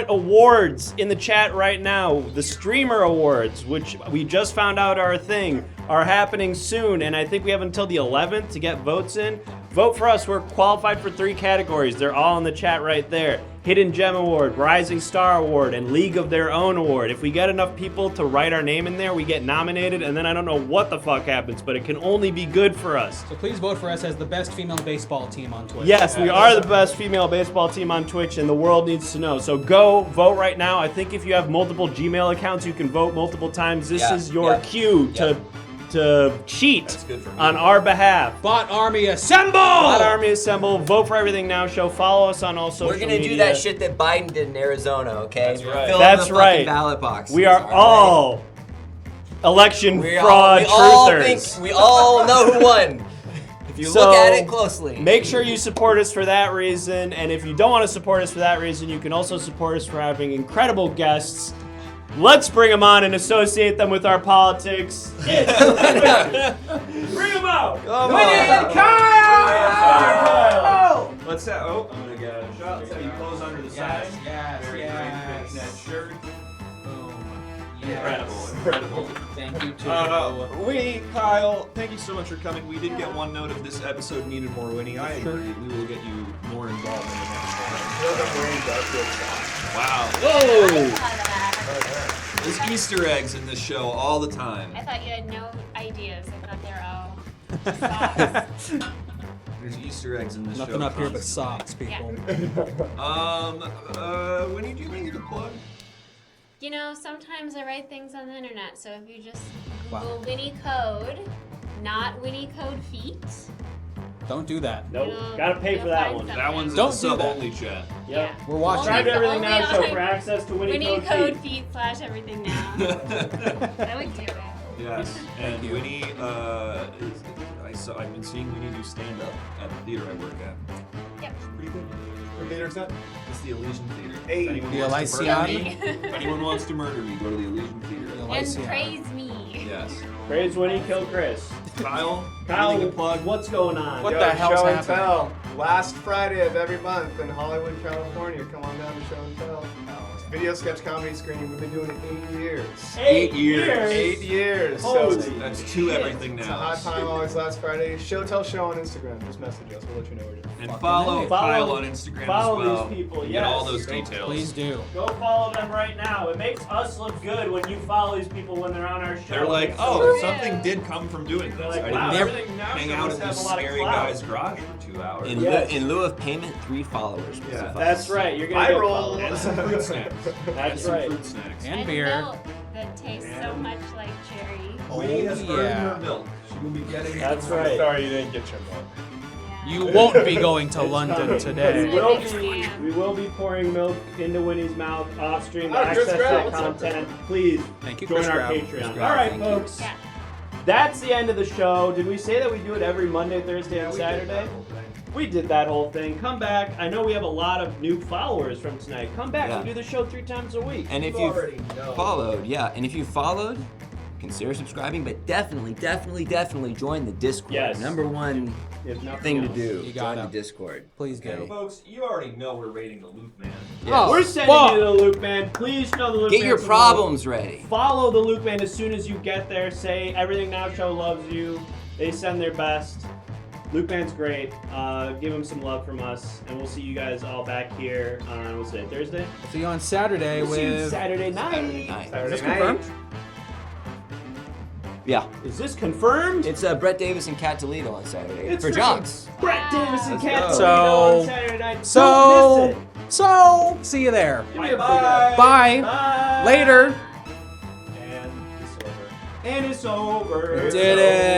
!awards in the chat right now. The Streamer Awards, which we just found out are a thing, are happening soon, and I think we have until the 11th to get votes in. Vote for us. We're qualified for 3 categories. They're all in the chat right there. Hidden Gem Award, Rising Star Award, and League of Their Own Award. If we get enough people to write our name in there, we get nominated, and then I don't know what the fuck happens, but it can only be good for us. So please vote for us as the best female baseball team on Twitch. Yes, we are the best female baseball team on Twitch, and the world needs to know. So go vote right now. I think if you have multiple Gmail accounts, you can vote multiple times. This is your cue to cheat good for me. on our behalf. Bot Army Assemble! Bot Army Assemble. Vote for Everything Now Show. Follow us on all social We're gonna media. do that shit that Biden did in Arizona, okay? That's right. Fill That's in the right. fucking ballot box. We are all election fraud truthers. We all know who won. If you So, look at it closely. Make sure you support us for that reason, and if you don't want to support us for that reason, you can also support us for having incredible guests. Let's bring them on and associate them with our politics. Bring them out! Winnie and Kyle! Let's have. Oh, I'm gonna get a shot. Let's have you close under the side. Yes, Very yes. great net shirt. Boom. Incredible. Thank you to Winnie, Kyle, thank you so much for coming. We did get one note if this episode needed more Winnie. I agree. We will get you more involved in the next one. Wow. Whoa! There's Easter eggs in this show all the time. I thought you had no ideas. I thought they were all socks. There's Easter eggs in this show. Nothing up here but constantly. socks, people. Winnie, do you have anything to plug? You know, sometimes I write things on the internet, so if you just Wow. Google Winnie Code, not Winnie Code Feet. Don't do that. Nope, You'll- gotta pay you'll for that find one. something. That one's Don't in the do that. sub-only chat. Yep. We're watching. Subscribe to Everything Only Now Show on for access to Winnie Winnie Code Code Feet. Feet / Everything Now. That would do it. Yes, and you. Winnie, I've been seeing Winnie do stand-up at the theater I work at. Yep. Pretty good. What theater is that? It's the Elysian Theater. Hey. If anyone The wants to murder Elysian? me- If anyone wants to murder me, go to the Elysian Theater. And praise me. Yes. Praise Winnie, kill Chris. Kyle, Kyle, anything to plug? what's going on? What Yo, the hell's show and happening? tell. last Friday of every month in Hollywood, California. Come on down to Show and Tell. Video sketch comedy screening. We've been doing it 8 years. 8 years. 8 years. Holy So That's two everything it's a now. hot time always last Friday. Show Tell Show on Instagram. Just message us. We'll let you know we're doing. And follow Kyle on Instagram follow as well. these people, Get yes. all those details. Please do. Go follow them right now. It makes us look good when you follow these people when they're on our show. They're like, oh, something did come from doing this. Like, I wow, didn't everything now hang shows out in have this a lot of scary clout. guy's garage for 2 hours. In, Yes. in lieu of payment, 3 followers. Will suffice. That's right. You're gonna I get roll. followed. And some fruit snacks. That's Some right. fruit snacks. And And beer. milk that tastes so much like cherry. Winnie has earned yeah. her milk. She will be getting. That's right. Sorry you didn't get your milk. Yeah. You won't be going to London We today. will be pouring milk into Winnie's mouth off stream to Oh, Chris access Grau, that what's up? content. Please Thank you, join Chris our Grau. Patreon. Chris All Grau, right, thank you. folks. Yeah. That's the end of the show. Did we say that we do it every Monday, Thursday, and Saturday? We did that whole thing. Come back. I know we have a lot of new followers from tonight. Come back. Yeah. We do the show 3 times a week. And if you've followed, and if you followed, consider subscribing, but definitely join the Discord. Yes. Number one If nothing thing to else. do, You join gotta. the Discord. Please do. Folks, you already know we're rating the Luke Man. Oh, We're sending fuck. you to the Luke Man. Please show the Luke Get Man your some problems ready. love. Follow the Luke Man as soon as you get there. Say Everything Now Show loves you. They send their best. Luke Man's great. Give him some love from us, and we'll see you guys all back here on what's it, Thursday? See you on Saturday We'll see you with. Saturday night. Saturday night. Is this confirmed? Yeah. Is this confirmed? It's Brett Davis and Kat Toledo on Saturday It's for freaking Johns. Brett Davis and Kat go. Toledo on Saturday night. Don't So, miss it. so, see you there. Give me a big hug. Bye. Bye. Later. And it's over. And it's over. Did it.